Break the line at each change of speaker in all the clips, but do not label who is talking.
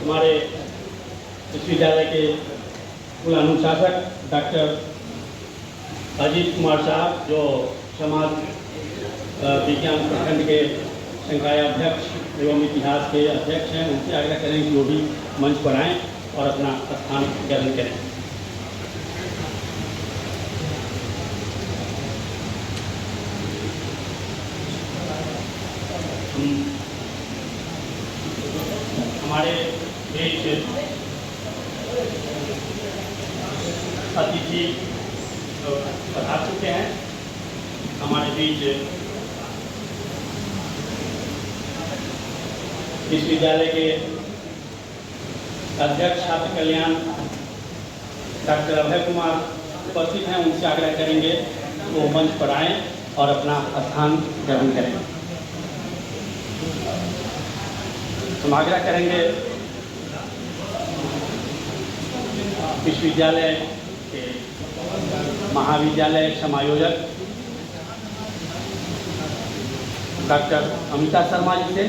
हमारे विश्वविद्यालय के कुल अनुशासक डॉक्टर अजीत कुमार साहब, जो समाज विज्ञान प्रखंड के संकाय अध्यक्ष एवं इतिहास के अध्यक्ष हैं, उनसे आग्रह करें कि वो भी मंच पर आएँ और अपना स्थान ग्रहण करें। हमारे बीच अतिथि पधार चुके हैं। हमारे बीच विश्वविद्यालय के अध्यक्ष छात्र कल्याण डॉक्टर अभय कुमार उपस्थित हैं। उनसे आग्रह करेंगे वो मंच पर आएँ और अपना स्थान ग्रहण करें। हम आग्रह करेंगे विश्वविद्यालय के महाविद्यालय समायोजक डॉक्टर अमिता शर्मा जी से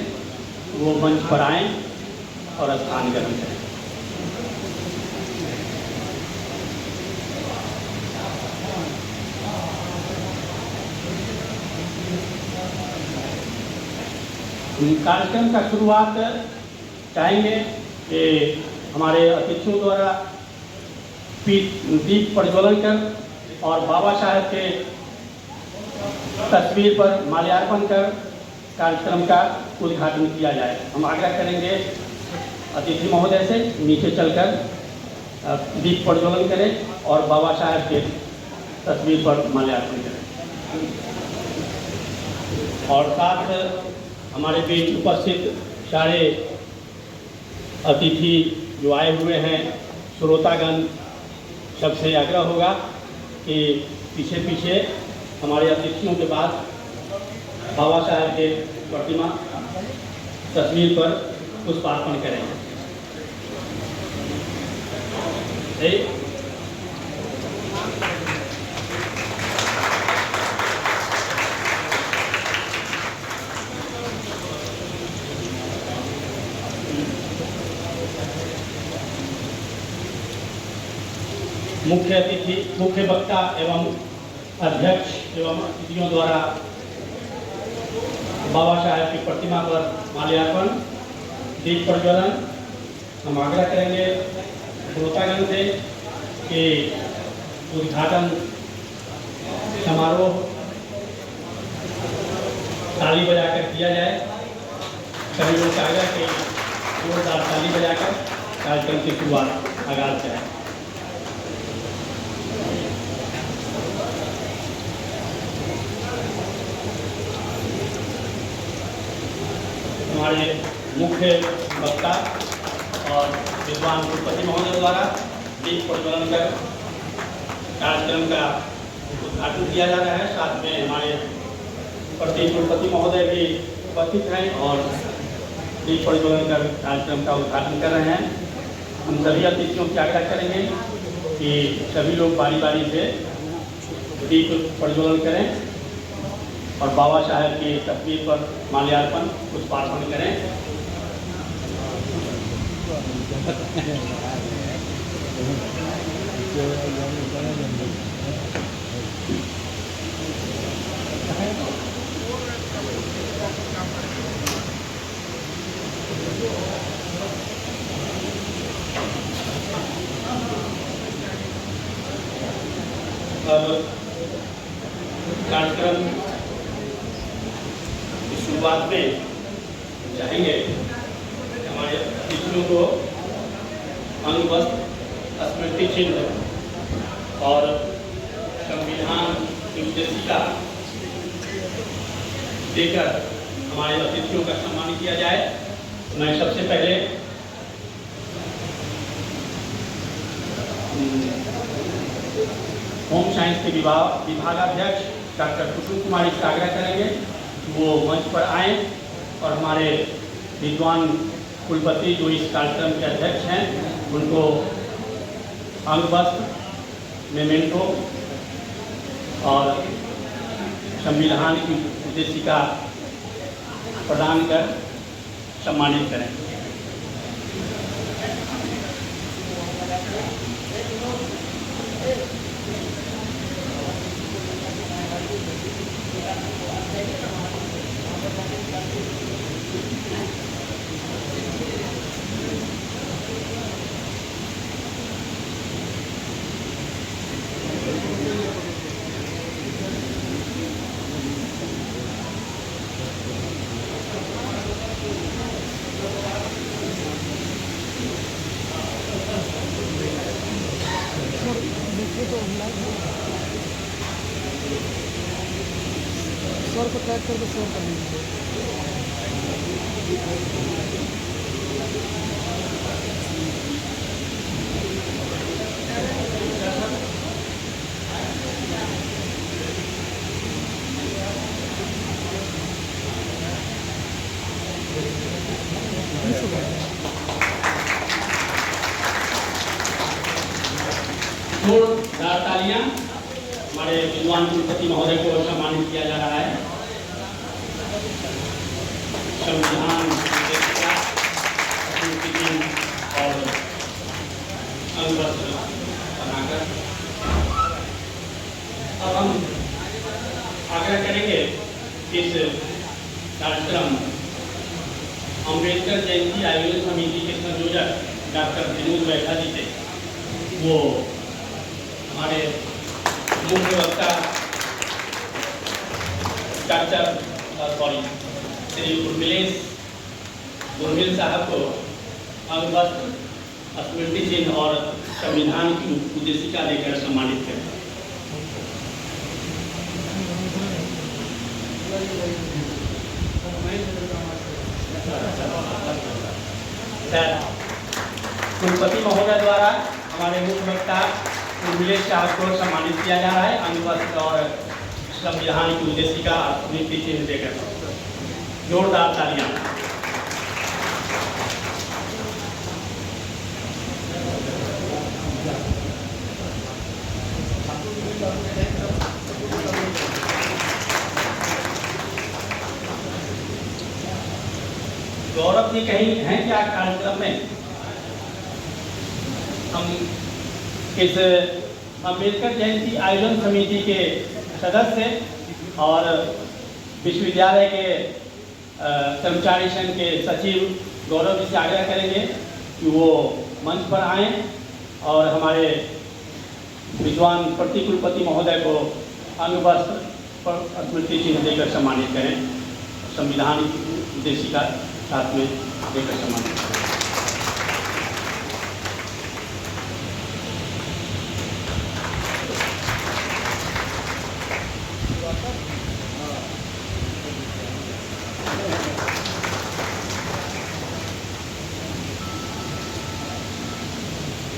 वो मंच पर आएँ और स्थान ग्रहण करें। कार्यक्रम का शुरुआत चाहेंगे कि हमारे अतिथियों द्वारा दीप प्रज्वलन कर और बाबा साहब के तस्वीर पर माल्यार्पण कर कार्यक्रम का उद्घाटन किया जाए। हम आग्रह करेंगे अतिथि महोदय से नीचे चलकर दीप प्रज्वलन करें और बाबा साहब के तस्वीर पर माल्यार्पण करें। और साथ हमारे बीच उपस्थित सारे अतिथि जो आए हुए हैं, श्रोतागण, सबसे आग्रह होगा कि पीछे पीछे हमारे अतिथियों के बाद बाबा साहब के प्रतिमा तस्वीर पर पुष्पार्पण करें। मुख्य वक्ता एवं अध्यक्ष एवं अतिथियों द्वारा बाबा साहब की प्रतिमा पर माल्यार्पण, दीप प्रज्वलन। हम आग्रह करेंगे श्रोतागण से कि उद्घाटन समारोह ताली बजाकर किया जाए। सभी लोग का आग्रह कि जोरदार ताली बजाकर कार्यक्रम की शुरुआत आगाज करें। हमारे मुख्य वक्ता और विद्वान कुलपति महोदय द्वारा दीप प्रज्वलन कर कार्यक्रम का उद्घाटन किया जा रहा है। साथ में हमारे प्रति कुलपति महोदय भी उपस्थित हैं और दीप प्रज्वलन कर कार्यक्रम का उद्घाटन कर रहे हैं। हम सभी अतिथियों की आग्रह करेंगे कि सभी लोग बारी बारी से दीप प्रज्वलन करें और बाबा साहब की तस्वीर पर माल्यार्पण, पुष्पार्पण करें। अब कार्यक्रम शुरुआत में चाहेंगे हमारे अतिथियों को अंग वस्त्र, स्मृति चिन्ह और संविधान की उद्देशिका देकर हमारे अतिथियों का सम्मान किया जाए। मैं सबसे पहले होम साइंस के विभागाध्यक्ष डॉक्टर कुसुम कुमारी से आग्रह करेंगे वो मंच पर आएँ और हमारे विद्वान कुलपति जो इस कार्यक्रम के अध्यक्ष हैं उनको अंग वस्त्र, मेमेंटो और संविधान की उद्देशिका प्रदान कर सम्मानित करें।
सर को टैग करके शेयर कर दीजिए।
जोरदार तालियां हमारे विद्वान कुलपति महोदय को सम्मानित किया जा रहा है। संविधान और अंगवस्त्र बनाकर अब हम आग्रह करेंगे इस कार्यक्रम अम्बेडकर जयंती आयोजन समिति के संयोजक डॉक्टर विनोद बैठा जी थे, वो हमारे मुख्य वक्ता श्री उर्मिल साहब को अंगवस्त्र, स्मृति चिन्ह और संविधान की उद्देशिका देकर सम्मानित करें। कुलपति महोदय द्वारा हमारे मुख्य वक्ता उर्मिल साहब को सम्मानित किया जा रहा है अंगवस्त्र और संविधान की उद्देशिका स्मृति चिन्ह देकर। जोरदार तालियां। गौरव जी कहीं हैं क्या कार्यक्रम में? हम इस अम्बेडकर जयंती आयोजन समिति के सदस्य और विश्वविद्यालय के कर्मचारी संघ के सचिव गौरव जी से आग्रह करेंगे कि वो मंच पर आएं और हमारे विद्वान प्रतिकुलपति महोदय को अंगवस्त्र पर स्मृति चिन्ह देकर सम्मानित करें, संविधान उद्देशिका साथ में देकर सम्मानित करें।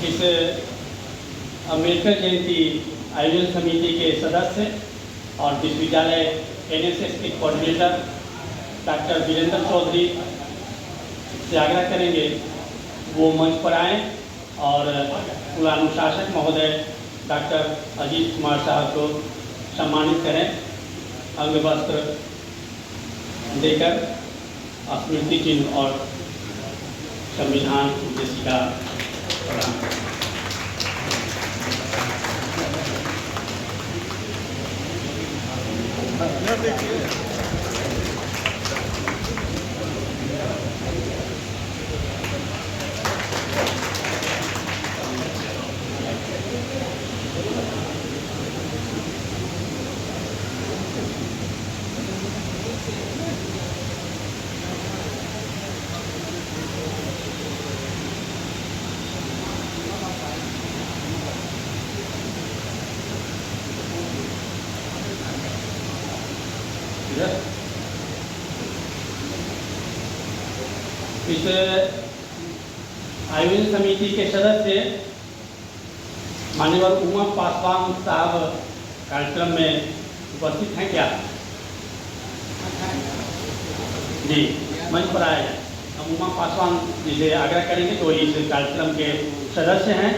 इस अम्बेडकर जयंती आयोजन समिति के सदस्य और विश्वविद्यालय एनएसएस के कोऑर्डिनेटर डॉक्टर वीरेंद्र चौधरी से आग्रह करेंगे वो मंच पर आएं और कुलानुशासक महोदय डॉक्टर अजीत कुमार साहब को सम्मानित करें, अंगवस्त्र देकर स्मृति चिन्ह और संविधान उद्देशिका प्रदान करें। इस आयोजन समिति के सदस्य मान्यवर उमा पासवान साहब कार्यक्रम में उपस्थित हैं क्या? जी, मंच पर आए हैं। हम उमा पासवान जी से आग्रह करेंगे तो इस कार्यक्रम के सदस्य हैं,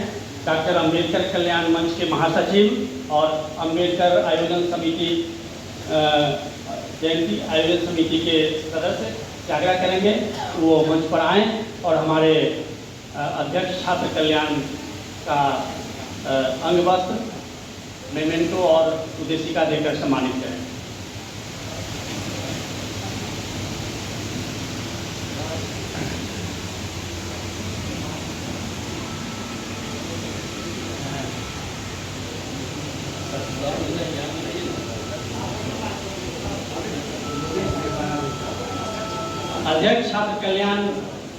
डॉक्टर अंबेडकर कल्याण मंच के महासचिव और अंबेडकर आयोजन समिति जयंती आयोजन समिति के सदस्य से आग्रह करेंगे वो मंच पर आएँ और हमारे अध्यक्ष छात्र कल्याण का अंगवस्त्र, मेमेंटो और उद्देशिका देकर सम्मानित करें। अध्यक्ष छात्र कल्याण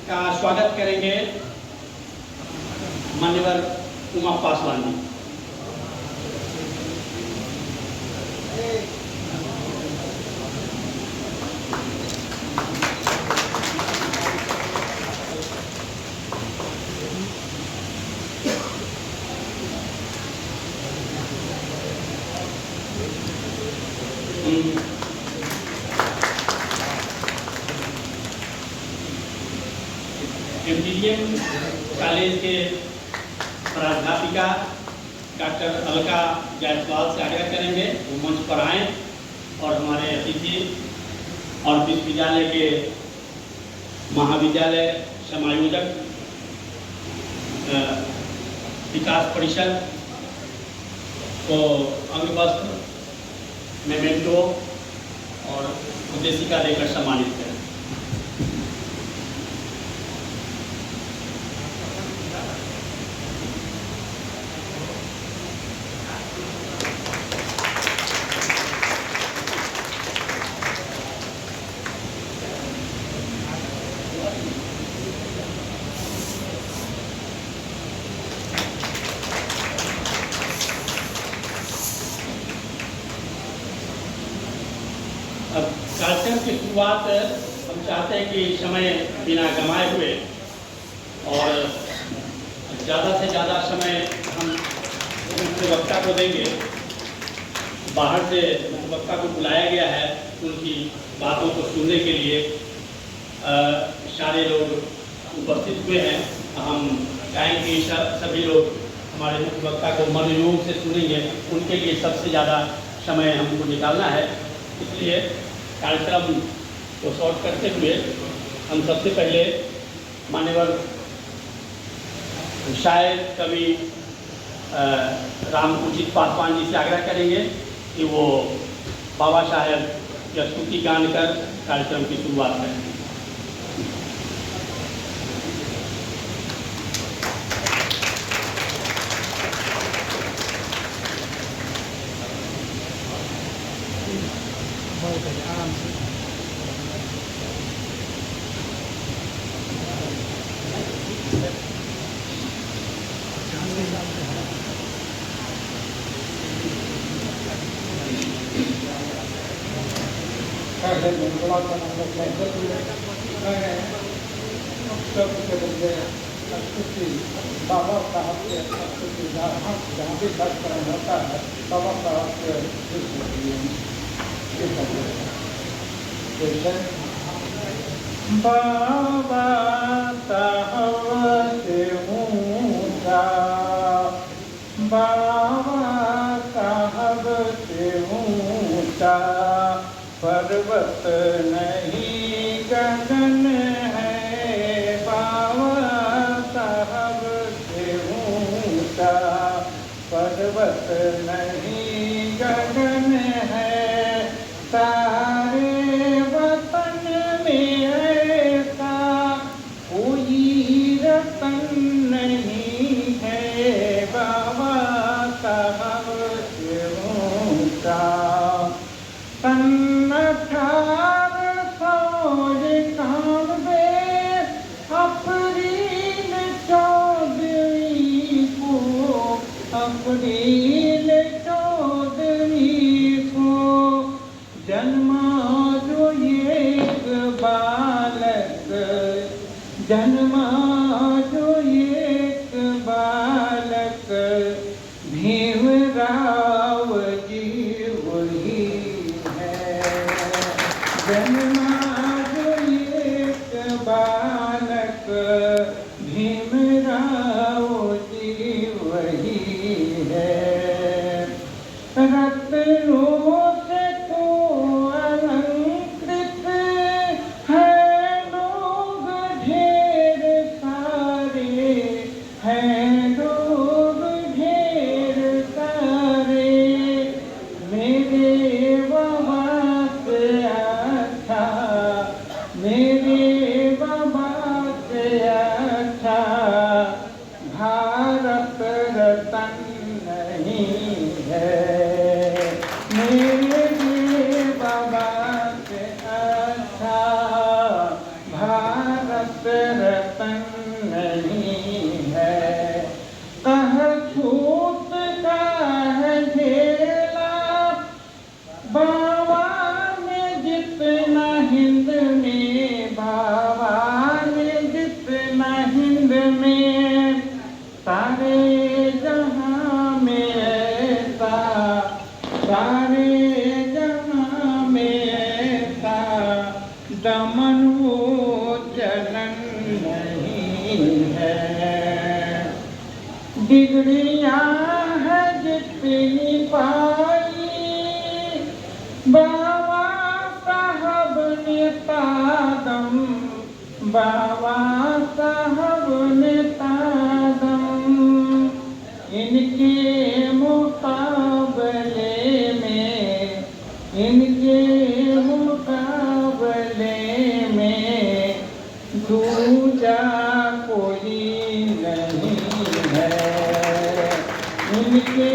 का स्वागत करेंगे मान्यवर उमा पासवान जी। एमजीडीएम कॉलेज के प्राध्यापिका डॉक्टर अलका जायसवाल से आग्रह करेंगे वो मंच पर आएँ और हमारे अतिथि और विश्वविद्यालय के महाविद्यालय समायोजक विकास परिषद को अंगवस्त्र, मेमेंटो और उद्देशिका देकर सम्मानित करें। अब कार्यक्रम की शुरुआत हम चाहते हैं कि समय बिना गंवाए हुए और ज़्यादा से ज़्यादा समय हम मुख्य वक्ता को देंगे। बाहर से मुख्य वक्ता को बुलाया गया है उनकी बातों को सुनने के लिए। सारे लोग उपस्थित हुए हैं। हम चाहेंगे कि सभी लोग हमारे मुख्य वक्ता को मनोयोग से सुनेंगे। उनके लिए सबसे ज़्यादा समय हमको निकालना है, इसलिए कार्यक्रम को शॉर्ट करते हुए हम सबसे पहले मान्यवर शायर कवि रामपूजित पासवान जी से आग्रह करेंगे कि वो बाबा साहेब की स्तुति गान कर कार्यक्रम की शुरुआत करें।
आराम से
बाबा साहब के स्तुति जहाँ भी कार्यक्रम होता है बाबा साहब के बाबा साहब से ऊँचा, बाबा साहब से ऊँचा पर्वत नहीं गगन है। बाबा साहब से ऊँचा पर्वत नहीं गगन है। सारे वतन में ऐसा कोई रतन नहीं है। बाबा साहब से ऊँचा सन 1891 अप्रैल 14 को, अप्रैल 14 को जन्मा जो एक बालक, जन्मा जो एक बालक भीमराव जी वही है। जन्मा जो एक बालक भीमराव जी वही है। रत्नों से अलंकृत है लोग ढेर सारे, हैं लोग ढेर सारे। मेरे बाबा से अच्छा, मेरे बाबा से अच्छा भारत रतन नहीं है। मेरे बाबा से अच्छा भारत रतन नहीं है। कह छूत का है झेला बाबा ने जितना हिंद में, बाबा ने जितना हिंद में सारे जहां में ऐसा, सारे जहां डिग्रियां है जितनी पाई बाबा साहब ने तादम, बाबा साहब ने तादम, इनके मुकाबले में, इनके मुकाबले में दूजा कोई नहीं है, इनके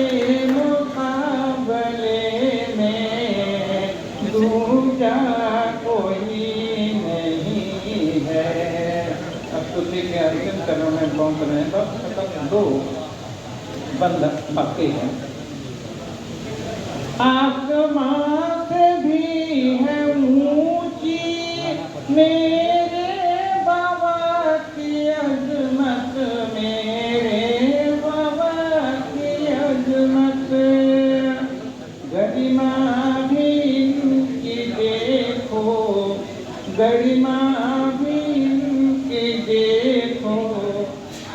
मुकाबले में दूजा कोई नहीं है। अब स्तुति के अंतिम चरण में पहुंच रहे हैं, बस दो बंद बाकी है। आसमां से भी है ऊंची मेरे बाबा की अजमत, मेरे बाबा की अजमत, गरिमा भी इनकी देखो, गरिमा भी इनकी देखो,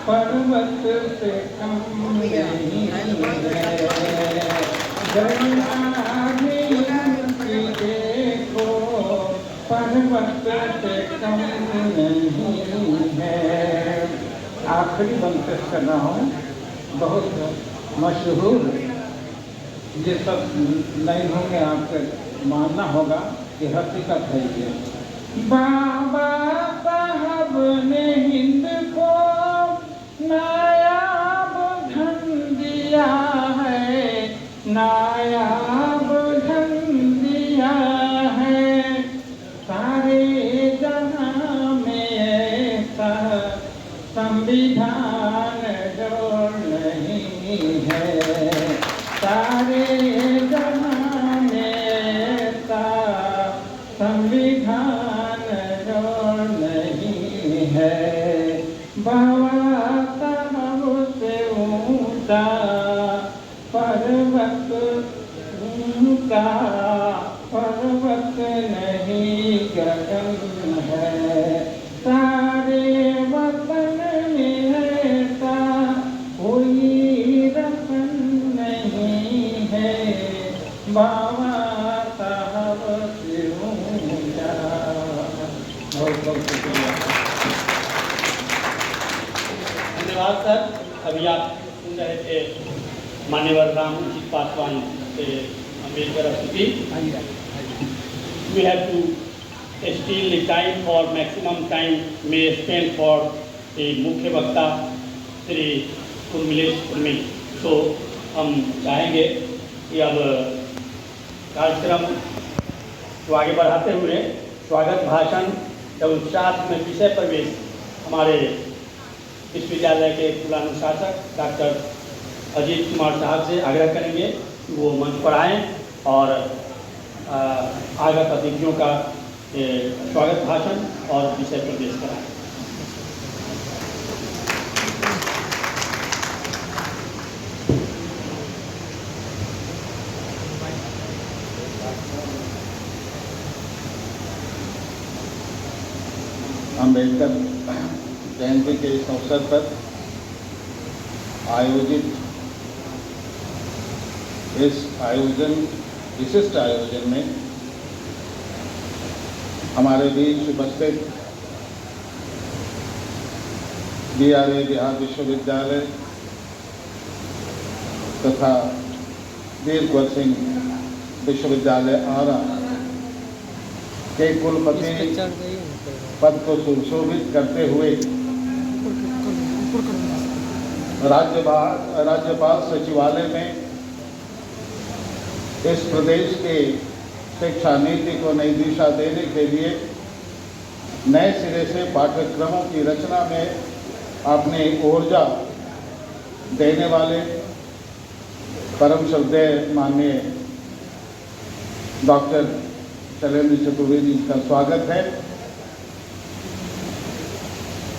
पर्वत से कम नहीं है, गरिमा भी इनकी देखो, पर्वत से कम नहीं है। आखिरी बंद कर रहा हूँ, बहुत मशहूर, ये सब नहीं होंगे, आपको मानना होगा कि हकीकत है ये। बाबा साहब ने हिंद को नायाब धन दिया है, नायाब धन दिया है, सारे जहां में ऐसा संविधान जो नहीं है, सारे जहां में ऐसा संविधान जो नहीं है, बाबा साहब से ऊंचा पर्वत, ऊंचा पर्वत नहीं गगन है, सारे वतन में ऐसा कोई रतन नहीं है, बाबा साहब से ऊंचा। बहुत बहुत शुक्रिया।
धन्यवाद सर। अभी आप सुन रहे थे मान्यवर रामजीत पासवान से अम्बेडकर स्तुति। We have to steal the time for maximum time may spend for the मुख्य वक्ता श्री उर्मिलेश उर्मी। तो हम चाहेंगे कि अब कार्यक्रम को आगे बढ़ाते हुए स्वागत भाषण एवं साथ में विषय प्रवेश हमारे विश्वविद्यालय के कुलानुशासक डॉक्टर अजीत कुमार साहब से आग्रह करेंगे कि वो मंच पर आएँ और आगत अतिथियों का स्वागत भाषण और विषय प्रवेश कराएं।
अम्बेडकर जयंती के इस अवसर पर आयोजित इस विशिष्ट आयोजन में हमारे बीच उपस्थित BRA बिहार विश्वविद्यालय तथा वीर कुंवर सिंह विश्वविद्यालय आरा के कुलपति पद को सुशोभित करते हुए राज्यपाल सचिवालय में इस प्रदेश के शिक्षा नीति को नई दिशा देने के लिए नए सिरे से पाठ्यक्रमों की रचना में अपनी ऊर्जा देने वाले परम श्रद्धेय माननीय डॉक्टर शैलेंद्र चतुर्वेदी जी का स्वागत है।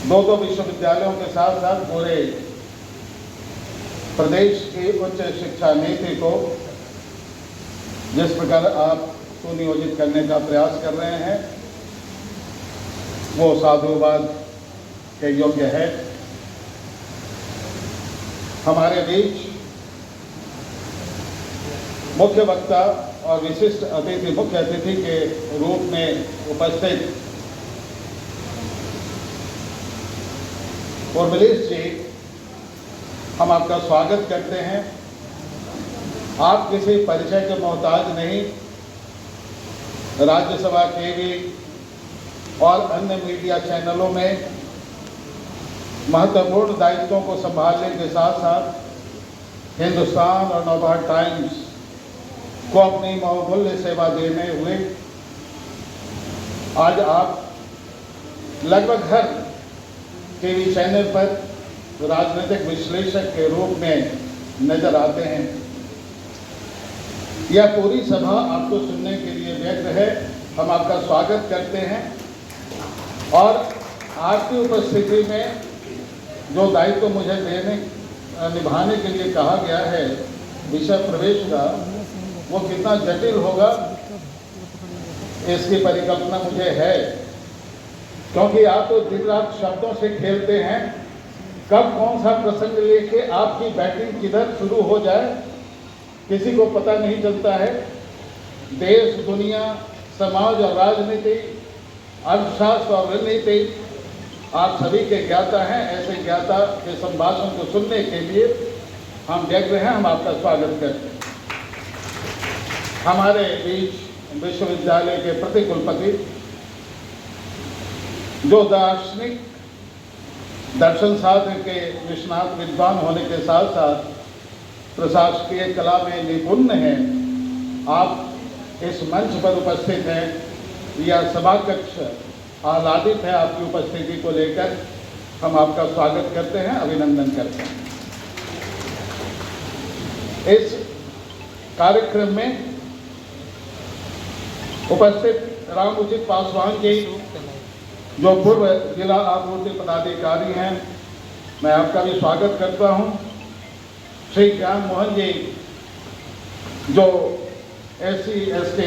दो विश्वविद्यालयों के साथ साथ पूरे प्रदेश की उच्च शिक्षा नीति को जिस प्रकार आप सुनियोजित करने का प्रयास कर रहे हैं वो साधुवाद के योग्य है। हमारे बीच मुख्य वक्ता और विशिष्ट अतिथि, मुख्य अतिथि के रूप में उपस्थित उर्मिलेश जी, हम आपका स्वागत करते हैं। आप किसी परिचय के मोहताज नहीं, राज्यसभा टीवी और अन्य मीडिया चैनलों में महत्वपूर्ण दायित्वों को संभालने के साथ साथ हिंदुस्तान और नवभारत टाइम्स को अपनी बहुमूल्य सेवा देने हुए आज आप लगभग हर टीवी चैनल पर राजनीतिक विश्लेषक के रूप में नजर आते हैं। यह पूरी सभा आपको सुनने के लिए व्यग्र है। हम आपका स्वागत करते हैं और आपकी उपस्थिति में जो दायित्व मुझे निभाने के लिए कहा गया है, विषय प्रवेश का, वो कितना जटिल होगा इसकी परिकल्पना मुझे है, क्योंकि आप तो दिन रात शब्दों से खेलते हैं। कब कौन सा प्रसंग लेके आपकी बैटिंग किधर शुरू हो जाए किसी को पता नहीं चलता है। देश, दुनिया, समाज और राजनीति, अर्थशास्त्र और रणनीति आप सभी के ज्ञाता हैं। ऐसे ज्ञाता के संभाषण को सुनने के लिए हम व्यग्र हैं। हम आपका स्वागत करते हैं। हमारे बीच विश्वविद्यालय के प्रतिकुलपति, जो दार्शनिक, दर्शन शास्त्र के निष्णात विद्वान होने के साथ साथ प्रशासकीय कला में निपुण हैं, आप इस मंच पर उपस्थित हैं। यह सभा कक्ष आह्लादित है आपकी उपस्थिति को लेकर। हम आपका स्वागत करते हैं, अभिनंदन करते हैं। इस कार्यक्रम में उपस्थित रामउचित पासवान जी, जो पूर्व जिला आपूर्ति पदाधिकारी हैं, मैं आपका भी स्वागत करता हूं। श्री ज्ञान मोहन जी, जो SC/ST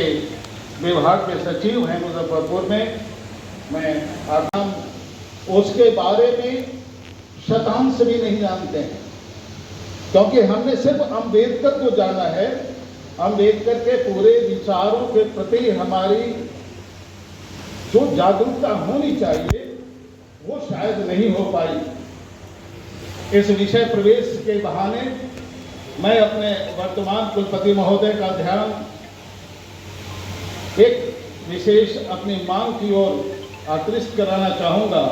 विभाग के सचिव हैं मुजफ्फरपुर में, मैं आपका उसके बारे में शतांश भी नहीं जानते हैं, क्योंकि हमने सिर्फ अंबेडकर को जाना है। अंबेडकर के पूरे विचारों के प्रति हमारी जो जागरूकता होनी चाहिए वो शायद नहीं हो पाई। इस विषय प्रवेश के बहाने मैं अपने वर्तमान कुलपति महोदय का ध्यान एक विशेष अपनी मांग की ओर आकृष्ट कराना चाहूँगा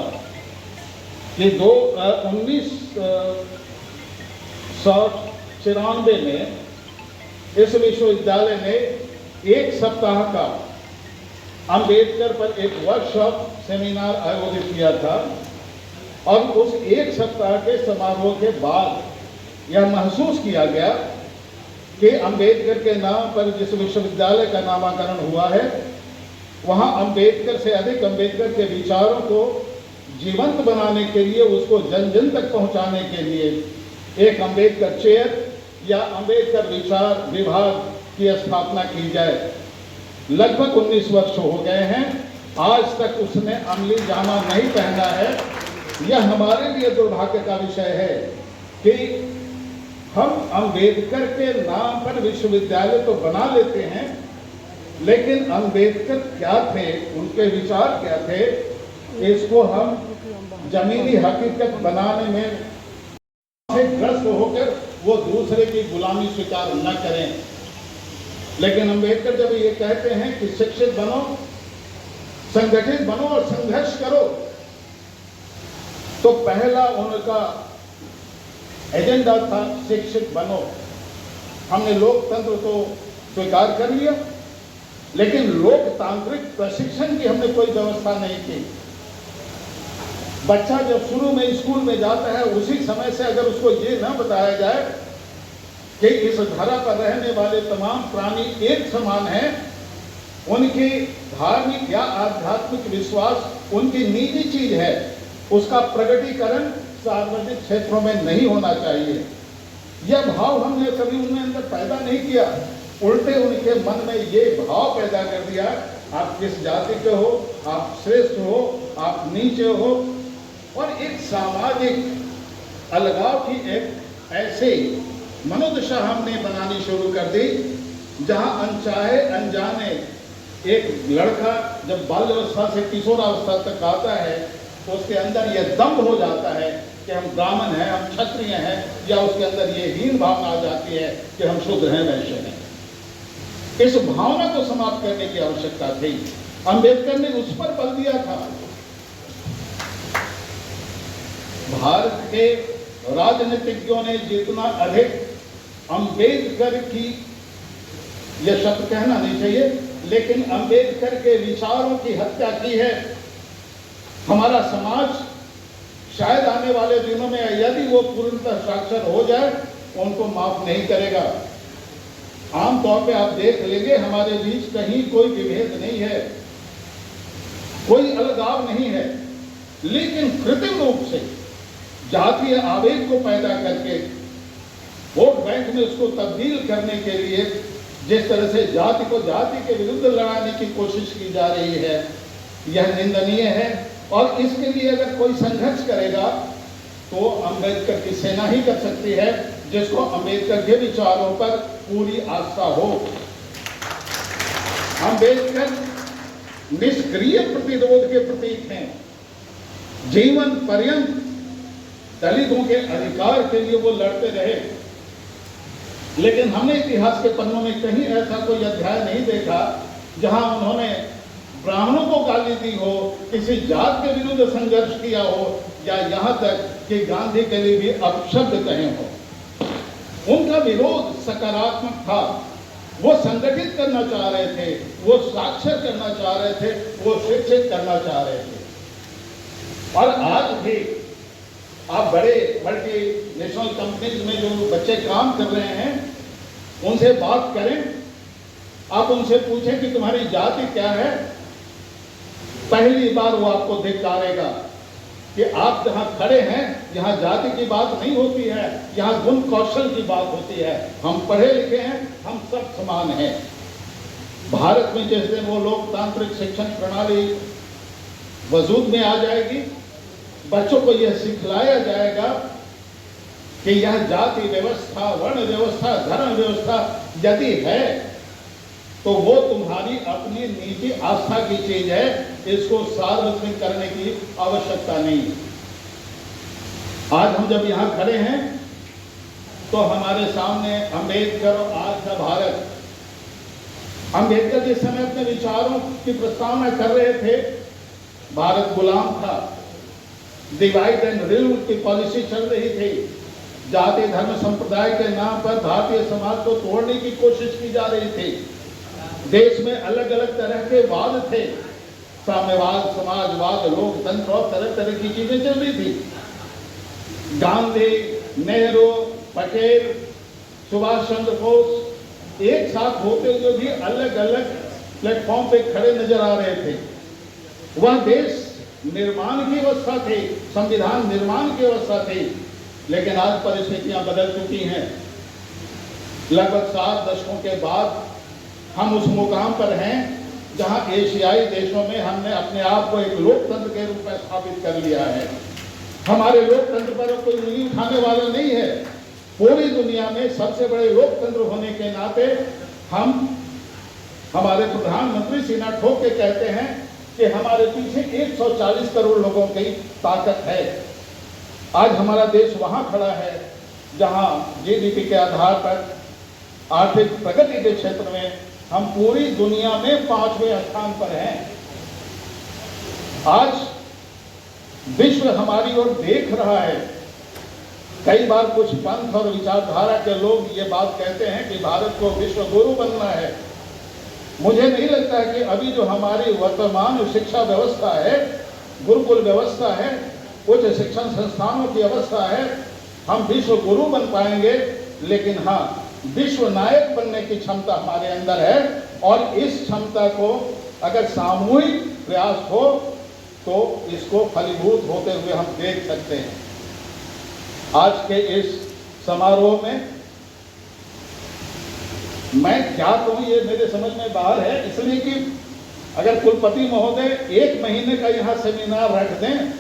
कि 1994 में इस विश्वविद्यालय ने एक सप्ताह का अंबेडकर पर एक वर्कशॉप सेमिनार आयोजित किया था और उस एक सप्ताह के समारोह के बाद यह महसूस किया गया कि अंबेडकर के नाम पर जिस विश्वविद्यालय का नामकरण हुआ है, वहां अंबेडकर से अधिक अंबेडकर के विचारों को जीवंत बनाने के लिए, उसको जन जन तक पहुंचाने के लिए एक अंबेडकर चेयर या अंबेडकर विचार विभाग की स्थापना की जाए। लगभग 19 वर्ष हो गए हैं, आज तक उसने अमली जामा नहीं पहना है। यह हमारे लिए दुर्भाग्य का विषय है कि हम अंबेडकर के नाम पर विश्वविद्यालय तो बना लेते हैं, लेकिन अंबेडकर क्या थे, उनके विचार क्या थे, इसको हम जमीनी हकीकत बनाने में ग्रस्त होकर वो दूसरे की गुलामी स्वीकार न करें। लेकिन अंबेडकर जब ये कहते हैं कि शिक्षित बनो, संगठित बनो और संघर्ष करो, तो पहला उनका एजेंडा था शिक्षित बनो। हमने लोकतंत्र तो स्वीकार कर लिया, लेकिन लोकतांत्रिक प्रशिक्षण की हमने कोई व्यवस्था नहीं की। बच्चा जब शुरू में स्कूल में जाता है, उसी समय से अगर उसको ये न बताया जाए कि इस धरा पर रहने वाले तमाम प्राणी एक समान हैं, उनके धार्मिक या आध्यात्मिक विश्वास उनकी निजी चीज है, उसका प्रकटीकरण सार्वजनिक क्षेत्रों में नहीं होना चाहिए। यह भाव हमने कभी उनमें अंदर पैदा नहीं किया, उल्टे उनके मन में ये भाव पैदा कर दिया, आप किस जाति के हो, आप श्रेष्ठ हो, आप नीचे हो, और एक सामाजिक अलगाव की एक ऐसे मनोदशा हमने बनानी शुरू कर दी जहां अनचाहे अनजाने एक लड़का जब बाल्यावस्था से किशोरावस्था तक आता है तो उसके अंदर यह दम्भ हो जाता है कि हम ब्राह्मण हैं, हम क्षत्रिय हैं, या उसके अंदर ये हीन भावना आ जाती है कि हम शूद्र हैं, वैश्य हैं। इस भावना को समाप्त करने की आवश्यकता थी। अंबेडकर ने उस पर बल दिया था। भारत के राजनीतिज्ञों ने जितना अधिक अंबेडकर की, यह शब्द कहना नहीं चाहिए, लेकिन अंबेडकर के विचारों की हत्या की है, हमारा समाज शायद आने वाले दिनों में यदि वो पूर्णतः साक्षर हो जाए उनको माफ नहीं करेगा। आमतौर पे आप देख लेंगे हमारे बीच कहीं कोई विभेद नहीं है, कोई अलगाव नहीं है, लेकिन कृत्रिम रूप से जातीय आवेग को पैदा करके वोट बैंक में उसको तब्दील करने के लिए जिस तरह से जाति को जाति के विरुद्ध लड़ाने की कोशिश की जा रही है, यह निंदनीय है। और इसके लिए अगर कोई संघर्ष करेगा तो अंबेडकर की सेना ही कर सकती है, जिसको अंबेडकर के विचारों पर पूरी आस्था हो। अंबेडकर निष्क्रिय प्रतिरोध के प्रतीक हैं। जीवन पर्यंत दलितों के अधिकार के लिए वो लड़ते रहे, लेकिन हमने इतिहास के पन्नों में कहीं ऐसा कोई अध्याय नहीं देखा जहां उन्होंने ब्राह्मणों को गाली दी हो, किसी जात के विरुद्ध संघर्ष किया हो, या यहां तक कि गांधी के लिए भी अपशब्द कहे हो। उनका विरोध सकारात्मक था। वो संगठित करना चाह रहे थे, वो साक्षर करना चाह रहे थे, वो शिक्षित करना चाह रहे थे। और आज भी आप बड़े मल्टीनेशनल कंपनीज में जो बच्चे काम कर रहे हैं उनसे बात करें, आप उनसे पूछें कि तुम्हारी जाति क्या है, पहली बार वो आपको धिक्कारेगा कि आप जहां खड़े हैं यहां जाति की बात नहीं होती है, यहां गुण कौशल की बात होती है। हम पढ़े लिखे हैं, हम सब समान हैं। भारत में जिस दिन वो लोकतांत्रिक शिक्षण प्रणाली वजूद में आ जाएगी, बच्चों को यह सिखलाया जाएगा कि यह जाति व्यवस्था, वर्ण व्यवस्था, धर्म व्यवस्था यदि है तो वो तुम्हारी अपनी निजी आस्था की चीज है, इसको सार्वजनिक करने की आवश्यकता नहीं। आज हम जब यहां खड़े हैं तो हमारे सामने अंबेडकर और आज का भारत। अंबेडकर जिस समय अपने विचारों की प्रस्तावना कर रहे थे, भारत गुलाम था, डिवाइड एंड रूल की पॉलिसी चल रही थी, जाति धर्म संप्रदाय के नाम पर भारतीय समाज को तोड़ने की कोशिश की जा रही थी। देश में अलग अलग तरह के वाद थे, साम्यवाद, समाजवाद, लोकतंत्र और तरह तरह की चीजें चल रही थी। गांधी, नेहरू, पटेल, सुभाष चंद्र बोस एक साथ होते हुए भी अलग अलग प्लेटफॉर्म पे खड़े नजर आ रहे थे। वह देश निर्माण की अवस्था थी, संविधान निर्माण की अवस्था थी, लेकिन आज परिस्थितियां बदल चुकी हैं। लगभग 7 दशकों के बाद हम उस मुकाम पर हैं जहां एशियाई देशों में हमने अपने आप को एक लोकतंत्र के रूप में स्थापित कर लिया है। हमारे लोकतंत्र पर कोई उंगली उठाने वाला नहीं है। पूरी दुनिया में सबसे बड़े लोकतंत्र होने के नाते हम, हमारे प्रधानमंत्री सीना ठोक के कहते हैं कि हमारे पीछे 140 करोड़ लोगों की ताकत है। आज हमारा देश वहां खड़ा है जहां जीडीपी के आधार पर आर्थिक प्रगति के क्षेत्र में हम पूरी दुनिया में 5वें स्थान पर हैं। आज विश्व हमारी ओर देख रहा है। कई बार कुछ पंथ और विचारधारा के लोग ये बात कहते हैं कि भारत को विश्व गुरु बनना है। मुझे नहीं लगता है कि अभी जो हमारी वर्तमान शिक्षा व्यवस्था है, गुरुकुल व्यवस्था है, उच्च शिक्षण संस्थानों की अवस्था है, हम विश्व गुरु बन पाएंगे। लेकिन हाँ, विश्व नायक बनने की क्षमता हमारे अंदर है, और इस क्षमता को अगर सामूहिक प्रयास हो तो इसको फलीभूत होते हुए हम देख सकते हैं। आज के इस समारोह में मैं क्या कहूं, ये मेरे समझ में बाहर है, इसलिए कि अगर कुलपति महोदय 1 महीने का यहाँ सेमिनार रख दें,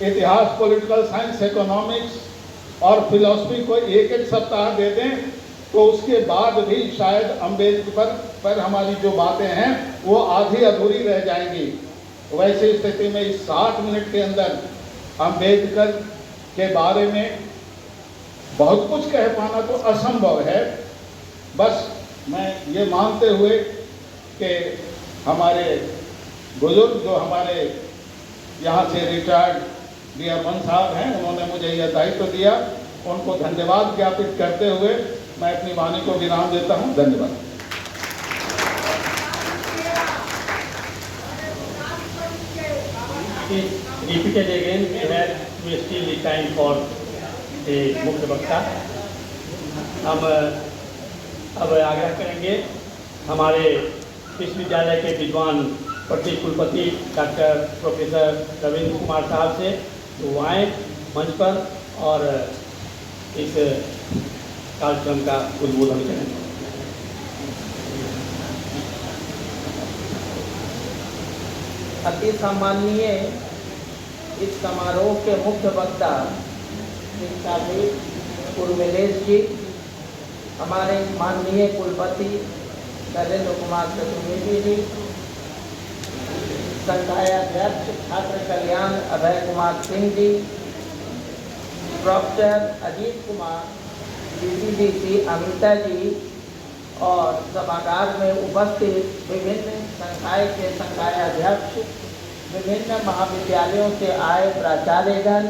इतिहास, पॉलिटिकल साइंस, इकोनॉमिक्स, और फिलॉसफी को एक एक सप्ताह दे दें तो उसके बाद भी शायद अम्बेडकर पर हमारी जो बातें हैं वो आधी अधूरी रह जाएंगी। वैसी स्थिति में इस 60 मिनट के अंदर अम्बेडकर के बारे में बहुत कुछ कह पाना तो असंभव है। बस मैं ये मानते हुए कि हमारे बुजुर्ग जो हमारे यहाँ से रिटायर्ड डियरमन साहब हैं, उन्होंने मुझे यह दायित्व दिया, उनको धन्यवाद ज्ञापित करते हुए मैं अपनी वाणी को विराम देता हूँ। धन्यवाद।
Repeated again that we still need time for the मुख्य वक्ता। हम अब आग्रह करेंगे हमारे विश्वविद्यालय के विद्वान प्रति कुलपति डॉक्टर प्रोफेसर रविंद्र कुमार साहब से वो आए मंच पर और इस कार्यक्रम का उद्बोधन करें।
अति सम्माननीय इस समारोह के मुख्य वक्ता शिक्षाविद उर्मिलेश जी, हमारे माननीय कुलपति नरेंद्र कुमार चतुर्वेदी जी, संकायाध्यक्ष छात्र कल्याण अभय कुमार सिंह जी, प्रोफेसर अजीत कुमार, डीसीडीसी अमिता जी और सभागार में उपस्थित विभिन्न संकाय के संकायाध्यक्ष, विभिन्न महाविद्यालयों से आए प्राचार्यगण,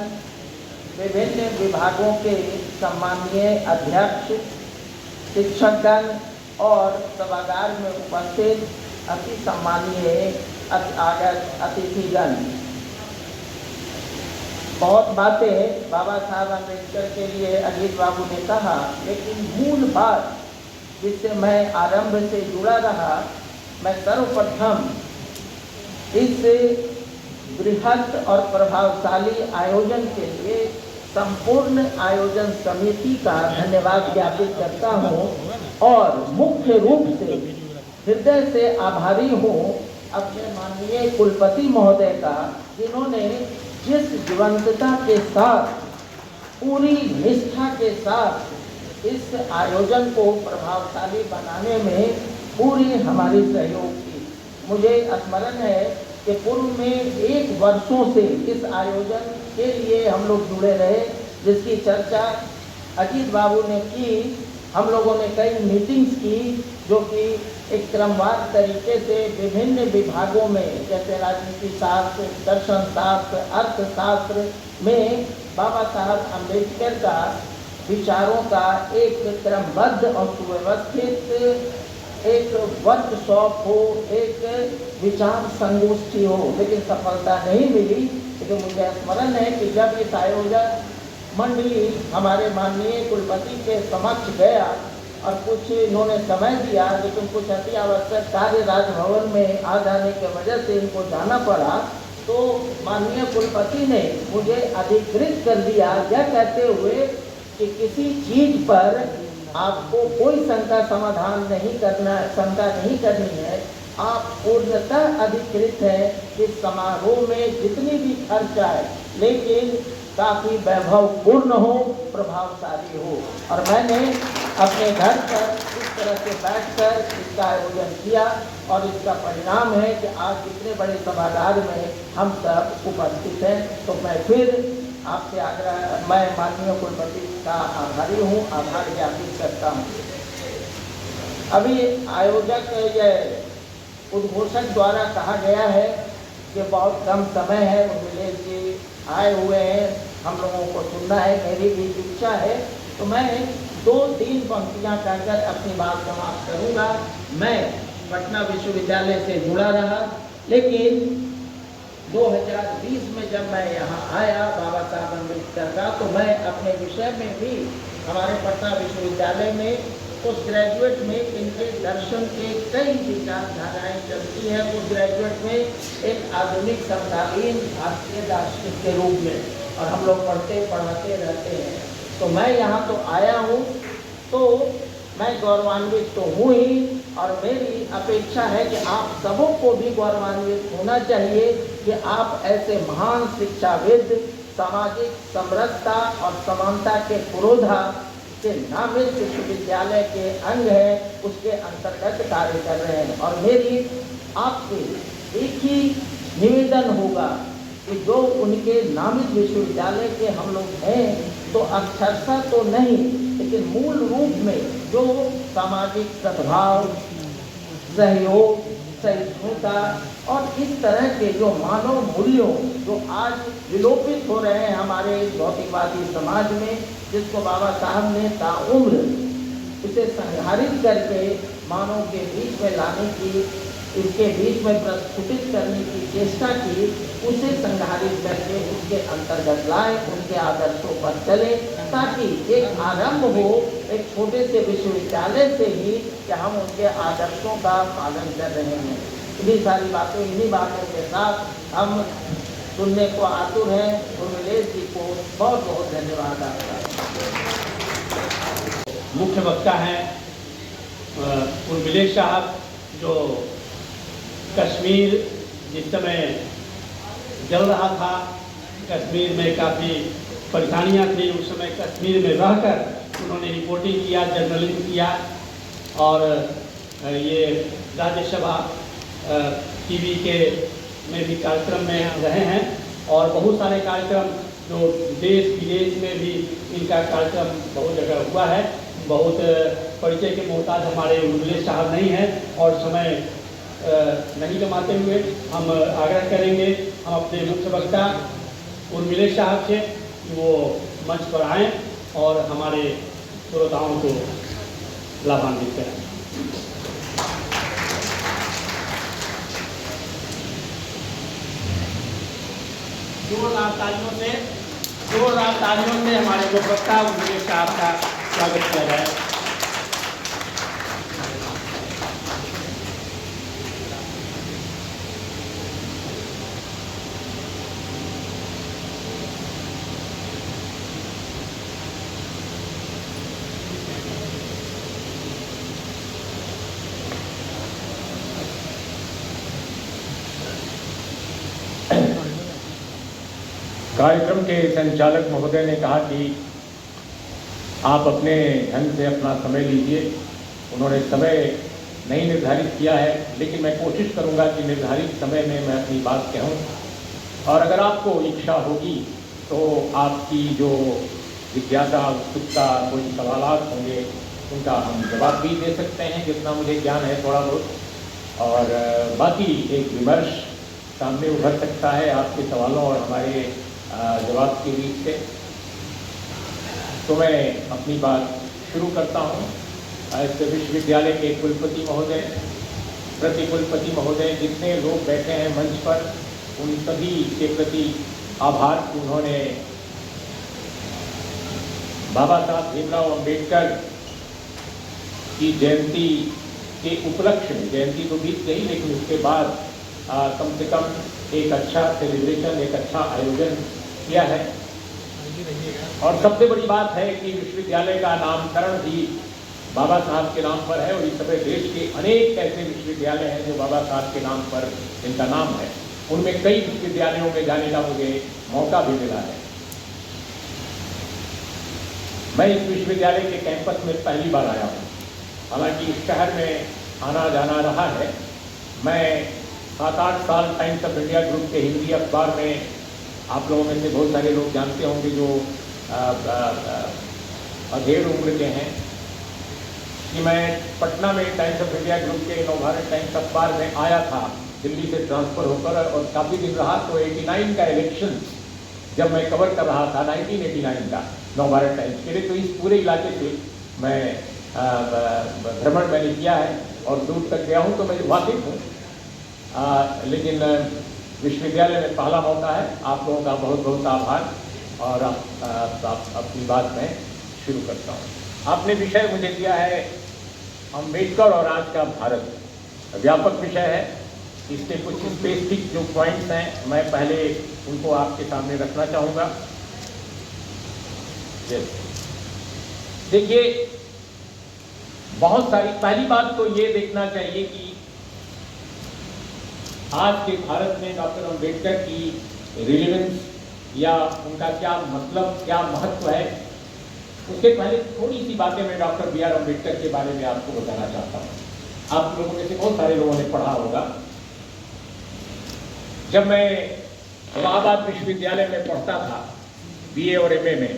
विभिन्न विभागों के सम्माननीय अध्यक्ष, शिक्षकगण और सभागार में उपस्थित अति सम्माननीय आगत अतिथिगण। बहुत बातें बाबा साहब अम्बेडकर के लिए अजीत बाबू ने कहा, लेकिन मूल बात जिससे मैं आरंभ से जुड़ा रहा, मैं सर्वप्रथम इस बृहद और प्रभावशाली आयोजन के लिए संपूर्ण आयोजन समिति का धन्यवाद ज्ञापित करता हूँ और मुख्य रूप से हृदय से आभारी हूँ अपने माननीय कुलपति महोदय का, जिन्होंने जिस जीवंतता के साथ, पूरी निष्ठा के साथ इस आयोजन को प्रभावशाली बनाने में पूरी हमारी सहयोग की। मुझे स्मरण है कि पूर्व में 1 वर्षों से इस आयोजन के लिए हम लोग जुड़े रहे, जिसकी चर्चा अजीत बाबू ने की। हम लोगों ने कई मीटिंग्स की जो कि एक क्रमवार तरीके से विभिन्न विभागों में, जैसे राजनीति शास्त्र, दर्शन शास्त्र, अर्थशास्त्र में बाबा साहब अम्बेडकर का विचारों का एक क्रमबद्ध और सुव्यवस्थित एक वर्कशॉप हो, एक विचार संगोष्ठी हो, लेकिन सफलता नहीं मिली। लेकिन मुझे स्मरण है कि जब इस आयोजक मंडली हमारे माननीय कुलपति के समक्ष गया और कुछ इन्होंने समय दिया, लेकिन कुछ अति आवश्यक कार्य राजभवन में आ जाने की वजह से इनको जाना पड़ा, तो माननीय कुलपति ने मुझे अधिकृत कर दिया यह कहते हुए कि किसी चीज पर आपको कोई शंका समाधान नहीं करना, शंका नहीं करनी है, आप पूर्णतः अधिकृत हैं कि समारोह में जितनी भी खर्च आए लेकिन काफ़ी वैभवपूर्ण हो, प्रभावशाली हो। और मैंने अपने घर पर इस तरह से बैठकर इसका आयोजन किया और इसका परिणाम है कि आज इतने बड़े सभागार में हम सब उपस्थित हैं। तो मैं फिर आपसे आग्रह, मैं माननीय कुलपति का आभारी हूँ, आभार ज्ञापित करता हूँ। अभी आयोजक ये उद्घोषक द्वारा कहा गया है कि बहुत कम समय है, उर्मिलेश जी आए हुए हैं, हम लोगों को सुनना है, मेरी भी इच्छा है, तो मैं 2-3 पंक्तियाँ कहकर अपनी बात समाप्त करूँगा। मैं पटना विश्वविद्यालय से जुड़ा रहा, लेकिन 2020 में जब मैं यहाँ आया बाबा साहब अम्बेडकर का, तो मैं अपने विषय में भी हमारे पटना विश्वविद्यालय में पोस्ट ग्रेजुएट में इनके दर्शन के कई विचारधाराएँ चलती हैं। पोस्ट ग्रेजुएट में एक आधुनिक समकालीन भारतीय दार्शनिक के रूप में, और हम लोग पढ़ते पढ़ाते रहते हैं। तो मैं यहाँ तो आया हूँ, तो मैं गौरवान्वित तो हूँ ही, और मेरी अपेक्षा है कि आप सबों को भी गौरवान्वित होना चाहिए कि आप ऐसे महान शिक्षाविद, सामाजिक समरसता और समानता के पुरोधा के नामित विश्वविद्यालय के अंग है, उसके अंतर्गत कार्य कर रहे हैं। और मेरी आपसे एक ही निवेदन होगा कि जो उनके नामित विश्वविद्यालय के हम लोग हैं, तो अक्षरशः तो नहीं, लेकिन मूल रूप में जो सामाजिक सद्भाव, सहयोग, सहिष्णुता और इस तरह के जो मानव मूल्यों जो आज विलोपित हो रहे हैं हमारे भौतिकवादी समाज में, जिसको बाबा साहब ने ताउम्र उसे संहारित करके मानव के बीच में लाने की, इसके बीच में प्रस्फुटित करने की चेष्टा की, उसे संहारित करके उसके अंतर्गत लाए, उनके आदर्शों पर चले, ताकि एक आरंभ हो एक छोटे से विश्वविद्यालय से ही कि हम उनके आदर्शों का पालन कर रहे हैं। इन्हीं सारी बातें, इन्हीं बातों के साथ हम सुनने को आतुर हैं। उर्मिलेश जी को बहुत बहुत धन्यवाद आपका।
मुख्य वक्ता हैं उर्मिलेश साहब, जो कश्मीर जिस समय जल रहा था, कश्मीर में काफ़ी परेशानियां थी, उस समय कश्मीर में रहकर उन्होंने रिपोर्टिंग किया, जर्नलिज्म किया और ये राज्यसभा टीवी के में भी कार्यक्रम में रहे हैं और बहुत सारे कार्यक्रम जो देश विदेश में भी इनका कार्यक्रम बहुत जगह हुआ है। बहुत परिचय के मोहताज हमारे उर्मिलेश साहब नहीं हैं और समय नहीं कमाते हुए हम आग्रह करेंगे हम अपने मुख्य वक्ता उर्मिलेश साहब से कि वो मंच पर आएँ और हमारे श्रोताओं को लाभान्वित करें। जोरदार तालियों से हमारे मुख्य वक्ता उर्मिलेश साहब का स्वागत किया जाए।
कार्यक्रम के संचालक महोदय ने कहा कि आप अपने ढंग से अपना समय लीजिए। उन्होंने समय नहीं निर्धारित किया है, लेकिन मैं कोशिश करूंगा कि निर्धारित समय में मैं अपनी बात कहूं और अगर आपको इच्छा होगी तो आपकी जो जिज्ञासा, उत्सुकता, कोई सवालात होंगे उनका हम जवाब भी दे सकते हैं, जितना मुझे ज्ञान है थोड़ा बहुत, और बाकी एक विमर्श सामने उभर सकता है आपके सवालों और हमारे जवाब के बीच से। तो मैं अपनी बात शुरू करता हूँ। इस विश्वविद्यालय के कुलपति महोदय, प्रति कुलपति महोदय, जितने लोग बैठे हैं मंच पर, उन सभी के प्रति आभार। उन्होंने बाबा साहब भीमराव अंबेडकर की जयंती के उपलक्ष्य में, जयंती तो बीत गई लेकिन उसके बाद कम से कम एक अच्छा सेलिब्रेशन, एक अच्छा आयोजन किया है। और सबसे बड़ी बात है कि विश्वविद्यालय का नामकरण भी बाबा साहब के नाम पर है और इस समय देश के अनेक ऐसे विश्वविद्यालय हैं जो बाबा साहब के नाम पर इनका नाम है। उनमें कई विश्वविद्यालयों में जाने का मुझे मौका भी मिला है। मैं इस विश्वविद्यालय के कैंपस में पहली बार आया हूँ। हालांकि इस शहर में आना जाना रहा है। मैं 7-8 साल टाइम्स ऑफ इंडिया ग्रुप के हिंदी अखबार में, आप लोगों में से बहुत सारे लोग जानते होंगे जो अधेड़ उम्र के हैं, कि मैं पटना में टाइम्स ऑफ इंडिया ग्रुप के नवभारत टाइम्स अखबार में आया था दिल्ली से ट्रांसफ़र होकर, और काफ़ी दिन रहा। तो 89 का इलेक्शन जब मैं कवर कर रहा था, 1989 का नवभारत टाइम्स के लिए, तो इस पूरे इलाके से मैं भ्रमण मैंने किया है और दूर तक गया हूँ, तो मैं वाकिफ हूँ। लेकिन विश्वविद्यालय में पहला मौका है। आप लोगों का बहुत बहुत आभार और अपनी बात मैं शुरू करता हूँ। आपने विषय मुझे दिया है अंबेडकर और आज का भारत, व्यापक विषय है। इसके कुछ स्पेसिफिक जो पॉइंट्स हैं मैं पहले उनको आपके सामने रखना चाहूँगा। देखिए, बहुत सारी, पहली बात तो ये देखना चाहिए कि आज के भारत में डॉक्टर अंबेडकर की रिलेवेंस या उनका क्या मतलब, क्या महत्व है, उसके पहले थोड़ी सी बातें मैं डॉक्टर बी आर अम्बेडकर के बारे में आपको बताना चाहता हूँ। आप लोगों में से बहुत सारे लोगों ने पढ़ा होगा। जब मैं इलाहाबाद विश्वविद्यालय में पढ़ता था, बीए और एमए में,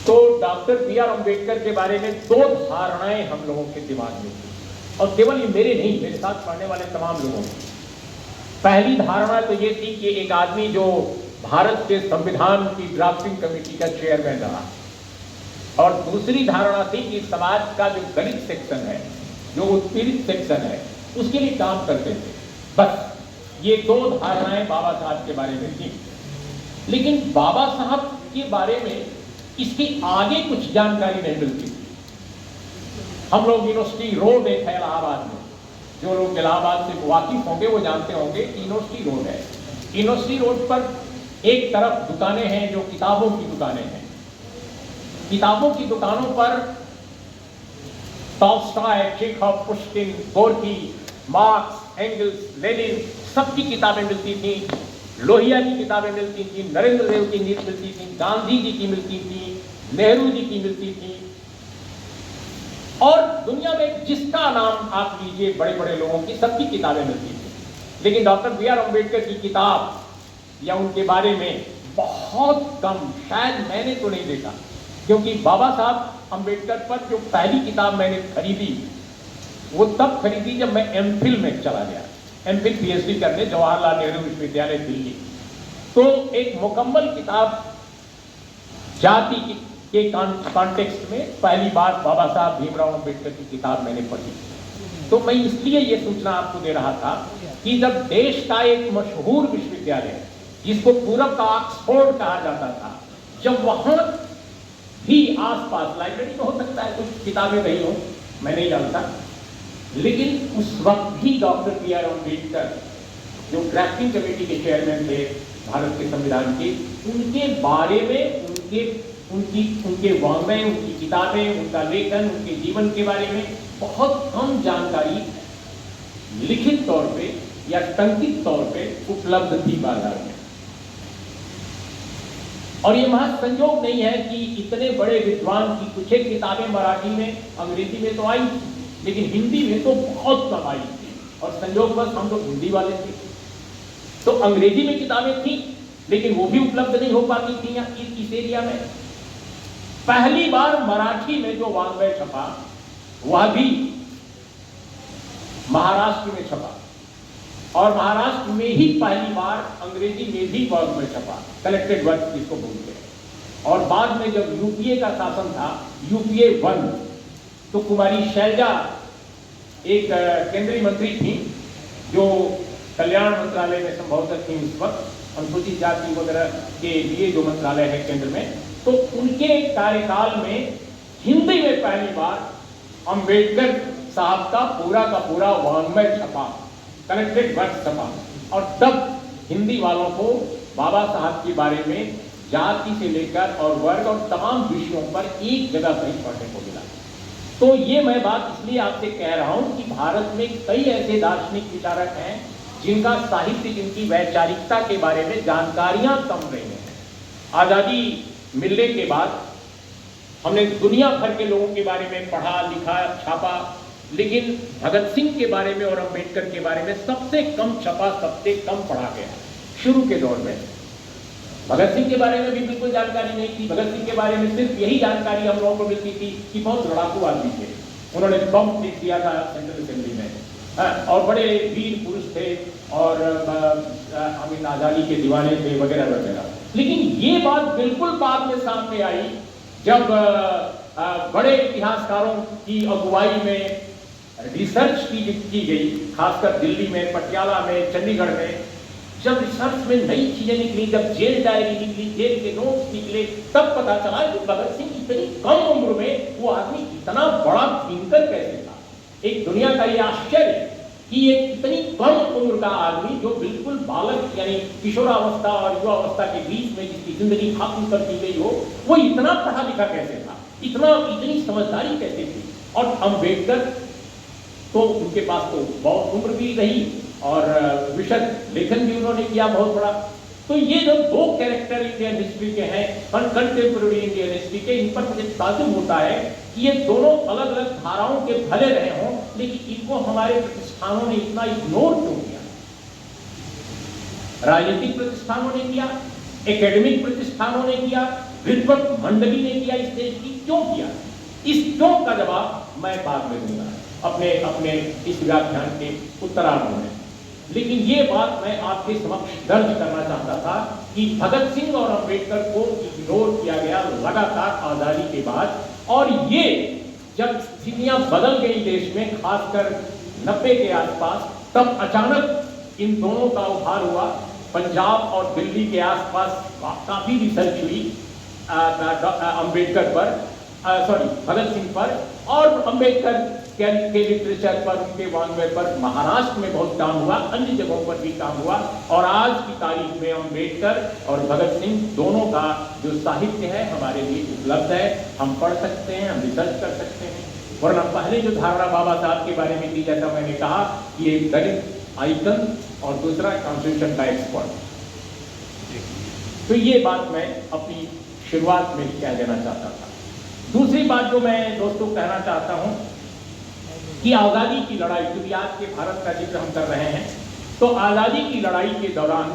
तो डॉक्टर बी आर अम्बेडकर के बारे में दो धारणाएं हम लोगों के दिमाग में थी, और केवल ये मेरे नहीं, मेरे साथ पढ़ने वाले तमाम लोगों की। पहली धारणा तो ये थी कि एक आदमी जो भारत के संविधान की ड्राफ्टिंग कमेटी का चेयरमैन रहा, और दूसरी धारणा थी कि समाज का जो दलित सेक्शन है, जो उत्पीड़ित सेक्शन है, उसके लिए काम करते थे। बस ये दो धारणाएं बाबा साहब के बारे में थी। लेकिन बाबा साहब के बारे में इसके आगे कुछ जानकारी नहीं मिलती थी। हम लोग यूनिवर्सिटी रोड एक है इलाहाबाद में, जो लोग इलाहाबाद से वाकिफ होंगे वो जानते होंगे कि यूनिवर्सिटी रोड है। यूनिवर्सिटी रोड पर एक तरफ दुकानें हैं जो किताबों की दुकानें हैं। किताबों की दुकानों पर Tolstoy, Chekhov, Pushkin, Gorky, marks, angles, Lenin सबकी किताबें मिलती थी। लोहिया की किताबें मिलती थी, नरेंद्र देव की मिलती थी, गांधी जी की मिलती थी, नेहरू जी की मिलती थी, और दुनिया में जिसका नाम आप लीजिए बड़े बड़े लोगों की, सबकी किताबें मिलती थी। लेकिन डॉक्टर बी आर अम्बेडकर की किताब या उनके बारे में बहुत कम, शायद मैंने तो नहीं देखा, क्योंकि बाबा साहब अम्बेडकर पर जो पहली किताब मैंने खरीदी वो तब खरीदी जब मैं एमफिल में चला गया, एमफिल पीएचडी करने जवाहरलाल नेहरू विश्वविद्यालय दिल्ली। तो एक मुकम्मल किताब जाति के कॉन्टेक्स्ट में पहली बार बाबा साहब भीमराव अम्बेडकर की किताब मैंने पढ़ी। तो मैं इसलिए ये सूचना आपको दे रहा था कि जब देश का एक मशहूर विश्वविद्यालय जिसको पूरब का ऑक्सफोर्ड कहा जाता था, जब वहां भी आसपास लाइब्रेरी में हो सकता है कुछ किताबें रही हो, मैं नहीं जानता, लेकिन उस वक्त भी डॉक्टर बी आर अम्बेडकर जो ड्राफ्टिंग कमेटी के चेयरमैन थे भारत के संविधान के, उनके बारे में, उनके वाङ्मय, उनकी किताबें, उनका लेखन, उनके जीवन के बारे में बहुत कम जानकारी लिखित तौर पे या टंकित तौर पे उपलब्ध थी बाजार में। और ये महज संयोग नहीं है कि इतने बड़े विद्वान की कुछ एक किताबें मराठी में, अंग्रेजी में तो आई, लेकिन हिंदी में तो बहुत कम आई थी, और संयोगवश हम लोग हिंदी वाले थे, तो अंग्रेजी में किताबें थी, लेकिन वो भी उपलब्ध नहीं हो पाती थी इस एरिया में। पहली बार मराठी में जो वाङ्मय छपा वह भी महाराष्ट्र में छपा, और महाराष्ट्र में ही पहली बार अंग्रेजी में भी वाङ्मय छपा, कलेक्टेड वर्क जिसको बोलते हैं। और बाद में जब यूपीए का शासन था, यूपीए 1, तो कुमारी शैलजा एक केंद्रीय मंत्री थी जो कल्याण मंत्रालय में संभवतः थी उस वक्त, अनुसूचित जाति वगैरह के लिए जो मंत्रालय है केंद्र में, तो उनके कार्यकाल में हिंदी में पहली बार अंबेडकर साहब का पूरा वाङ्मय छपा, कलेक्टेड वर्क छपा, और तब हिंदी वालों को बाबा साहब के बारे में जाति से लेकर और वर्ग और तमाम विषयों पर एक जगह पर ही पढ़ने को मिला। तो ये मैं बात इसलिए आपसे कह रहा हूं कि भारत में कई ऐसे दार्शनिक विचारक हैं जिनका साहित्य, जिनकी वैचारिकता के बारे में जानकारियां कम रही हैं। आज़ादी मिलने के बाद हमने दुनिया भर के लोगों के बारे में पढ़ा, लिखा, छापा, लेकिन भगत सिंह के बारे में और अंबेडकर के बारे में सबसे कम छपा, सबसे कम पढ़ा गया। शुरू के दौर में भगत सिंह के बारे में भी बिल्कुल जानकारी नहीं थी। भगत सिंह के बारे में सिर्फ यही जानकारी हम लोगों को मिलती थी कि बहुत लड़ाकू आदमी थे, उन्होंने बम फेंक दिया था सेंट्रल असेंबली में, और बड़े वीर पुरुष थे, और अमीन आज़ादी के दीवाने थे वगैरह वगैरह। लेकिन ये बात बिल्कुल बाद में सामने आई जब बड़े इतिहासकारों की अगुवाई में रिसर्च की गई, खासकर दिल्ली में, पटियाला में, चंडीगढ़ में। जब रिसर्च में नई चीजें निकली, जब जेल डायरी निकली, जेल के नोट्स निकले, तब पता चला कि भगत सिंह इतनी कम उम्र में वो आदमी इतना बड़ा थिंकर कैसे था। एक दुनिया का ये आश्चर्य कि एक इतनी कम उम्र का आदमी जो बिल्कुल बालक यानी किशोरावस्था और युवावस्था के बीच में जिसकी जिंदगी खत्म कर दी गई हो, वो इतना पढ़ा लिखा कैसे था, इतनी समझदारी कैसे थी। और अम्बेडकर तो उनके पास तो बहुत उम्र भी रही, और विशद लेखन भी उन्होंने किया बहुत बड़ा। तो ये जो दो कैरेक्टर इंडियन हिस्ट्री के हैं, कंटेम्प्रेरी इंडियन हिस्ट्री के, इन पर मुझे ताज्जुब होता है कि ये दोनों अलग अलग धाराओं के भले रहे हों, लेकिन इनको हमारे प्रतिष्ठानों ने इतना इग्नोर क्यों किया? राजनीतिक प्रतिष्ठानों ने किया, एकेडमिक प्रतिष्ठानों ने किया, विद्वत मंडली ने किया, इस देश की क्यों किया? इस क्यों का जवाब मैं बाद में दूंगा अपने इस व्याख्यान के उत्तरार्ध में। लेकिन ये बात मैं आपके समक्ष दर्ज करना चाहता था कि भगत सिंह और अंबेडकर को इग्नोर किया गया लगातार आजादी के बाद, और ये जब स्थितियां बदल गई देश में, खासकर 90 के आसपास, तब अचानक इन दोनों का उभार हुआ। पंजाब और दिल्ली के आसपास काफी रिसर्च हुई अंबेडकर पर, भगत सिंह पर, और अंबेडकर के लिटरेचर पर, उनके वाङ्मय पर महाराष्ट्र में बहुत काम हुआ, अन्य जगहों पर भी काम हुआ। और आज की तारीख में अंबेडकर और भगत सिंह दोनों का जो साहित्य है हमारे लिए उपलब्ध है, हम पढ़ सकते हैं, हम रिसर्च कर सकते हैं। वरना पहले जो धारणा बाबा साहब के बारे में दी, जैसा मैंने कहा कि एक दलित आइकन और दूसरा कॉन्स्टिट्यूशन का एक्सपर्ट। तो ये बात मैं अपनी शुरुआत में कह देना चाहता था। दूसरी बात जो मैं दोस्तों कहना चाहता हूं कि आज़ादी की लड़ाई, क्योंकि आज के भारत का जिक्र हम कर रहे हैं, तो आज़ादी की लड़ाई के दौरान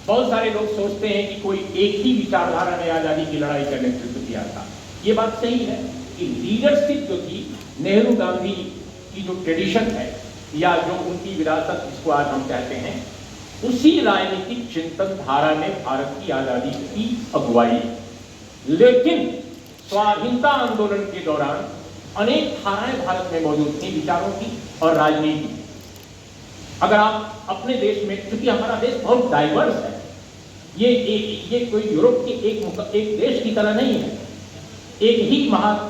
बहुत सारे लोग सोचते हैं कि कोई एक ही विचारधारा ने आज़ादी की लड़ाई का नेतृत्व किया था। ये बात सही है कि लीडरशिप जो थी, नेहरू गांधी की जो ट्रेडिशन है या जो उनकी विरासत जिसको आज हम कहते हैं, उसी राजनीतिक चिंतन धारा ने भारत की आज़ादी की अगुवाई। लेकिन स्वाधीनता आंदोलन के दौरान अनेक धाराएं भारत में मौजूद थी, विचारों की और राजनीति। अगर आप अपने देश में, क्योंकि हमारा देश बहुत डाइवर्स है, ये कोई यूरोप के एक देश की तरह नहीं है, एक ही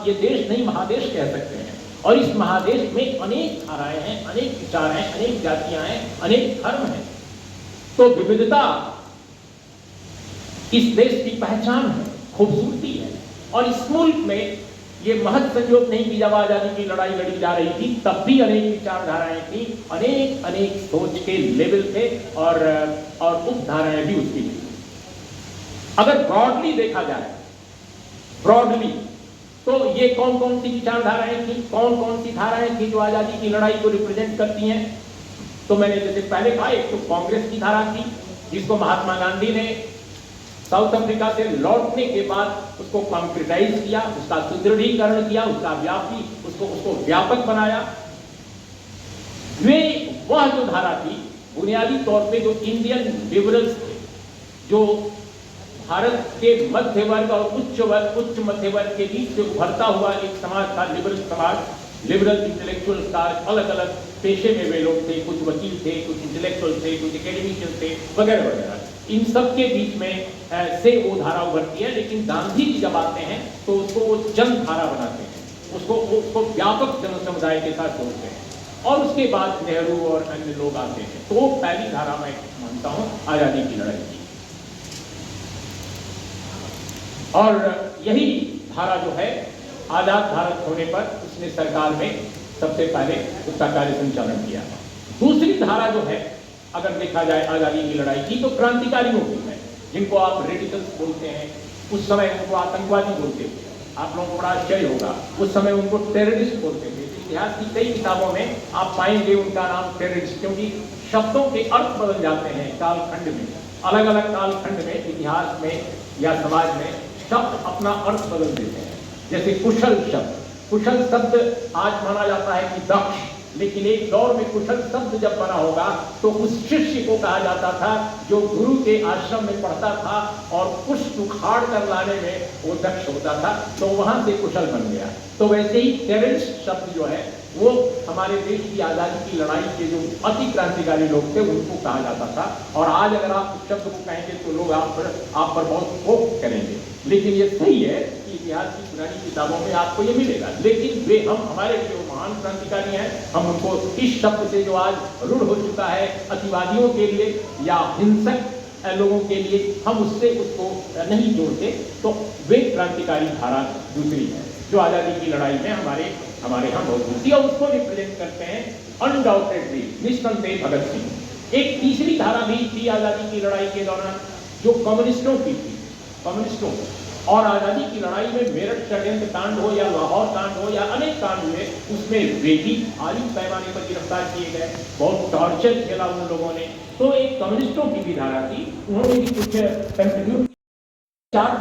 ये देश नहीं, महादेश कह सकते हैं। और इस महादेश में अनेक धाराएं हैं, अनेक विचार हैं, अनेक जातियां हैं, अनेक धर्म हैं। तो विविधता इस देश की पहचान है, खूबसूरती है। और इस मुल्क में ये महज संयोग नहीं कि जब आजादी की लड़ाई लड़ी जा रही थी तब भी अनेक विचारधाराएं थी, अनेक सोच के लेवल थे और उपधाराएं भी उसकी थी। अगर ब्रॉडली देखा जाए, तो ये कौन कौन सी विचारधाराएं थी, कौन कौन सी धाराएं थी जो आजादी की लड़ाई को रिप्रेजेंट करती हैं? तो मैंने जैसे पहले कहा, एक तो कांग्रेस की धारा थी जिसको महात्मा गांधी ने साउथ अफ्रीका से लौटने के बाद उसको कॉन्क्रिटाइज किया, उसका सुदृढ़ीकरण किया, उसको व्यापक बनाया। वह जो धारा थी, बुनियादी तौर पे जो इंडियन लिबरल्स थे, जो भारत के मध्य वर्ग और उच्च मध्य वर्ग के बीच से उभरता हुआ एक समाज था, लिबरल समाज। लिबरल इंटेलेक्चुअल स्टार, अलग अलग पेशे में वे लोग थे, कुछ वकील थे, कुछ इंटेलेक्चुअल थे, कुछ एकेडमिशियन थे, वगैरह वगैरह। इन सब के बीच में से वो धारा उभरती है। लेकिन गांधी जी जब आते हैं तो उसको वो जन धारा बनाते हैं, उसको व्यापक जन समुदाय के साथ जोड़ते हैं। और उसके बाद नेहरू और अन्य लोग आते हैं। तो पहली धारा मैं मानता हूँ आजादी की लड़ाई की। और यही धारा जो है, आजाद भारत होने पर उसने सरकार में सबसे पहले उसका कार्य संचालन किया। दूसरी धारा जो है, अगर देखा जाए आजादी की लड़ाई की, तो क्रांतिकारियों की है, जिनको आप रेडिकल्स बोलते हैं। उस समय उनको आतंकवादी बोलते थे, आप लोगों को बड़ा आश्चर्य होगा। उस समय उनको टेररिस्ट बोलते थे। इतिहास की कई किताबों में आप पाएंगे उनका नाम टेररिस्ट, क्योंकि शब्दों के अर्थ बदल जाते हैं कालखंड में। अलग अलग कालखंड में, इतिहास में या समाज में शब्द अपना अर्थ बदल देते हैं। जैसे कुशल शब्द आज माना जाता है कि दक्ष, लेकिन एक दौर में कुशल शब्द जब बना होगा तो उस शिष्य को कहा जाता था जो गुरु के आश्रम में पढ़ता था और पुष्प उखाड़ कर लाने में वो दक्ष होता था, तो वहां से कुशल बन गया। तो वैसे ही टेररिस्ट शब्द जो है वो हमारे देश की आज़ादी की लड़ाई के जो अति क्रांतिकारी लोग थे उनको कहा जाता था। और आज अगर आप उस शब्द को कहेंगे तो लोग आप पर बहुत खोफ करेंगे। लेकिन ये सही है कि इतिहास की पुरानी किताबों में आपको ये मिलेगा। लेकिन वे हमारे जो महान क्रांतिकारी हैं, हम उनको इस शब्द से जो आज रूढ़ हो चुका है अतिवादियों के लिए या हिंसक लोगों के लिए, हम उससे उसको नहीं जोड़ते। तो वे क्रांतिकारी धारा दूसरी है जो आज़ादी की लड़ाई में हमारे यहाँ बहुत होती है। उसको रिप्रेजेंट करते हैं अनडाउटेडली, निस्संदेह भगत सिंह। एक तीसरी धारा भी थी आजादी की लड़ाई के दौरान जो कम्युनिस्टों की थी, कम्युनिस्टों और आजादी की लड़ाई में मेरठ षड्यंत्र कांड हो या लाहौर कांड हो या अनेक कांड हुए, उसमें वे भी भारी पैमाने पर गिरफ्तार किए गए, बहुत टॉर्चर खेला उन लोगों ने। तो एक कम्युनिस्टों की भी धारा थी, उन्होंने भी कुछ कंट्रीब्यूट, चार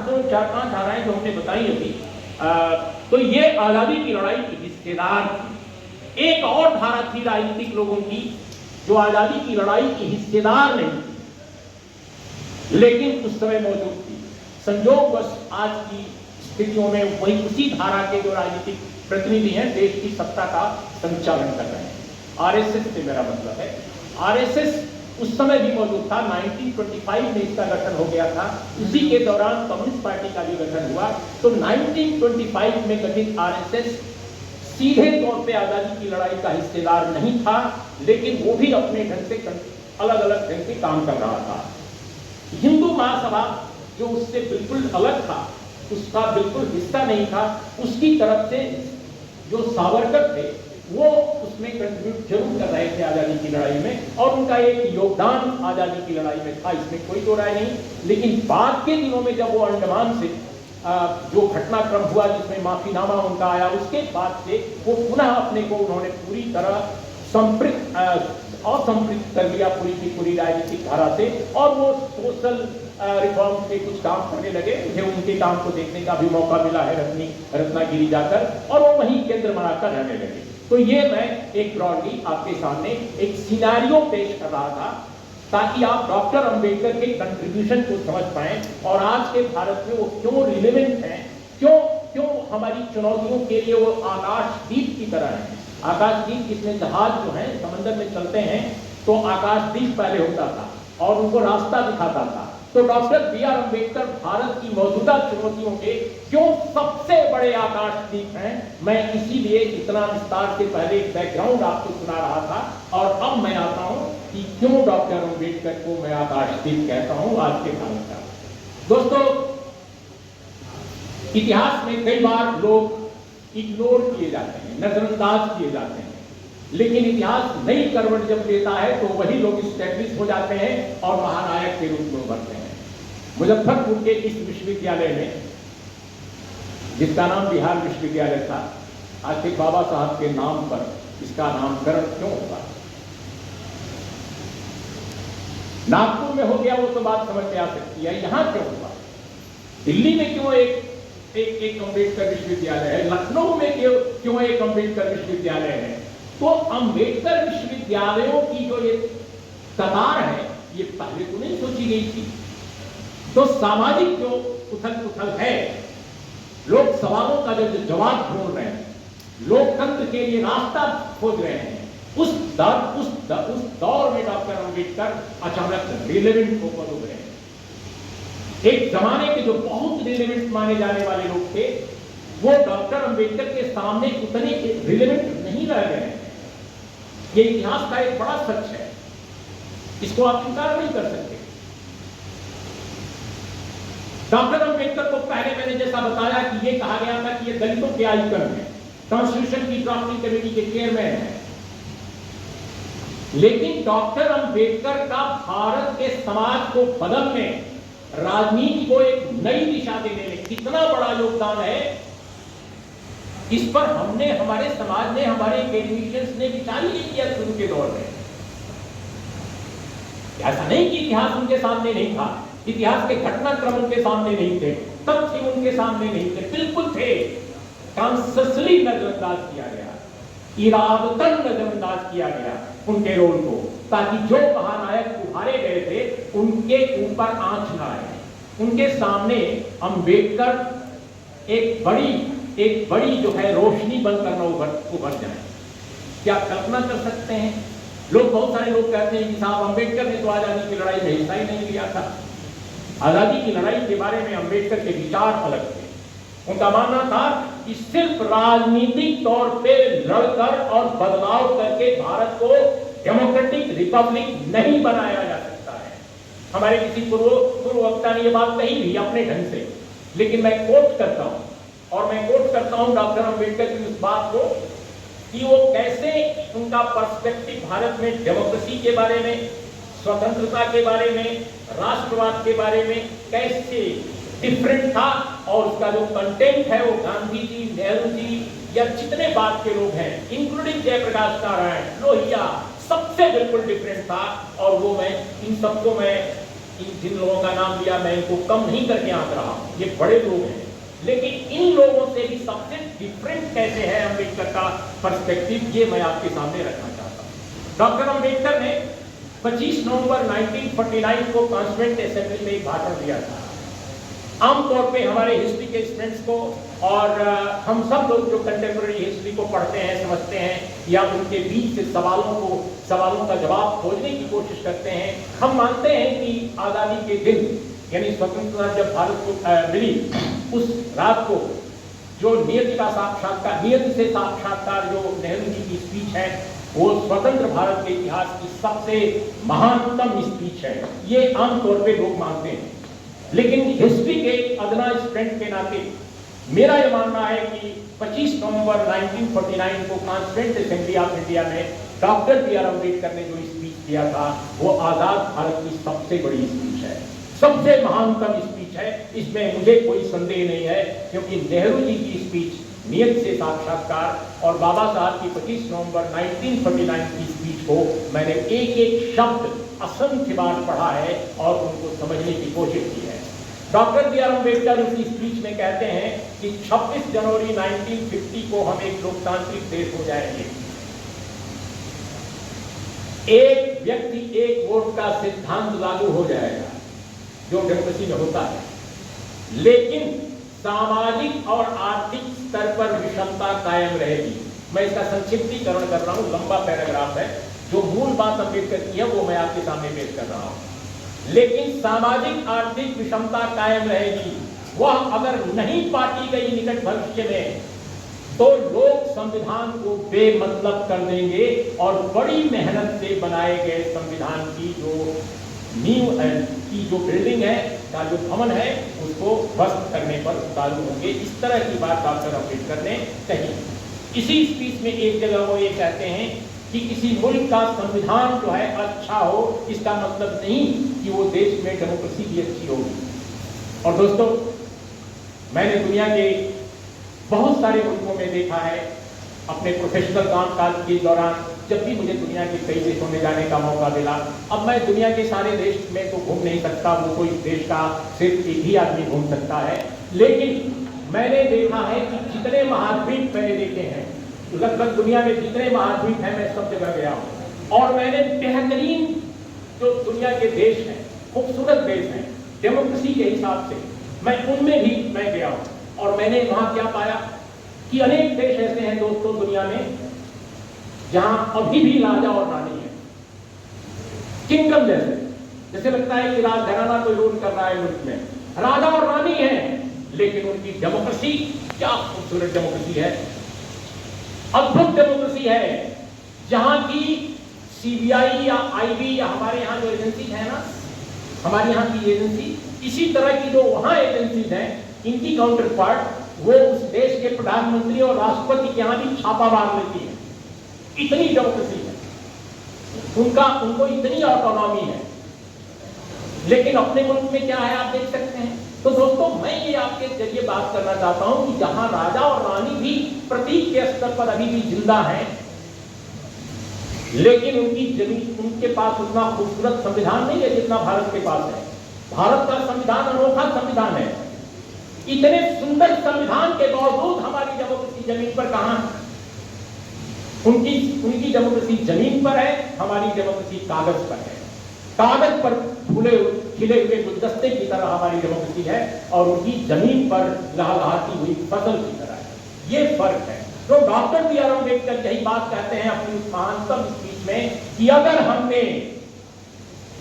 पांच धाराएं जो हमने बताई अभी। तो ये आजादी की लड़ाई की हिस्सेदार थी। एक और धारा थी राजनीतिक लोगों की जो आजादी की लड़ाई की हिस्सेदार नहीं थी, लेकिन उस समय मौजूद थी। संयोगवश आज की स्थितियों में वही उसी धारा के जो राजनीतिक प्रतिनिधि हैं देश की सत्ता का संचालन कर रहे हैं। आरएसएस से मेरा मतलब है, आरएसएस उस समय भी मौजूद था। 1925 में इसका गठन हो गया था, उसी के दौरान कम्युनिस्ट पार्टी का भी गठन हुआ। तो 1925 में गठित आरएसएस सीधे तौर पे आजादी की लड़ाई का हिस्सेदार नहीं था, लेकिन वो भी अपने ढंग से अलग अलग ढंग से काम कर रहा था। हिंदू महासभा जो उससे बिल्कुल अलग था, उसका बिल्कुल हिस्सा नहीं था, उसकी तरफ से जो सावरकर थे वो उसमें कंट्रीब्यूट जरूर कर रहे थे आजादी की लड़ाई में, और उनका एक योगदान आजादी की लड़ाई में था, इसमें कोई दो राय नहीं। लेकिन बाद के दिनों में जब वो अंडमान से जो घटनाक्रम हुआ जिसमें माफीनामा उनका आया, उसके बाद से वो पुनः अपने को उन्होंने पूरी तरह असंपृक्त कर लिया पूरी की पूरी राजनीतिक धारा से, और वो सोशल रिफॉर्म पे कुछ काम करने लगे। मुझे उनके काम को देखने का भी मौका मिला है रत्नागिरी जाकर, और वो वहीं केंद्र बनाकर रहने लगे। तो ये मैं एक ब्रॉडली आपके सामने एक सिनेरियो पेश कर रहा था ताकि आप डॉक्टर अंबेडकर के कंट्रीब्यूशन को समझ पाएं और आज के भारत में वो क्यों रिलेवेंट हैं, क्यों हमारी चुनौतियों के लिए वो आकाशदीप की तरह है। आकाशदीप जिसमें जहाज जो है समंदर में चलते हैं, तो आकाशदीप पहले होता था और उनको रास्ता दिखाता था। तो doctor B R Ambedkar Bharat की मौजूदा चुनौतियों के क्यों सबसे बड़े आकाशदीप हैं, मैं इसीलिए इतना विस्तार से पहले एक बैकग्राउंड आपको सुना रहा था, और अब मैं आता हूं कि क्यों डॉक्टर अम्बेडकर को मैं आकाशदीप कहता हूं आज के भारत का। दोस्तों, इतिहास में कई बार लोग इग्नोर किए जाते हैं, नजरअंदाज किए जाते हैं, लेकिन इतिहास नई करवट जब लेता है तो वही लोग स्टैब्लिश हो जाते हैं और महानायक के रूप में उभरते हैं। मुजफ्फरपुर के इस विश्वविद्यालय में, जिसका नाम बिहार विश्वविद्यालय था, आखिर बाबा साहब के नाम पर इसका नामकरण क्यों हुआ? नागपुर में हो गया वो तो बात समझ में आ सकती है, यहां क्यों हुआ? दिल्ली में क्यों एक अम्बेडकर विश्वविद्यालय है, लखनऊ में क्यों एक अम्बेडकर विश्वविद्यालय है? तो अम्बेडकर विश्वविद्यालयों की जो ये कतार है, ये पहले तो नहीं सोची गई थी। तो सामाजिक जो उथल पुथल है, लोग सवालों का जो जवाब ढूंढ रहे हैं, लोकतंत्र के लिए रास्ता खोज रहे हैं, उस दौर में डॉक्टर अम्बेडकर अचानक रिलेवेंट होकर उभरे हैं। एक जमाने के जो बहुत रिलेवेंट माने जाने वाले लोग थे, वो डॉक्टर अम्बेडकर के सामने उतने रिलेवेंट नहीं रह गए हैं। ये इतिहास का एक बड़ा सच है, इसको आप इनकार नहीं कर सकते। डॉक्टर अम्बेडकर को पहले मैंने जैसा बताया कि ये कहा गया था कि ये दलितों के आइकन है, कॉन्स्टिट्यूशन की ड्राफ्टिंग कमेटी के चेयरमैन है, लेकिन डॉक्टर अम्बेडकर का भारत के समाज को बदलने, राजनीति को एक नई दिशा देने में कितना बड़ा योगदान है, इस पर हमने, हमारे समाज ने, हमारे एकेडमिशियंस ने विचार ही नहीं किया शुरू के दौर में। ऐसा नहीं कि इतिहास उनके सामने नहीं था, इतिहास के घटनाक्रम उनके सामने नहीं थे, तथ्य उनके सामने नहीं थे, बिल्कुल थे। कॉन्शियसली नजरअंदाज किया गया, इरादतन नजरअंदाज किया गया उनके रोल को, ताकि जो महानायक उभारे गए थे उनके ऊपर आंच ना आए। उनके सामने अम्बेडकर एक बड़ी जो है रोशनी बनकर उभर जाए। क्या कल्पना कर सकते हैं? लोग, बहुत सारे लोग कहते हैं कि साहब अम्बेडकर ने तो आजादी की लड़ाई में हिस्सा ही नहीं लिया था। आजादी की लड़ाई के बारे में अम्बेडकर के विचार अलग थे। उनका मानना था कि सिर्फ राजनीतिक तौर पे लड़कर और बदलाव करके भारत को डेमोक्रेटिक रिपब्लिक नहीं बनाया जा सकता है। हमारे किसी पूर्व वक्ता ने यह बात कही भी अपने ढंग से, लेकिन मैं कोट करता हूं, और मैं कोट करता हूं डॉक्टर अम्बेडकर की उस बात को कि वो कैसे उनका पर्सपेक्टिव भारत में डेमोक्रेसी के बारे में, स्वतंत्रता के बारे में, राष्ट्रवाद के बारे में कैसे डिफरेंट था, और उसका जो कंटेंट है वो गांधी जी, नेहरू जी या जितने बाद के लोग हैं, इंक्लूडिंग जयप्रकाश नारायण, लोहिया, सबसे बिल्कुल डिफरेंट था। और वो मैं इन सबको जिन लोगों का नाम लिया मैं इनको कम नहीं करके आंक रहा हूं, ये बड़े लोग हैं, लेकिन इन लोगों से भी सबसे डिफरेंट कैसे है अम्बेडकर का पर्सपेक्टिव, ये मैं आपके सामने रखना चाहता हूं। डॉक्टर अम्बेडकर ने 25 नवंबर 1949 को कॉन्स्टिट्यूएंट असेंबली में एक भाषण दिया था। आमतौर पे हमारे हिस्ट्री के स्टूडेंट्स को और हम सब लोग जो कंटेम्प्रेरी हिस्ट्री को पढ़ते हैं, समझते हैं या उनके बीच से सवालों का जवाब खोजने की कोशिश करते हैं, हम मानते हैं कि आज़ादी के दिन यानी स्वतंत्रता जब भारत को मिली उस रात को जो नियति से साक्षात्कार जो नेहरू जी की स्पीच है वो स्वतंत्र भारत के इतिहास की सबसे महानतम स्पीच है, ये आमतौर पे लोग मानते हैं। लेकिन हिस्ट्री के अदना स्टूडेंट के नाते मेरा यह मानना है कि 25 नवंबर 1949 को कॉन्स्टिट्यूएंट असेंबली ऑफ इंडिया में डॉक्टर बी आर अम्बेडकर ने जो स्पीच दिया था वो आजाद भारत की सबसे बड़ी स्पीच है, सबसे महानतम स्पीच है, इसमें मुझे कोई संदेह नहीं है। क्योंकि नेहरू जी की स्पीच नियत से साक्षात्कार और बाबा साहब की 25 नवंबर 1949 की स्पीच को मैंने एक एक शब्द असंख्य बार पढ़ा है और उनको समझने की कोशिश की है। डॉक्टर बी आर अम्बेडकर उसी स्पीच में कहते हैं कि 26 जनवरी 1950 को हम एक लोकतांत्रिक देश हो जाएंगे, एक व्यक्ति एक वोट का सिद्धांत लागू हो जाएगा जो डेमोक्रेसी में होता है, लेकिन सामाजिक और आर्थिक स्तर पर विषमता कायम रहेगी। मैं इसका संक्षिप्तीकरण कर रहा हूं, लंबा पैराग्राफ है, जो मूल बात अम्बेडकर की है वो मैं आपके सामने पेश कर रहा हूं। लेकिन सामाजिक आर्थिक विषमता कायम रहेगी, वह अगर नहीं पाटी गई निकट भविष्य में तो लोग संविधान को बेमतलब कर देंगे और बड़ी मेहनत से बनाए गए संविधान की जो नींव की जो बिल्डिंग है का जो भवन है उसको ध्वस्त करने पर उतारू होंगे। इस तरह की बात डॉक्टर अम्बेडकर ने कही। इसी स्पीच में एक जगह वो ये कहते हैं कि किसी मुल्क का संविधान जो है अच्छा हो इसका मतलब नहीं कि वो देश में डेमोक्रेसी भी अच्छी होगी। और दोस्तों, मैंने दुनिया के बहुत सारे मुल्कों में देखा है अपने प्रोफेशनल कामकाज के दौरान, जब भी मुझे दुनिया के कई देशों में जाने का मौका मिला। अब मैं दुनिया के सारे देश में तो घूम नहीं सकता, वो कोई देश का सिर्फ एक ही आदमी घूम सकता है, लेकिन मैंने देखा है कि जितने महाद्वीप मैंने देखे हैं, लगभग दुनिया में जितने महाद्वीप हैं मैं सब जगह गया हूँ और मैंने बेहतरीन जो दुनिया के देश हैं, खूबसूरत देश हैं डेमोक्रेसी के हिसाब से, मैं उनमें भी मैं गया हूँ और मैंने वहाँ क्या पाया कि अनेक देश ऐसे हैं दोस्तों दुनिया में जहाँ अभी भी राजा और रानी है, किंगडम जैसे लगता है कि राजघराना कोई रूल कर रहा है मुल्क में, राजा और रानी है, लेकिन उनकी डेमोक्रेसी क्या खूबसूरत डेमोक्रेसी है, अद्भुत डेमोक्रेसी है, जहां की सीबीआई या आईबी या हमारे यहाँ जो एजेंसी है ना, हमारे यहाँ की एजेंसी, इसी तरह की जो वहां एजेंसीज हैं, इनकी काउंटर पार्ट वो उस देश के प्रधानमंत्री और राष्ट्रपति के यहाँ भी छापा मार लेती है। इतनी डेमोक्रेसी है उनको इतनी ऑटोनॉमी है। लेकिन अपने मुल्क में क्या है आप देख सकते हैं। तो दोस्तों, मैं ये आपके जरिए बात करना चाहता हूं कि जहां राजा और रानी भी प्रतीक के स्तर पर अभी भी जिंदा हैं, लेकिन उनके पास उतना खूबसूरत संविधान नहीं है जितना भारत के पास है। भारत का संविधान अनोखा संविधान है। इतने सुंदर संविधान के बावजूद हमारी डेमोक्रेसी जमीन पर कहां है? उनकी डेमोक्रेसी जमीन पर है, हमारी डेमोक्रेसी कागज पर है। कागज पर खिले हुए गुलदस्ते की तरह हमारी डेमोक्रेसी है और उनकी जमीन पर लहलहाती हुई फसल की तरह है। ये फर्क है। तो डॉक्टर बी आर अम्बेडकर यही बात कहते हैं अपनी महानतम स्पीच में कि अगर हमने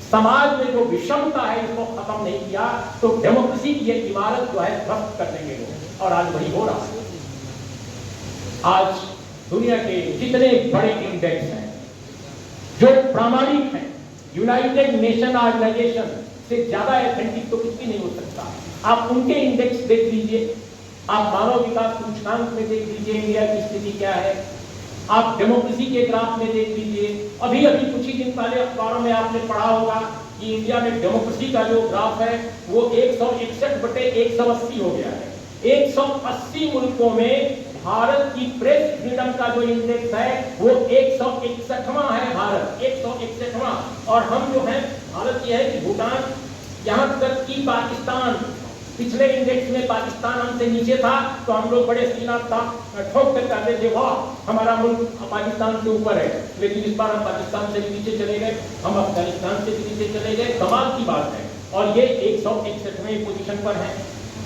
समाज में जो विषमता है इसको खत्म नहीं किया तो डेमोक्रेसी की एक इमारत जो है ध्वस्त कर देंगे लोग, और आज वही हो रहा है। आज दुनिया के जितने बड़े इंडेक्स हैं जो प्रामाणिक हैं, यूनाइटेड नेशन ऑर्गेनाइजेशन से ज्यादा एथेंटिक तो कुछ भी नहीं हो सकता। आप उनके इंडेक्स देख लीजिए, आप मानव विकास सूचकांक में देख लीजिए इंडिया की स्थिति क्या है। आप डेमोक्रेसी के ग्राफ में देख लीजिए, अभी अभी कुछ ही दिन पहले अखबारों में आपने पढ़ा होगा कि इंडिया में डेमोक्रेसी का जो ग्राफ है वो 161/180 हो गया है। 180 मुल्कों में भारत की प्रेस फ्रीडम का जो इंडेक्स है वो 161वां है, भारत 161वां। और हम जो है, भारत ये है कि भूटान, यहाँ तक कि पाकिस्तान, पिछले इंडेक्स में पाकिस्तान हमसे नीचे था तो हम लोग बड़े सीना ठोक कर कहते थे वाह हमारा मुल्क पाकिस्तान से ऊपर है, लेकिन इस बार हम पाकिस्तान से भी नीचे चले गए, हम अफगानिस्तान से भी नीचे चले गए। कमाल की बात है। और ये 161वें पोजीशन पर है।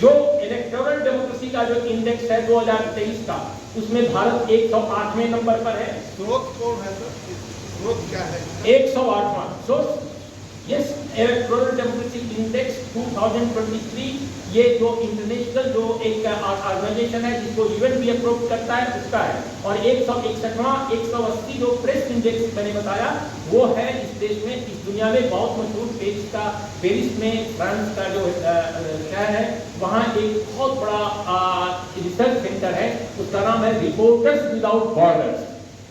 जो इलेक्टोरल डेमोक्रेसी का जो इंडेक्स है 2023 का, उसमें भारत 108वें नंबर पर है।
स्रोत कौन है सर, स्रोत क्या है?
108वां। So yes, electoral democracy index 2023, ये जो इंटरनेशनल जो एक ऑर्गेनाइजेशन है जिसको यूएन भी अप्रूव करता है उसका है। और 161वां 180 जो प्रेस इंडेक्स मैंने बताया वो है इस देश में, इस दुनिया में बहुत मशहूर पेरिस में फ्रांस का जो शहर है, वहाँ एक बहुत बड़ा रिसर्च सेंटर है, उसका नाम है reporters without borders.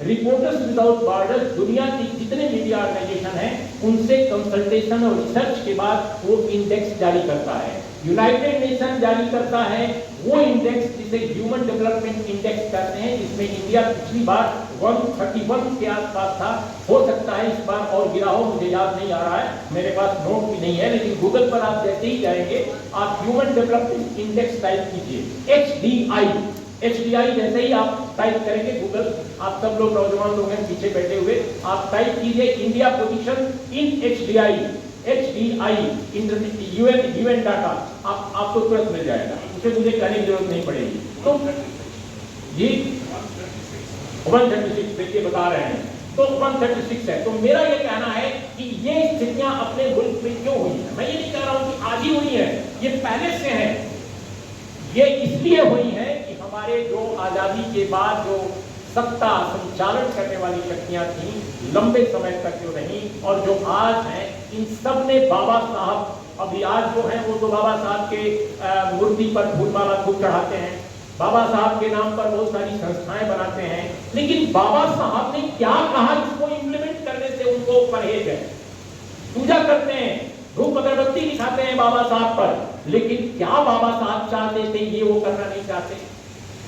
Reporters without borders दुनिया की जितने मीडिया ऑर्गेनाइजेशन हैं उनसे कंसल्टेशन और रिसर्च के बाद वो इंडेक्स जारी करता है। यूनाइटेड नेशन जारी करता है वो इंडेक्स जिसे ह्यूमन डेवलपमेंट इंडेक्स कहते हैं, जिसमें इंडिया पिछली बार 131 के आसपास था। हो सकता है इस बार और गिरा हो, मुझे याद नहीं आ रहा है, मेरे पास नोट भी नहीं है, लेकिन गूगल पर आप जैसे ही जाएंगे आप ह्यूमन डेवलपमेंट इंडेक्स टाइप कीजिए, HDI जैसे ही आप टाइप करेंगे गूगल, आप सब लोग नौजवान लोग हैं पीछे बैठे हुए, आप टाइप कीजिए India position in HDI UN data, आपको तुरंत मिल जाएगा, उसे मुझे कहने की जरूरत नहीं पड़ेगी। तो ये 136 देखिए बता रहे हैं, तो 136 है। तो मेरा ये कहना है कि ये स्थितियां अपने मुल्क में क्यों हुई है। मैं ये नहीं कह रहा हूं कि आज ही हुई है, ये पहले से है। ये इसलिए हुई है कि हमारे जो आजादी के बाद जो सत्ता संचालन करने वाली शक्तियां थी लंबे समय तक जो रही और जो आज हैं, इन सब ने बाबा साहब, अभी आज जो है वो तो बाबा साहब के मूर्ति पर फूलमाला खूब चढ़ाते हैं, बाबा साहब के नाम पर बहुत सारी संस्थाएं बनाते हैं, लेकिन बाबा साहब ने क्या कहा इसको इम्प्लीमेंट करने से उनको परहेज है। पूजा करते हैं, धूप अगरबत्ती दिखाते हैं बाबा साहब पर, लेकिन क्या बाबा साहब चाहते थे ये वो करना नहीं चाहते।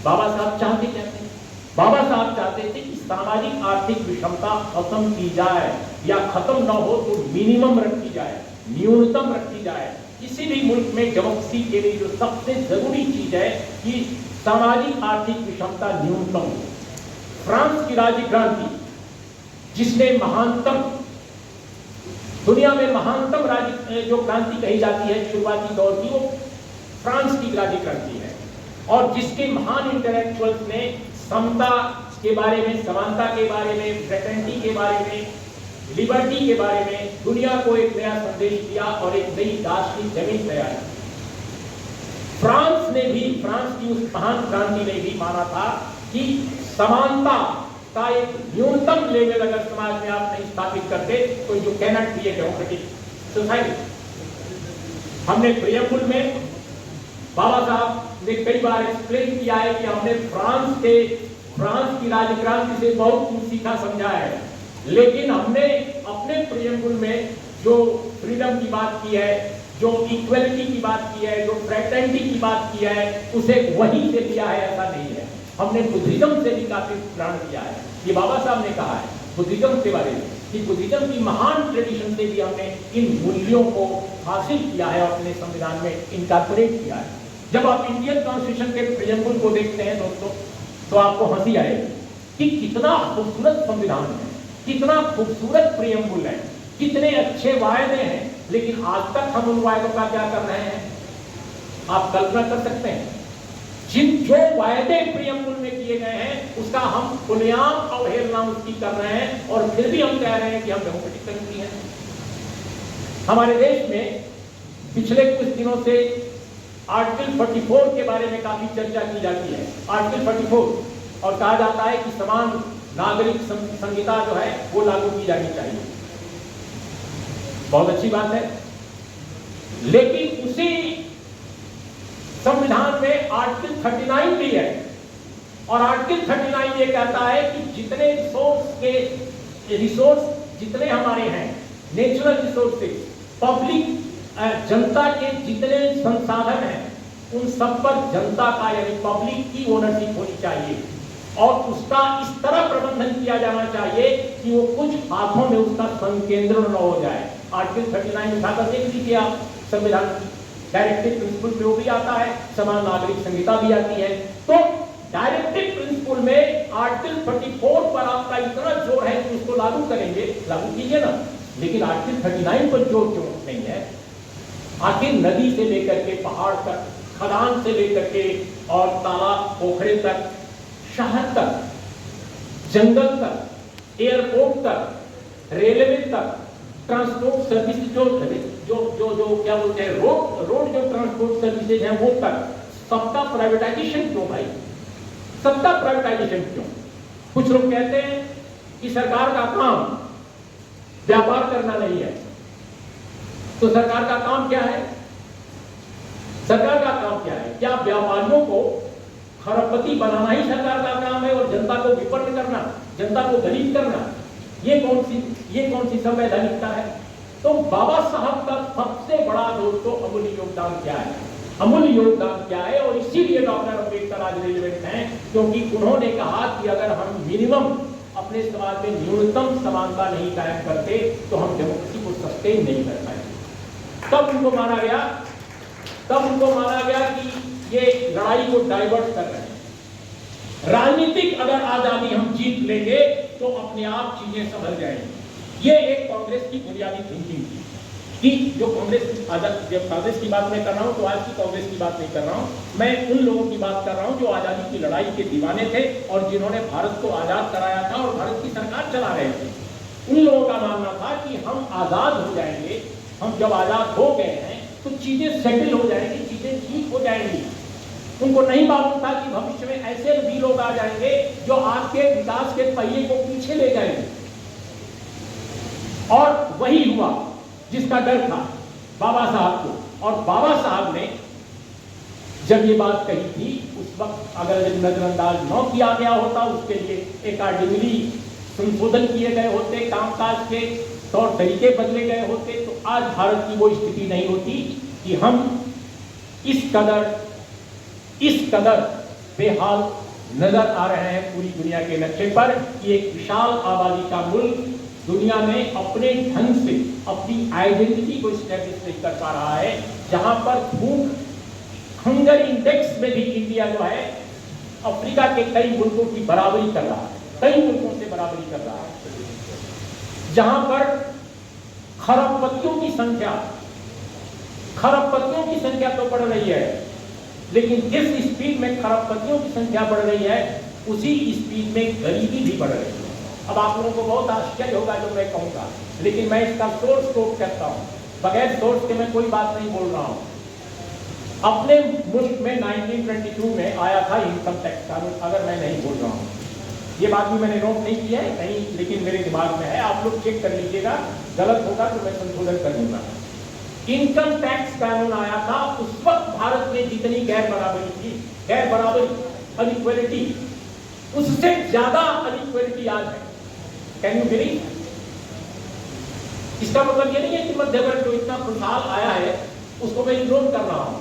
बाबा साहब चाहते क्या थे? बाबा साहब चाहते थे कि सामाजिक आर्थिक विषमता खत्म की जाए, या खत्म ना हो तो मिनिमम रखी जाए, न्यूनतम रखी जाए। किसी भी मुल्क में डेमोक्रेसी के लिए जो सबसे जरूरी चीज है कि सामाजिक आर्थिक विषमता न्यूनतम हो। फ्रांस की राज्य क्रांति, जिसने महानतम, दुनिया में महानतम राज्य जो क्रांति कही जाती है शुरुआती दौर की, वो फ्रांस की राज्य क्रांति है, और जिसके महान इंटेलेक्चुअल्स ने समता के बारे में, समानता के बारे में, फ्रेटर्निटी के बारे में, लिबर्टी के बारे में दुनिया को एक नया संदेश दिया और एक नई दार्शनिक जमीन तैयार की। फ्रांस ने भी, फ्रांस की उस महान क्रांति ने भी माना था कि समानता का एक न्यूनतम लेवल अगर समाज में आप नहीं स्थापित करते तो you cannot be a democratic society. हमने प्रियम्बल में बाबा साहब ने कई बार एक्सप्लेन किया है कि हमने फ्रांस की राज्य क्रांति से बहुत कुछ सीखा समझा है, लेकिन हमने अपने प्रियम्बल में जो फ्रीडम की बात की है, जो इक्वलिटी की बात की है, जो फ्रेटर्निटी की बात की है, उसे वहीं से लिया है, ऐसा नहीं है। हमने बुद्धिज्म से भी काफी ग्रहण किया है। ये बाबा साहब ने कहा है बुद्धिज्म के बारे में कि बुद्धिज्म की महान ट्रेडिशन से भी हमने इन मूल्यों को हासिल किया है और अपने संविधान में इनकॉर्पोरेट किया है। जब आप इंडियन कॉन्स्टिट्यूशन के प्रियम्बल को देखते हैं दोस्तों, तो आपको हंसी आएगी कि कितना खूबसूरत संविधान है, कितना खूबसूरत प्रियम्बल है, कितने अच्छे वायदे हैं, लेकिन आज तक हम उन वायदों का क्या कर रहे हैं? आप कल्पना कर सकते हैं? जो वायदे प्रियम्बल में किए गए हैं उसका हम खुलेआम अवहेलना उसकी कर रहे हैं, और फिर भी हम कह रहे हैं कि हम डेमोक्रेटिक कंट्री हैं। हमारे देश में पिछले कुछ दिनों से आर्टिकल 44 के बारे में काफी चर्चा की जाती है। आर्टिकल 44, और कहा जाता है कि समान नागरिक संहिता जो है वो लागू की जानी चाहिए। बहुत अच्छी बात है, लेकिन उसी संविधान में आर्टिकल 39 भी है, और आर्टिकल 39 ये कहता है कि जितने रिसोर्स जितने हमारे हैं, नेचुरल रिसोर्सेज, पब्लिक जनता के जितने संसाधन हैं, उन सब पर जनता का यानी पब्लिक की ओनरशिप होनी चाहिए और उसका इस तरह प्रबंधन किया जाना चाहिए कि वो कुछ हाथों में उसका संकेंद्रण न हो जाए। आर्टिकल 39 उठाकर देख लीजिए आप, संविधान डायरेक्टिव प्रिंसिपल में वो भी आता है, समान नागरिक संहिता भी आती है। तो डायरेक्टिव प्रिंसिपल में आर्टिकल 34 पर आपका इतना जोर है कि उसको लागू करेंगे, लागू कीजिए ना, लेकिन आर्टिकल 39 पर जोर क्यों नहीं है? आखिर नदी से लेकर के पहाड़ तक, खदान से लेकर के और तालाब पोखरे तक, शहर तक, जंगल तक, एयरपोर्ट तक, रेलवे तक, ट्रांसपोर्ट सर्विस जो क्या बोलते हैं, रोड जो ट्रांसपोर्ट सर्विसेज हैं वो तक, सबका प्राइवेटाइजेशन क्यों भाई? सबका प्राइवेटाइजेशन क्यों? कुछ लोग कहते हैं कि सरकार का काम व्यापार करना नहीं है, तो सरकार का काम क्या है? सरकार का काम क्या है? क्या व्यापारियों को खरबपति बनाना ही सरकार का काम है और जनता को विपन्न करना, जनता को गरीब करना? ये कौन सी संवैधानिकता है? तो बाबा साहब का सबसे बड़ा दोस्तों अमूल्य योगदान क्या है? अमूल्य योगदान क्या है? और इसीलिए डॉक्टर अम्बेडकर आज रेलिवेंट हैं, क्योंकि उन्होंने कहा कि अगर हम मिनिमम अपने समाज में न्यूनतम समानता नहीं कायम करते तो हम डेमोक्रेसी को सस्टेन नहीं कर पाएंगे। तब उनको माना गया कि ये लड़ाई को डाइवर्ट कर रहे हैं। राजनीतिक अगर आजादी हम जीत लेंगे तो अपने आप चीजें संभल जाएंगी। ये एक कांग्रेस की बुनियादी थिंकिंग थी कि जो कांग्रेस की बात मैं कर रहा हूं तो आज की कांग्रेस की बात नहीं कर रहा हूं, मैं उन लोगों की बात कर रहा हूं जो आजादी की लड़ाई के दीवाने थे और जिन्होंने भारत को आजाद कराया था और भारत की सरकार चला रहे थे। उन लोगों का मानना था कि हम आजाद हो जाएंगे, हम जब आजाद हो गए हैं तो चीजें सेटल हो जाएंगी, चीजें ठीक हो जाएंगी। उनको नहीं मालूम था कि भविष्य में ऐसे भी लोग आ जाएंगे जो आपके विकास के पहिए को पीछे ले जाएंगे। और वही हुआ जिसका डर था बाबा साहब को। और बाबा साहब ने जब ये बात कही थी उस वक्त अगर नजरअंदाज न किया गया होता, उसके लिए एकाडेमी संशोधन किए गए होते, कामकाज के तौर तरीके बदले गए होते, तो आज भारत की वो स्थिति नहीं होती कि हम इस कदर बेहाल नजर आ रहे हैं पूरी दुनिया के नक्शे पर कि एक विशाल आबादी का मुल्क दुनिया में अपने ढंग से अपनी आइडेंटिटी को स्टैब्लिश नहीं कर पा रहा है, जहां पर भूख हंगर इंडेक्स में भी इंडिया जो है अफ्रीका के कई मुल्कों की बराबरी कर रहा है, कई मुल्कों से बराबरी कर रहा है, जहां पर खरबपतियों की संख्या तो बढ़ रही है, लेकिन जिस स्पीड में खरबपतियों की संख्या बढ़ रही है उसी स्पीड में गरीबी भी बढ़ रही है। अब आप लोगों को बहुत आश्चर्य होगा जो मैं कहूंगा, लेकिन मैं इसका सोर्स कोट करता हूं, बगैर सोर्स के मैं कोई बात नहीं बोल रहा हूं। अपने मुल्क में 1922 में आया था इनकम टैक्स कानून, अगर मैं नहीं बोल रहा हूं, ये बात भी मैंने नोट नहीं किया है कहीं, लेकिन मेरे दिमाग में है, आप लोग चेक कर लीजिएगा, गलत होगा तो मैं संशोधन कर दूंगा। इनकम टैक्स कानून आया था, उस वक्त भारत में जितनी गैर बराबरी अनइक्वालिटी, उससे ज्यादा अनइक्वालिटी आज है। Can you believe? इसका मतलब ये नहीं है कि मध्य वर्ग जो इतना खुशहाल आया है उसको मैं इग्नोर कर रहा हूं।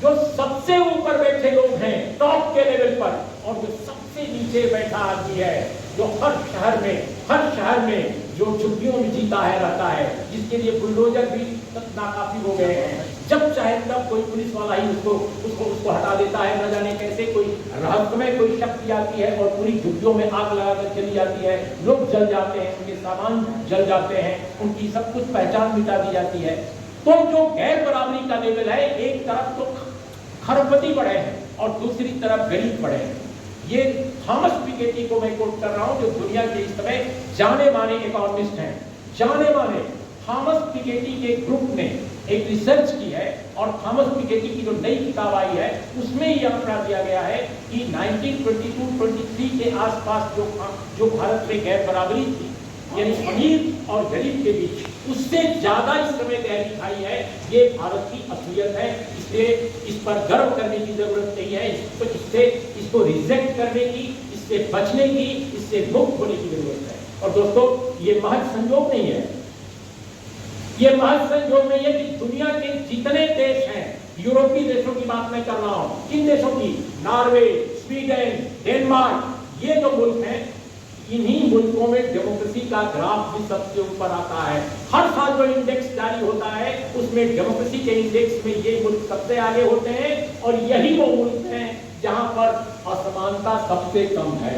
जो सबसे ऊपर बैठे लोग हैं टॉप के लेवल पर, और जो सबसे नीचे बैठा आदमी है, जो हर शहर में जो झुग्गियों में जीता है रहता है, जिसके लिए बुलडोजर भी नाकाफी हो गए हैं, जब चाहे तब कोई पुलिस वाला ही उसको हटा देता है, न जाने कैसे कोई रहस्यमय कोई शक्ति आती है और पूरी झुग्गियों में आग लगाकर चली जाती है, लोग जल जाते हैं, उनके सामान जल जाते हैं, उनकी सब कुछ पहचान मिटा दी जाती है। तो जो गैर बराबरी का लेवल है, एक तरफ तो खरबपति बढ़े हैं और दूसरी तरफ गरीब बढ़े हैं। ये थॉमस पिकेटी को मैं कोट कर रहा हूं, जो दुनिया के इस समय जाने माने इकोनॉमिस्ट हैं, जाने माने। थॉमस पिकेटी के ग्रुप ने एक रिसर्च की है और थॉमस पिकेटी की जो नई किताब आई है उसमें ये आंकड़ा दिया गया है कि 1922-23 के आसपास जो भारत में गैर बराबरी थी यानी अमीर और गरीब के बीच, उससे ज्यादा इस समय गहरी खाई है। ये भारत की असलियत है, इसलिए इस पर गर्व करने की जरूरत नहीं है, इसको रिजेक्ट करने की, इससे बचने की, इससे मुक्त होने की जरूरत है। और दोस्तों, ये महज संयोग नहीं है, ये महज संयोग नहीं है कि दुनिया के जितने देश हैं, यूरोपीय देशों की बात मैं कर रहा हूं, किन देशों की, नॉर्वे, स्वीडन, डेनमार्क, ये जो मुल्क हैं, इन्हीं मुल्कों में डेमोक्रेसी का ग्राफ भी सबसे ऊपर आता है। हर साल जो इंडेक्स जारी होता है उसमें डेमोक्रेसी के इंडेक्स में ये मुल्क सबसे आगे होते हैं, और यही वो मुल्क हैं जहां पर असमानता सबसे कम है,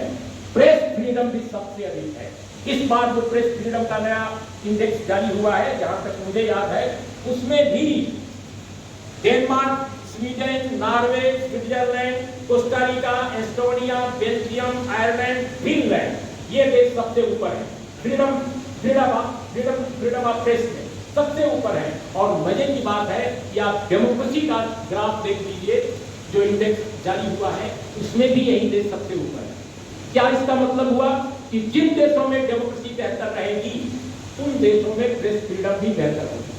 प्रेस फ्रीडम भी सबसे अधिक है। इस बार जो प्रेस फ्रीडम का नया इंडेक्स जारी हुआ है, जहां तक मुझे याद है, उसमें भी Denmark, Sweden, Norway, Switzerland, Costa Rica, Estonia, Belgium, Ireland, Finland, ये देश सबसे ऊपर है फ्रीडम ऑफ प्रेस में सबसे ऊपर है। और मजे की बात है कि आप डेमोक्रेसी का ग्राफ देख लीजिए, जो इंडेक्स जारी हुआ है, उसमें भी यही देश सबसे ऊपर है। क्या इसका मतलब हुआ कि जिन देशों में डेमोक्रेसी बेहतर रहेगी, उन देशों में प्रेस फ्रीडम भी बेहतर होगी।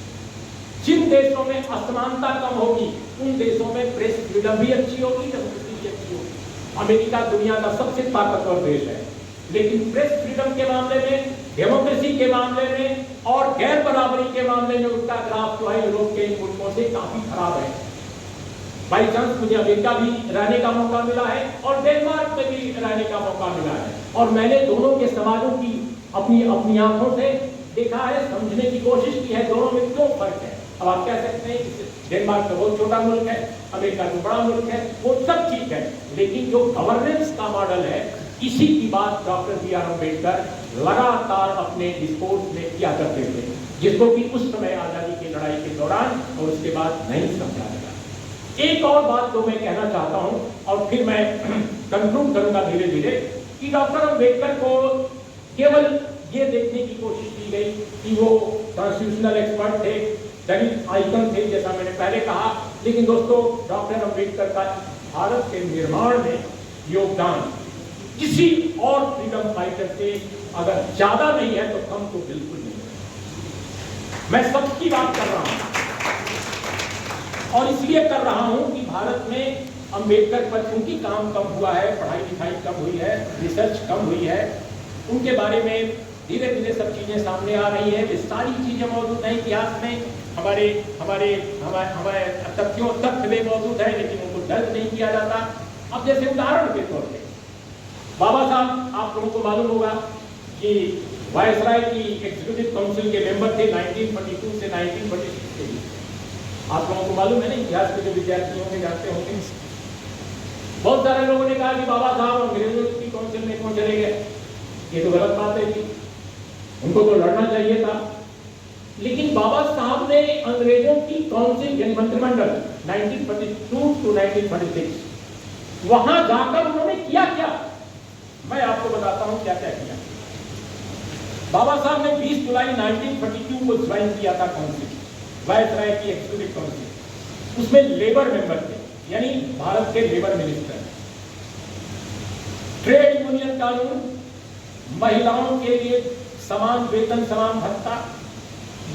जिन देशों में असमानता कम होगी, उन देशों में प्रेस फ्रीडम भी अच्छी होगी, डेमोक्रेसी भी अच्छी होगी। अमेरिका दुनिया का सबसे ताकतवर देश है, लेकिन प्रेस फ्रीडम के मामले में, डेमोक्रेसी के मामले में और गैर बराबरी के मामले में उसका ग्राफ जो है यूरोप के मुल्कों से काफी खराब है। बाई चांस मुझे अमेरिका भी रहने का मौका मिला है और डेनमार्क में भी रहने का मौका मिला है, और मैंने दोनों के समाजों की अपनी आंखों से देखा है, समझने की कोशिश की है दोनों में क्यों फर्क है। अब आप कह सकते हैं कि डेनमार्क तो बहुत छोटा मुल्क है, अमेरिका तो बड़ा मुल्क है, वो सब ठीक है, लेकिन जो गवर्नेंस का मॉडल है, इसी की बात डॉक्टर बी आर अम्बेडकर लगातार अपने डिस्कोर्स में किया करते थे, जिसको कि उस समय आजादी की लड़ाई के दौरान और उसके बाद नहीं समझा गया। एक और बात जो मैं कहना चाहता हूं, और फिर मैं कंक्लूड करूंगा धीरे धीरे, कि डॉक्टर अम्बेडकर को केवल ये देखने की कोशिश की गई कि वो कॉन्स्टिट्यूशनल एक्सपर्ट थे, दलित आइकन थे, जैसा मैंने पहले कहा, लेकिन दोस्तों, डॉक्टर अम्बेडकर का भारत के निर्माण में योगदान किसी और फ्रीडम फाइटर से अगर ज्यादा नहीं है तो कम तो बिल्कुल नहीं है। मैं सबकी बात कर रहा हूं, और इसलिए कर रहा हूं कि भारत में अम्बेडकर पर क्योंकि काम कम हुआ है, पढ़ाई लिखाई कम हुई है, रिसर्च कम हुई है, उनके बारे में धीरे धीरे सब चीजें सामने आ रही हैं। ये सारी चीजें मौजूद हैं इतिहास में, हमारे तथ्य में मौजूद है, लेकिन उनको दर्ज नहीं किया जाता। अब जैसे उदाहरण के तौर पे बाबा साहब, आप लोगों को मालूम होगा कि वायसराय की एग्जीक्यूटिव काउंसिल के मेंबर थे 1942 से 1946 के बीच। आप लोगों को मालूम है ना, इतिहास के जो विद्यार्थी होंगे जानते होंगे। बहुत सारे लोगों ने कहा कि बाबा साहब अंग्रेजों की काउंसिल में क्यों चले गए, ये तो गलत बात है जी, उनको तो लड़ना चाहिए था। लेकिन बाबा साहब ने अंग्रेजों की काउंसिल यानी मंत्रिमंडल 1942 to 1946 वहां जाकर उन्होंने किया क्या, मैं आपको बताता हूं क्या क्या किया। बाबा साहब ने 20 जुलाई 1942 को ज्वाइन किया था काउंसिल, वायसराय की एग्जीक्यूटिव काउंसिल। उसमें लेबर मेंबर थे, यानी भारत के लेबर मिनिस्टर, ट्रेड यूनियन कानून, महिलाओं के लिए समान वेतन समान भत्ता,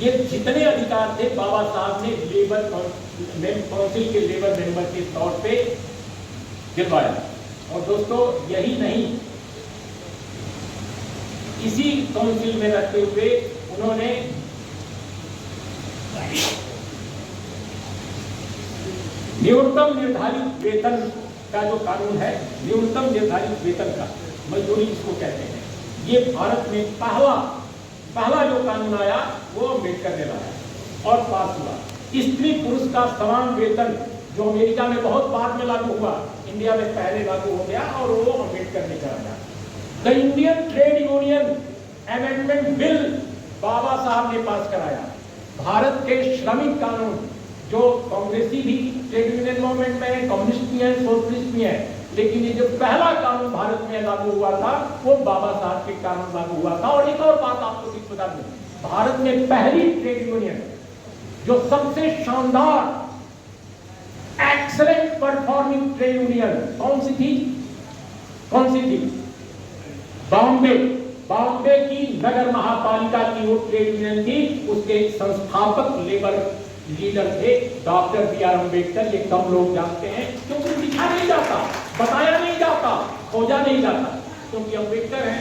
ये जितने अधिकार थे बाबा साहब ने लेबर काउंसिल के लेबर मेंबर के तौर पे दिलवाया। और दोस्तों, यही नहीं, इसी काउंसिल में रहते हुए उन्होंने न्यूनतम निर्धारित वेतन का जो कानून है, न्यूनतम निर्धारित वेतन का, मजदूरी जिसको कहते हैं, ये भारत में पहला जो कानून आया वो अम्बेडकर ने लाया और पास हुआ। स्त्री पुरुष का समान वेतन, जो अमेरिका में बहुत बाद में लागू हुआ, इंडिया में पहले लागू हो गया और वो अम्बेडकर ने कराया। The Indian Trade Union Amendment Bill Baba Saheb ने पास कराया। भारत के श्रमिक कानून, जो कांग्रेसी भी ट्रेड यूनियन मूवमेंट में है, कम्युनिस्ट भी है, सोशलिस्ट भी है, लेकिन ये जो पहला कानून भारत में लागू हुआ था वो बाबा साहब के कानून लागू हुआ था। और एक और बात आपको सिर्फ बता दूं, भारत में पहली ट्रेड यूनियन जो सबसे शानदार एक्सेलेंट परफॉर्मिंग ट्रेड यूनियन कौन सी थी? बॉम्बे बॉम्बे की नगर महापालिका की वो ट्रेड यूनियन थी, उसके संस्थापक लेबर लीडर थे डॉक्टर बी.आर. अम्बेडकर। ये कम लोग जानते हैं क्योंकि लिखा नहीं जाता, बताया नहीं जाता, खोजा नहीं जाता, क्योंकि अम्बेडकर है,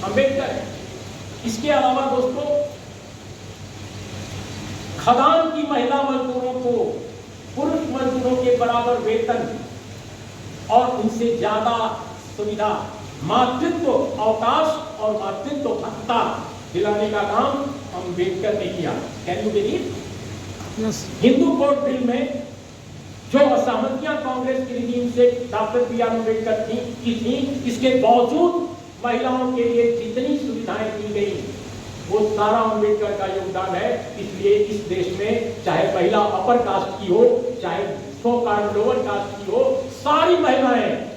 अम्बेडकर है। इसके अलावा दोस्तों, खदान की महिला मजदूरों को पुरुष मजदूरों के बराबर वेतन और उनसे ज्यादा सुविधा, मातृत्व अवकाश और मातृत्व भत्ता दिलाने का काम अम्बेडकर ने किया। Can you believe? Hindu code bill में जो असहमतियां कांग्रेस की रिजीम से डॉक्टर बी.आर. अम्बेडकर की थी, इसके बावजूद महिलाओं के लिए जितनी सुविधाएं दी गई वो सारा अम्बेडकर का योगदान है। इसलिए इस देश में चाहे महिला अपर कास्ट की हो, चाहे सो कार्ड लोअर कास्ट की हो, सारी महिलाएं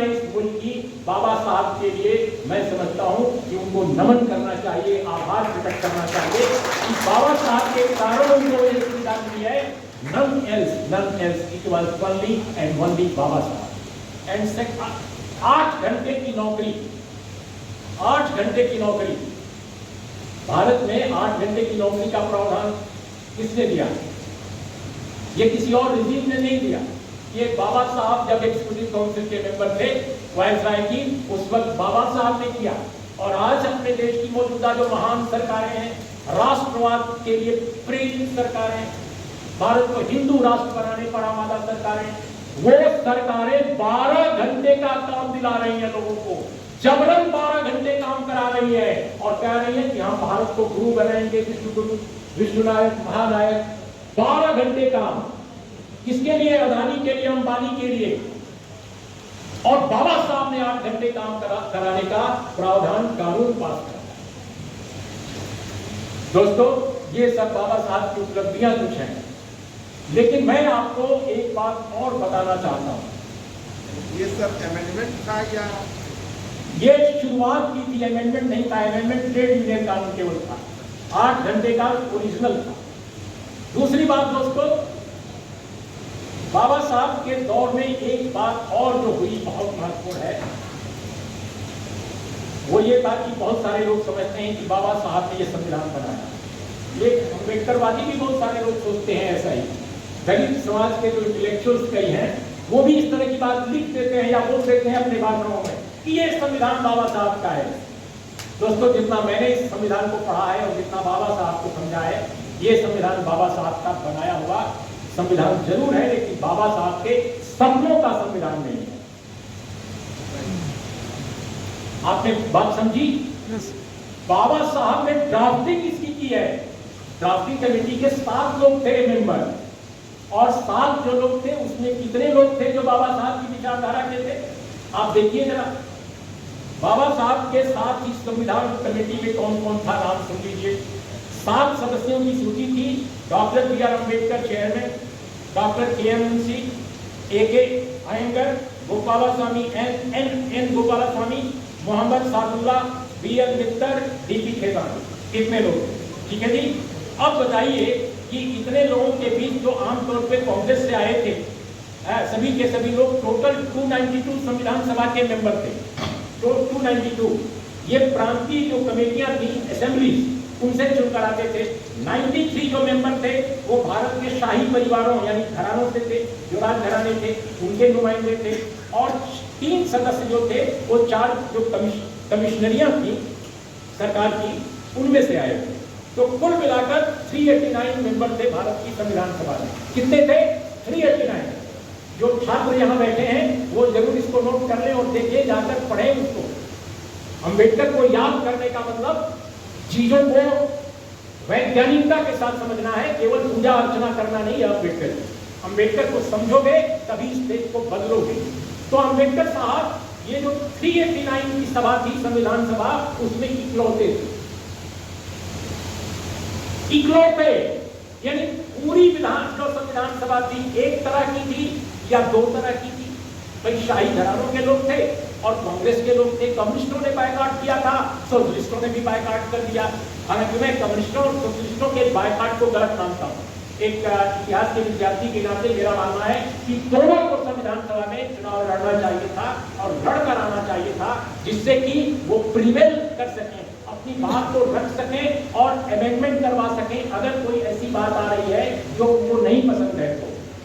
इस मुल्क की बाबा साहब के लिए मैं समझता हूं कि उनको नमन करना चाहिए, आभार प्रकट करना चाहिए कि बाबा साहब के कारण उनको ये सुविधा मिली है। None else, it was only and only बाबा साहब। एंड 8 घंटे की नौकरी, 8 घंटे की नौकरी, भारत में 8 घंटे की नौकरी का प्रावधान किसने दिया? ये किसी और रिजीम ने नहीं दिया। ये बाबा साहब जब एक्जीक्यूटिव काउंसिल के मेंबर थे वायसराय की, उस वक्त बाबा साहब ने किया। और आज अपने देश की मौजूदा जो महान सरकारें हैं, राष्ट्रवाद के लिए प्रेरित सरकारें, भारत को हिंदू राष्ट्र बनाने पर आमादा सरकारें, वो सरकारें 12 घंटे का काम दिला रही हैं लोगों को, जबरन 12 घंटे काम करा रही है और कह रही है कि हम भारत को गुरु बनाएंगे, विश्वगुरु, विश्वनायक, महानायक। 12 घंटे काम किसके लिए? अदानी के लिए, अंबानी के लिए। और बाबा साहब ने 8 घंटे काम कराने का प्रावधान कानून पास करा। दोस्तों, ये सब बाबा साहब की उपलब्धियां कुछ हैं, लेकिन मैं आपको एक बात और बताना चाहता हूं।
ये सब अमेंडमेंट था या
ये शुरुआत की थी, अमेंडमेंट नहीं था। अमेंडमेंट ट्रेड यूनियन कानून केवल था, 8 घंटे का ओरिजिनल था। दूसरी बात दोस्तों, बाबा साहब के दौर में एक बात और जो हुई बहुत महत्वपूर्ण है, वो ये था कि बहुत सारे लोग समझते हैं कि बाबा साहब ने ये संविधान बनाया। ये अम्बेडकरवादी भी बहुत सारे लोग सोचते हैं ऐसा ही। दलित समाज के जो इंटेलेक्चुअल्स कई हैं, वो भी इस तरह की बात लिख देते हैं या बोल देते हैं अपने भाषणों में कि ये संविधान बाबा साहब का है। दोस्तों, जितना मैंने इस संविधान को पढ़ा है और जितना बाबा साहब को समझा है, ये संविधान बाबा साहब का बनाया हुआ संविधान जरूर है, लेकिन बाबा साहब के सपनों का संविधान नहीं है। आपने बात समझी? बाबा साहब ने ड्राफ्टिंग इसकी की है। ड्राफ्टिंग कमेटी के 7 लोग थे मेंबर, और 7 जो लोग थे उसमें कितने लोग थे जो बाबा साहब की विचारधारा के थे? आप देखिए जरा, बाबा साहब के साथ इस संविधान कमेटी में कौन कौन था, नाम सुन लीजिए। 7 सदस्यों की सूची थी। Doctor B R. Ambedkar chairman, doctor K M. Munshi, A K. Ayyangar, Gopalaswami N Gopalaswami, Mohammad Saadulla, B L. Mitter, D P. Khetani. इतने लोग, ठीक है जी। अब बताइए कि इतने लोगों के बीच जो आमतौर पे कांग्रेस से आए थे, सभी के सभी लोग टोटल 292 संविधान सभा के मेंबर थे। तो 292 ये प्रांतीय जो कमेटियां थी, असेंबलीज, उनसे चुनकर आते थे। 93 जो मेंबर थे वो भारत के शाही परिवारों यानी घरानों से थे, जो राजघराने थे उनके नुमाइंदे थे। और 3 सदस्य जो थे वो 4 जो कमिश्नरियां थी सरकार की, उनमें से आए थे। तो कुल मिलाकर 389 मेंबर थे भारत की संविधान सभा में। कितने थे? 389। जो छात्र यहाँ बैठे हैं वो जरूर इसको नोट कर लें और देखिए, जाकर पढ़ें उसको। अम्बेडकर को याद करने का मतलब चीजों को वैज्ञानिकता के साथ समझना है, केवल पूजा अर्चना करना नहीं है। अम्बेडकर को समझोगे तभी इस देश को बदलोगे। तो अम्बेडकर साहब, ये जो 389 की सभा थी, संविधान सभा, उसमें इकलौते थे। इकलौते यानी पूरी जो संविधान सभा थी, एक तरह की थी या 2 तरह की थी। भाई शाही घरानों के लोग थे और कांग्रेस के लोग थे। कम्युनिस्टों ने बायकॉट किया था, सोशलिस्टों ने भी बायकॉट कर दिया। हालांकि मैं कम्युनिस्टों और सोशलिस्टों के बायकॉट को गलत मानता हूँ। एक इतिहास के विद्यार्थी के नाते मेरा मानना है कि दोनों को संविधान विधानसभा में चुनाव लड़ना चाहिए था और लड़कर आना चाहिए था, जिससे कि वो प्रिवेल कर सकें, अपनी बात को रख सकें और अमेंडमेंट करवा सकें अगर कोई ऐसी बात आ रही है जो उनको नहीं पसंद है।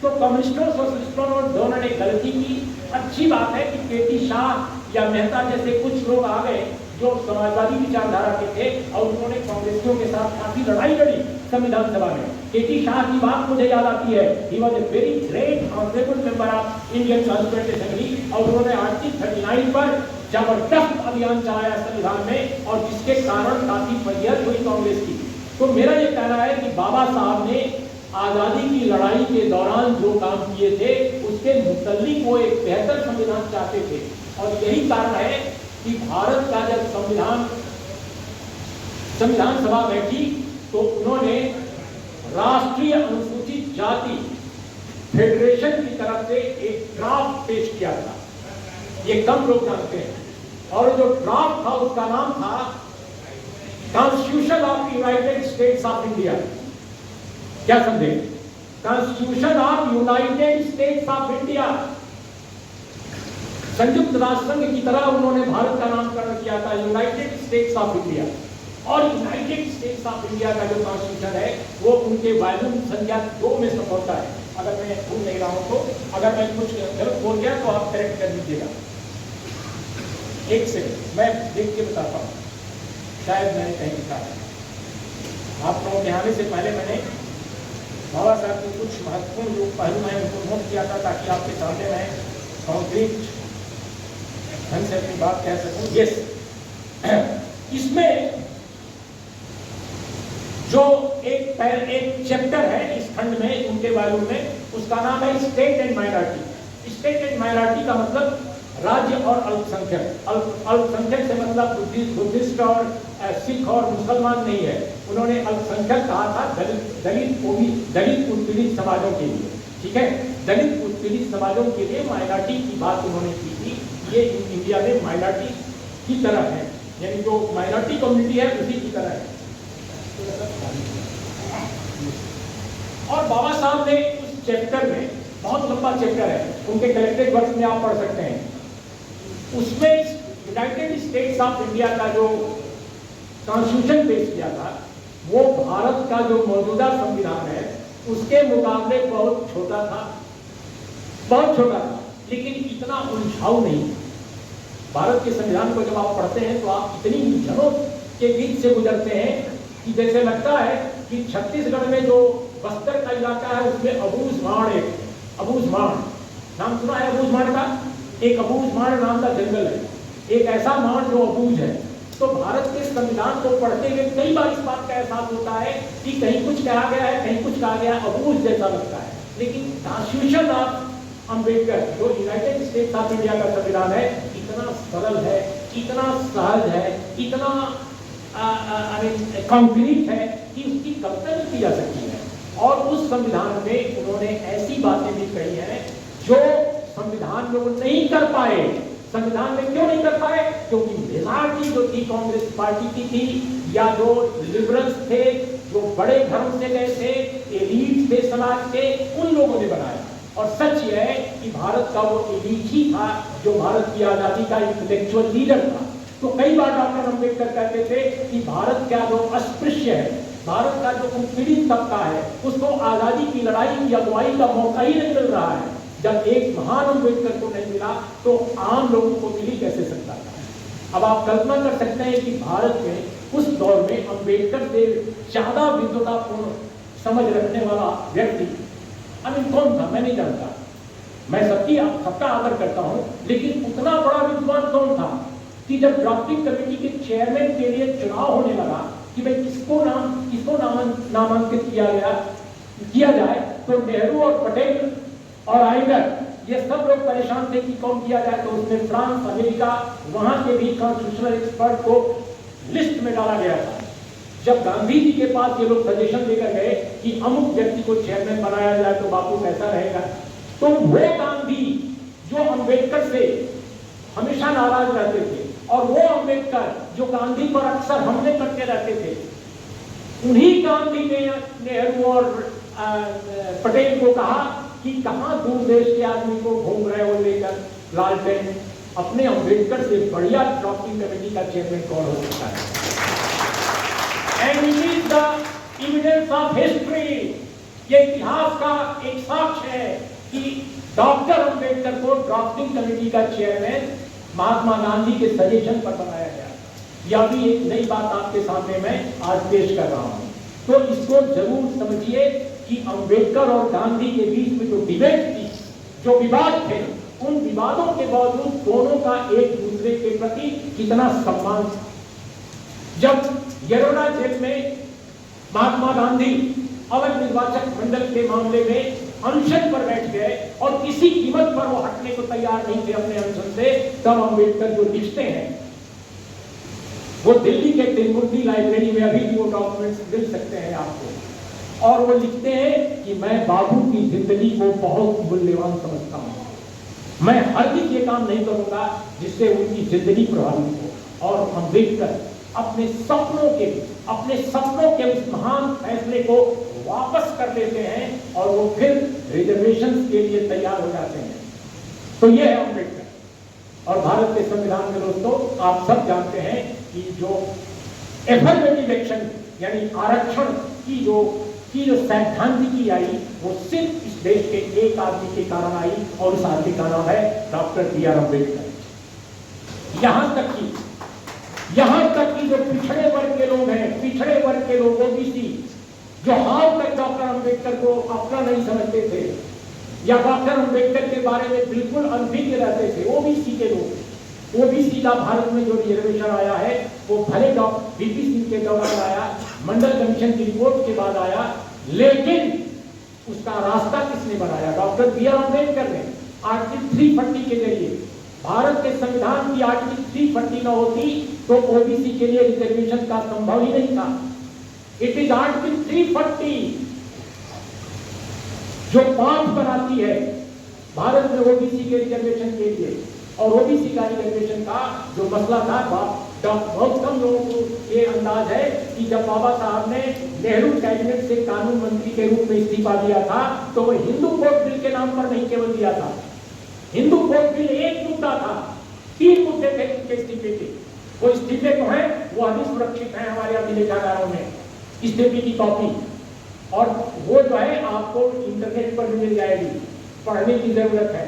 तो कम्युनिस्टों सोशलिस्टों दोनों ने गलती की। अच्छी बात है कि केटी शाह या मेहता जैसे कुछ लोग आ गए जो समाजवादी विचारधारा के थे और उन्होंने कांग्रेसियों के साथ काफी लड़ाई लड़ी संविधान सभा में। केटी शाह की बात मुझे याद आती है, he was a very great honourable member of Indian constituent assembly, और उन्होंने आर्टिकल 39 पर जबरदस्त अभियान चलाया संविधान में, और जिसके कारण काफी फैलियत हुई कांग्रेस की। तो मेरा ये कहना है कि बाबा साहब ने आजादी की लड़ाई के दौरान जो काम किए थे उसके मुतल्लिक वो एक बेहतर संविधान चाहते थे, और यही कारण है कि भारत का जब संविधान सभा बैठी तो उन्होंने राष्ट्रीय अनुसूचित जाति फेडरेशन की तरफ से एक ड्राफ्ट पेश किया था। ये कम लोग जानते हैं, और जो ड्राफ्ट था उसका नाम था constitution of United states of India. क्या समझे? Constitution of United states of India. संयुक्त राष्ट्र संघ की तरह उन्होंने भारत का नामकरण किया था यूनाइटेड स्टेट्स ऑफ इंडिया, और यूनाइटेड स्टेट्स ऑफ इंडिया का जो कॉन्स्टिट्यूशन है वो उनके वॉल्यूम संख्या 2 में होता है, अगर मैं भूल नहीं रहा हूं तो। अगर मैं कुछ गलत बोल गया तो आप करेक्ट कर दीजिएगा। एक सेकंड मैं देख के बताता हूँ, शायद मैंने कहीं लिखा है। आप लोगों के आने से पहले मैंने बाबा साहब के कुछ महत्वपूर्ण जो पहलू हैं उनको नोट किया था, ताकि आपके सामने मैं कॉन्क्रीट ढंग से अपनी बात कह सकूं। यस, इसमें जो एक चैप्टर है इस खंड में उनके बारे में, उसका नाम है state and minority. State and minority का मतलब राज्य और अल्पसंख्यक। अल्पसंख्यक से मतलब बुद्धिस्ट और सिख और मुसलमान नहीं है। उन्होंने अल्पसंख्यक कहा था दलित उत्पीड़ित समाजों के लिए। ठीक है, दलित उत्पीड़ित समाजों के लिए माइनॉरिटी की बात उन्होंने की थी। ये इंडिया में माइनॉरिटी की तरह है, यानी जो माइनॉरिटी कम्युनिटी है उसी की तरह है। और बाबा साहब ने उस चैप्टर में, बहुत लंबा चैप्टर है, उनके कलेक्टेड वर्क्स में आप पढ़ सकते हैं, उसमें यूनाइटेड स्टेट्स ऑफ इंडिया का जो कॉन्स्टिट्यूशन पेश किया था वो भारत का जो मौजूदा संविधान है उसके मुकाबले बहुत छोटा था, बहुत छोटा था, लेकिन इतना उलझाऊ नहीं। भारत के संविधान को जब आप पढ़ते हैं तो आप इतनी उलझनों के बीच से गुजरते हैं कि जैसे लगता है कि छत्तीसगढ़ में जो बस्तर का इलाका है उसमें अबूझमाड़ नाम सुना है? अबूझमाड़ का एक अबूझमाड़ नाम का जंगल है, एक ऐसा माड़ जो अबूझ है। तो भारत के संविधान को पढ़ते हुए कई बार इस बात का एहसास होता है कि कहीं कुछ कहा गया है, कहीं कुछ कहा गया है, अबूझ जैसा लगता है। लेकिन कॉन्स्टिट्यूशन ऑफ अम्बेडकर जो यूनाइटेड स्टेट्स ऑफ इंडिया का संविधान है इतना सरल है, इतना सहज है, इतना कॉन्क्रीट है कि उसकी कल्पना नहीं की जा सकती है। और उस संविधान में उन्होंने ऐसी बातें भी कही हैं जो संविधान में वो नहीं कर पाए। संविधान में क्यों नहीं कर पाए? क्योंकि मेजॉरिटी जो थी कांग्रेस पार्टी की थी, या जो लिबरल्स थे, जो बड़े घरों से गए थे, एलीट थे समाज के, उन लोगों ने बनाया। और सच यह है कि भारत का वो एलीट ही था जो भारत की आजादी का इंटेलेक्चुअल लीडर था। तो कई बार डॉक्टर अम्बेडकर कहते थे कि भारत का जो अस्पृश्य है, भारत का जो उत्पीड़ित तबका है, उसको आजादी की लड़ाई की अगुवाई का मौका ही नहीं मिल रहा है। जब एक महान अम्बेडकर को नहीं मिला तो आम लोगों को मिल ही कैसे सकता था? अब आप कल्पना कर सकते हैं कि भारत में उस दौर में अम्बेडकर से ज्यादा विद्वतापूर्ण समझ रखने वाला व्यक्ति कौन था? मैं नहीं जानता, मैं सबका आदर करता हूं, लेकिन उतना बड़ा विद्वान कौन था कि जब ड्राफ्टिंग कमेटी के चेयरमैन के लिए चुनाव होने लगा कि भाई किसको नामांकित किया जाए, तो नेहरू और पटेल और आइगर ये सब लोग परेशान थे कि कौन किया जाए। तो उसमें फ्रांस, अमेरिका, वहां के भी कॉन्स्टिट्यूशनल एक्सपर्ट को लिस्ट में डाला गया था। जब गांधी जी के पास ये लोग सजेशन लेकर गए कि अमुक व्यक्ति को चेयरमैन बनाया जाए तो बापू कैसा रहेगा, तो वो गांधी जो अम्बेडकर से हमेशा नाराज रहते थे, और वो अम्बेडकर जो गांधी पर अक्सर हमले करते रहते थे, उन्हीं गांधी ने नेहरू और पटेल को कहा कि कहाँ दूर देश के आदमी को घूम रहे हो लेकर लालटेन, अपने अम्बेडकर से बढ़िया ड्राफ्टिंग कमेटी का चेयरमैन कौन हो सकता है? And it is the evidence of history, ये इतिहास का एक साक्ष्य है कि डॉक्टर अम्बेडकर को ड्राफ्टिंग कमेटी का चेयरमैन महात्मा गांधी के सजेशन पर बनाया गया। यह भी एक नई बात आपके सामने मैं आज पेश कर रहा हूं। तो इसको जरूर समझिए कि अम्बेडकर और गांधी के बीच में जो डिबेट थी, जो विवाद थे, उन विवादों के बावजूद दोनों का एक दूसरे के प्रति कितना सम्मान था। जब यरोना जेल में महात्मा गांधी अवध निर्वाचक मंडल के मामले में अनशन पर बैठ गए और किसी कीमत पर वो हटने को तैयार नहीं थे अपने अनशन से, तब अम्बेडकर जो लिखते हैं, वो दिल्ली के तिरुमूर्ति लाइब्रेरी में अभी भी वो डॉक्यूमेंट्स मिल सकते हैं आपको, और वो लिखते हैं कि मैं बाबू की जिंदगी को बहुत मूल्यवान समझता हूं। मैं हरगिज़ ये काम नहीं करूंगा जिससे उनकी जिंदगी प्रभावित हो। और अम्बेडकर अपने सपनों के उस महान फैसले को वापस कर लेते हैं और वो फिर रिजर्वेशन के लिए तैयार हो जाते हैं। तो ये है अम्बेडकर। और भारत के संविधान में दोस्तों आप सब जानते हैं कि जो एफर्मेटिव एक्शन यानी आरक्षण की जो सैद्धांतिकी आई, वो सिर्फ इस देश के एक आदमी के कारण आई, और उस आदमी का नाम है डॉक्टर बी आर अम्बेडकर। यहां तक कि जो पिछड़े वर्ग के लोग हैं, पिछड़े वर्ग के लोग ओबीसी, जो हाल तक डॉक्टर अम्बेडकर को अपना नहीं समझते थे या डॉक्टर अम्बेडकर के बारे में बिल्कुल अनभिज्ञ रहते थे, ओबीसी के लोग, ओबीसी का भारत में जो रिजर्वेशन आया है वो भले डॉक्टर वीपी सिंह के दौरान आया, मंडल कमीशन की रिपोर्ट के बाद आया, लेकिन उसका रास्ता किसने बनाया? डॉक्टर बी आर अम्बेडकर ने। आर्टिकल 340 के जरिए, भारत के संविधान की आर्टिकल 340 न होती तो ओबीसी के लिए रिजर्वेशन का संभव ही नहीं था। इट इज आर्टिकल 340 जो पांच बनाती है भारत में ओबीसी के रिजर्वेशन के लिए। और ओबीसी का रिजर्वेशन का जो मसला था, बहुत कम लोगों को ये अंदाज है कि जब बाबा साहब ने नेहरू कैबिनेट से कानून मंत्री के रूप में इस्तीफा दिया था, तो वो हिंदू कोड बिल के नाम पर नहीं केवल दिया था। हिंदू कोड बिल एक मुद्दा था, 3 मुद्दे थे उनके इस्तीफे के। वो इस्तीफे को है, वो अभी सुरक्षित है हमारे अभिलेखागारों में, इस्तीफे की कॉपी, और वो जो है आपको इंटरनेट पर मिल जाएगी, पढ़ने की जरूरत है।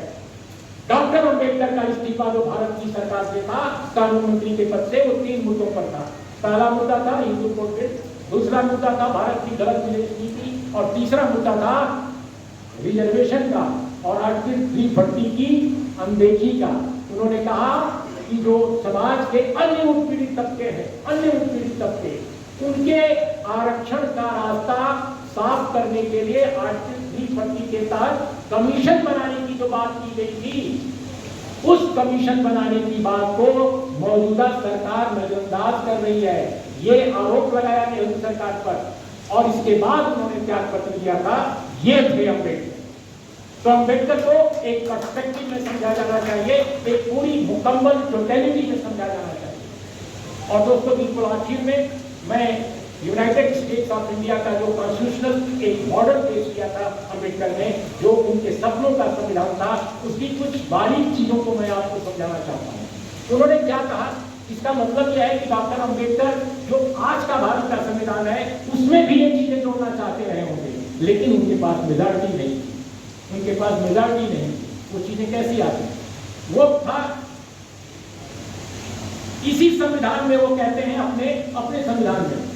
डॉक्टर अम्बेडकर का इस्तीफा जो भारत की सरकार से था कानून मंत्री के पद से, वो 3 मुद्दों पर था। पहला मुद्दा था हिंदू कोड बिल, दूसरा मुद्दा था भारत की गलत विदेश नीति, और तीसरा मुद्दा था रिजर्वेशन का और आर्टिकल 340 की अनदेखी का। उन्होंने कहा कि जो समाज के अन्य उत्पीड़ित तबके उनके आरक्षण का रास्ता साफ करने के लिए आर्टिकल 340 के तहत कमीशन बनाने की जो बात की गई थी, उस कमीशन बनाने की बात को मौजूदा सरकार नजरअंदाज कर रही है। ये आरोप लगाया नेहरू सरकार पर, और इसके बाद उन्होंने त्याग पत्र दिया था। ये थे अम्बेडकर। तो अम्बेडकर को एक पर्सपेक्टिव में समझा जाना चाहिए, एक पूरी मुकम्मल टोटलिटी में समझा जाना चाहिए। और दोस्तों बिल्कुल आखिर में मैं यूनाइटेड स्टेट्स ऑफ इंडिया का जो कॉन्स्टिट्यूशनल एक मॉडल पेश किया था अम्बेडकर ने, जो उनके सपनों का संविधान था, उसकी कुछ बारीक चीजों को मैं आपको समझाना चाहता हूँ। उन्होंने क्या कहा, इसका मतलब यह है कि डॉक्टर अम्बेडकर जो आज का भारत का संविधान है उसमें भी ये चीजें जोड़ना चाहते रहे होंगे, लेकिन उनके पास मेजॉरिटी नहीं थी। उनके पास मेजॉरिटी नहीं, वो चीजें कैसी आती? वो था इसी संविधान में, वो कहते हैं अपने संविधान में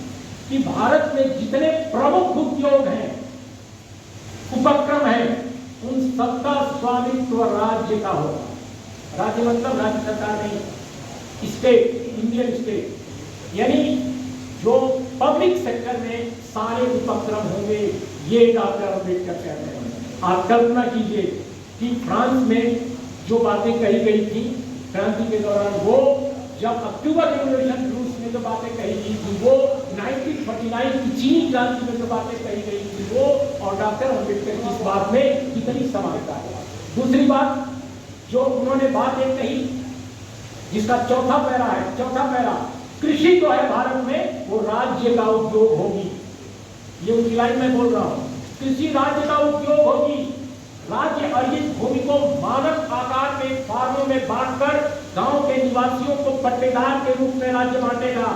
कि भारत में जितने प्रमुख उद्योग हैं, उपक्रम हैं, उन सबका स्वामित्व राज्य का होगा। राज्य मतलब राज्य सरकार नहीं, स्टेट, इंडियन स्टेट, यानी जो पब्लिक सेक्टर में सारे उपक्रम होंगे, ये डॉक्टर अम्बेडकर कहते हैं। आप कल्पना कीजिए कि फ्रांस में जो बातें कही गई थी क्रांति के दौरान, वो जब अक्टूबर रिवॉल्यूशन रूस में जो बातें कही गई थी वो, 1949 की चीनी क्रांति में जो बातें कही गई थी वो, और डॉक्टर अम्बेडकर की इस बात में कितनी समानता है। दूसरी बात जो उन्होंने बात एक कही, जिसका चौथा पैरा, कृषि जो है भारत में वो राज्य का उद्योग होगी। ये उनकी लाइन में बोल रहा हूं, कृषि राज्य का उद्योग होगी। राज्य अर्जित भूमि को मानक आकार में फार्मों में बांटकर गांव के निवासियों को पट्टेदार के रूप में राज्य बांटेगा।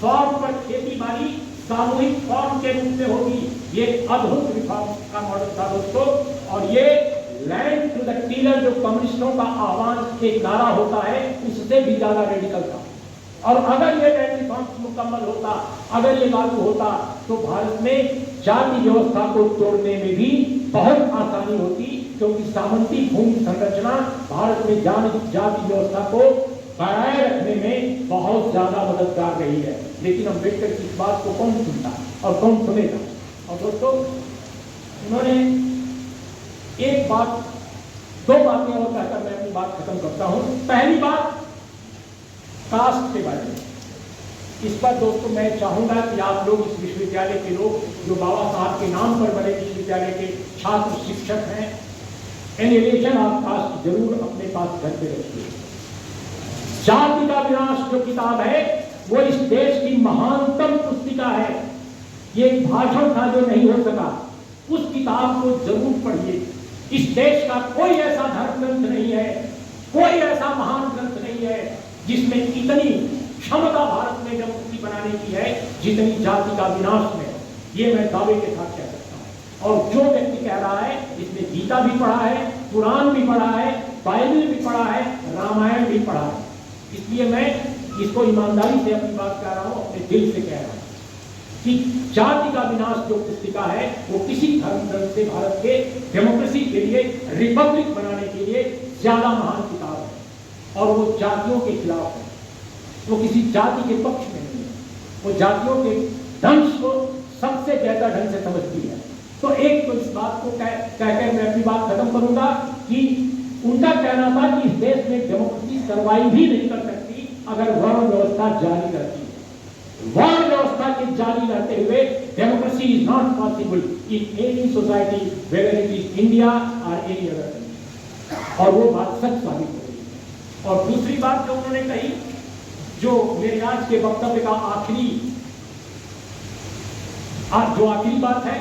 फॉर्म पर खेती बाड़ी सामूहिक फॉर्म के रूप में होगी। ये अद्भुत रिफॉर्म का मॉडल था दोस्तों। और ये लैंड टू द टीलर जो कम्युनिस्टों का आह्वान एक नारा होता है, उससे भी ज्यादा रेडिकल था। और अगर ये लैंड रिफॉर्म मुकम्मल होता, अगर ये लागू होता, तो भारत में जाति व्यवस्था को तोड़ने में भी बहुत आसानी होती, क्योंकि सामंती भूमि संरचना भारत में जाति व्यवस्था को बनाए रखने में बहुत ज्यादा मददगार रही है। लेकिन अम्बेडकर की इस बात को कौन सुनता और कौन सुनेगा? और दोस्तों, उन्होंने एक बात, दो बातें और कहकर मैं अपनी बात खत्म करता हूं। पहली बात कास्ट के बारे में। इस पर दोस्तों मैं चाहूंगा कि आप लोग इस विश्वविद्यालय के लोग जो बाबा साहब के नाम पर बने विश्वविद्यालय के छात्र शिक्षक हैं, एनिमेशन ऑफ कास्ट जरूर अपने पास घर पे रखिए। जाति का विनाश जो किताब है वो इस देश की महानतम पुस्तिका है। ये एक भाषण था जो नहीं हो सका, उस किताब को जरूर पढ़िए। इस देश का कोई ऐसा धर्म ग्रंथ नहीं है, कोई ऐसा महान ग्रंथ नहीं है जिसमें इतनी क्षमता भारत में डेमोक्रेसी बनाने की है जितनी जाति का विनाश में। ये मैं दावे के साथ कह सकता हूं। और जो व्यक्ति कह रहा है, इसने गीता भी पढ़ा है, कुरान भी पढ़ा है, बाइबल भी पढ़ा है, रामायण भी पढ़ा है। इसलिए मैं इसको ईमानदारी से अपनी बात कह रहा हूं, अपने दिल से कह रहा हूं कि जाति का विनाश जो पुस्तिका है वो किसी धर्म ग्रंथ से भारत के डेमोक्रेसी के लिए, रिपब्लिक बनाने के लिए ज्यादा महान किताब है। और वो जातियों के खिलाफ है, वो किसी जाति के पक्ष में नहीं है, वो जातियों के दंश को सबसे बेहतर ढंग से समझती है। तो एक तो इस बात को कहकर मैं अपनी बात खत्म करूंगा कि उनका कहना था कि इस देश में डेमोक्रेसी सर्वाइव ही नहीं कर सकती अगर वर्ण व्यवस्था जारी रहती है। वर्ण व्यवस्था के जारी रहते हुए democracy is not possible in any society whether it is India और एनी अदर कंट्री। और वो बात सच साबित हो रही है। और दूसरी बात जो उन्होंने कही, जो मेरे आज के वक्तव्य का आखिरी बात है,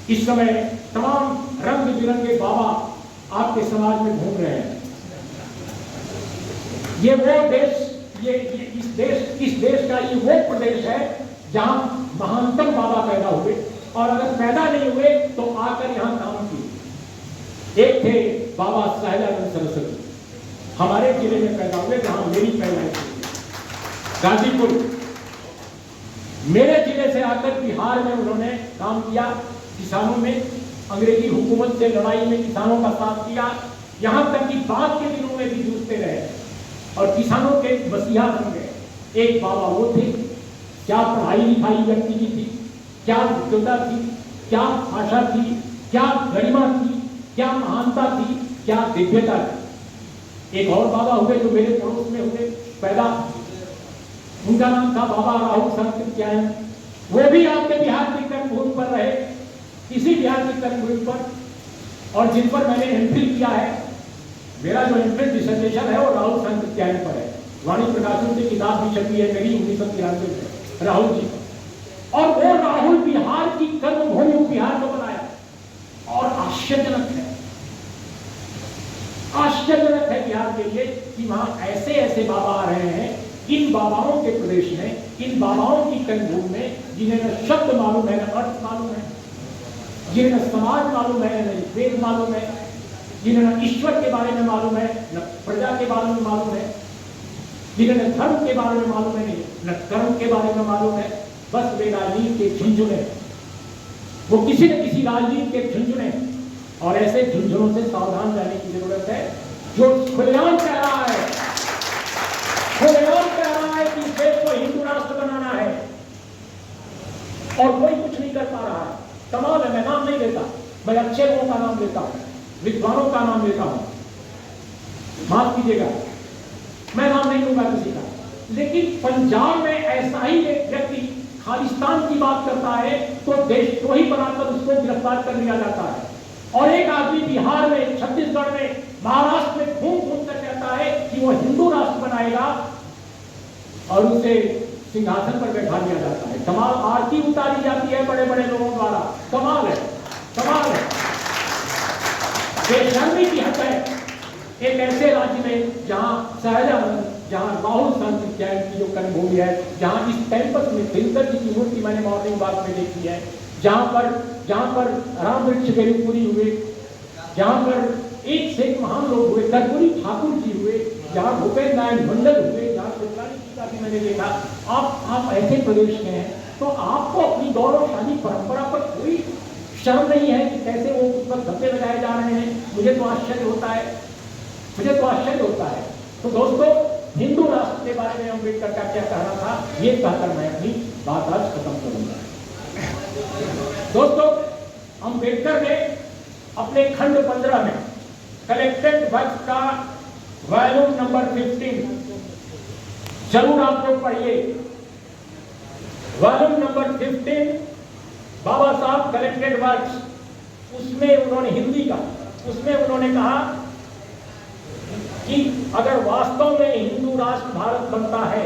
इस समय तमाम रंग बिरंगे बाबा आपके समाज में घूम रहे हैं। ये वो देश, इस देश का ये वो प्रदेश है जहां महानतम बाबा पैदा हुए, और अगर पैदा नहीं हुए तो आकर यहां काम किए। एक थे बाबा सहजानंद सरस्वती, हमारे जिले में पैदा हुए जहां मेरी पैदाइश हुई, गाजीपुर। मेरे जिले से आकर बिहार में उन्होंने काम किया, किसानों में अंग्रेजी हुकूमत से लड़ाई में किसानों का साथ किया, यहां तक कि बाद के दिनों में भी जूझते रहे और किसानों के मसीहा बन गए। एक बाबा वो थे, क्या पढ़ाई लिखाई व्यक्ति की थी, क्या विद्वता थी, क्या भाषा थी, क्या गरिमा थी, क्या महानता थी, क्या दिव्यता थी। एक और बाबा हुए जो मेरे पड़ोस में हुए पैदा, उनका नाम था बाबा राहुल संकृत्यायन। वो भी आपके बिहार की कर्मभूमि पर रहे, इसी बिहार की कर्मभूमि पर, और जिन पर मैंने एमफिल किया है। मेरा जो एमफिल डिसर्टेशन है वो राहुल संकृत्यायन पर है। वाणी प्रकाशन की किताब भी छपी है मेरी 1993 में राहुल जी पर। और वो राहुल बिहार की कर्मभूमि बिहार को बनाया। और आश्चर्यजनक है बिहार के लिए कि वहां ऐसे ऐसे बाबा आ रहे हैं, इन बाबाओं के प्रदेश में, इन बाबाओं की कर्मभूमि में, जिन्हें न शब्द मालूम है, न अर्थ मालूम है, जिन्हें न समाज मालूम है, न वेद मालूम है, जिन्हें न ईश्वर के बारे में मालूम है, न प्रजा के बारे में मालूम है, जिन्हें न धर्म के बारे में मालूम है, न कर्म के बारे में मालूम है। बस वे राजनीति के झुंझुने, वो किसी न किसी राजनीति के झुंझुने, और ऐसे झुंझुनों से सावधान रहने की जरूरत है। जो खुलेआम कह रहा है, खुलेआम कह रहा है कि इस देश को हिंदू राष्ट्र बनाना है, और कोई कुछ नहीं कर पा रहा है। कमाल है। मैं नाम नहीं लेता, मैं अच्छे लोगों का नाम लेता हूं, विद्वानों का नाम लेता हूं, माफ कीजिएगा, मैं नाम नहीं लूंगा किसी का। लेकिन पंजाब में ऐसा ही एक व्यक्ति खालिस्तान की बात करता है तो देशद्रोही बनाकर उसको गिरफ्तार कर लिया जाता है। और एक आदमी बिहार में, छत्तीसगढ़ में, महाराष्ट्र में घूम घूम कर कहता है कि वो हिंदू राष्ट्र बनाएगा, और उसे सिंहासन पर बैठा दिया जाता है। कमाल, आरती उतारी जाती है बड़े बड़े लोगों द्वारा। कमाल है, कमाल है। बेशर्मी की हद है एक ऐसे राज्य में जहां शाहजहां, जहां राहुल शांति जैन की जो कर्मभूमि है, जहां इस कैंपस में दिनकर जी की मूर्ति मैंने मॉर्निंग वॉक में देखी है, जहां पर राम वृक्ष गरीबपुरी हुए, जहां पर एक से एक महान लोग हुए, कर्पूरी ठाकुर जी हुए, जहां भूपेन्द्र नारायण मंडल हुए, जहां शिवलानी जी का भी मैंने देखा। आप ऐसे प्रदेश में हैं तो आपको अपनी गौरवशाली परंपरा पर कोई शर्म नहीं है कि कैसे वो उस पर धब्बे लगाए जा रहे हैं। मुझे तो आश्चर्य होता है। तो दोस्तों, हिंदू राष्ट्र के बारे में अम्बेडकर का क्या कहना था, ये कहकर मैं अपनी बात आज खत्म करूंगा। दोस्तों, अम्बेडकर ने अपने खंड 15 में कलेक्टेड वर्क्स का वॉल्यूम नंबर 15 जरूर आप लोग पढ़िए। वॉल्यूम नंबर 15 बाबा साहब कलेक्टेड वर्क्स, उसमें उन्होंने हिंदी का, उसमें उन्होंने कहा कि अगर वास्तव में हिंदू राष्ट्र भारत बनता है,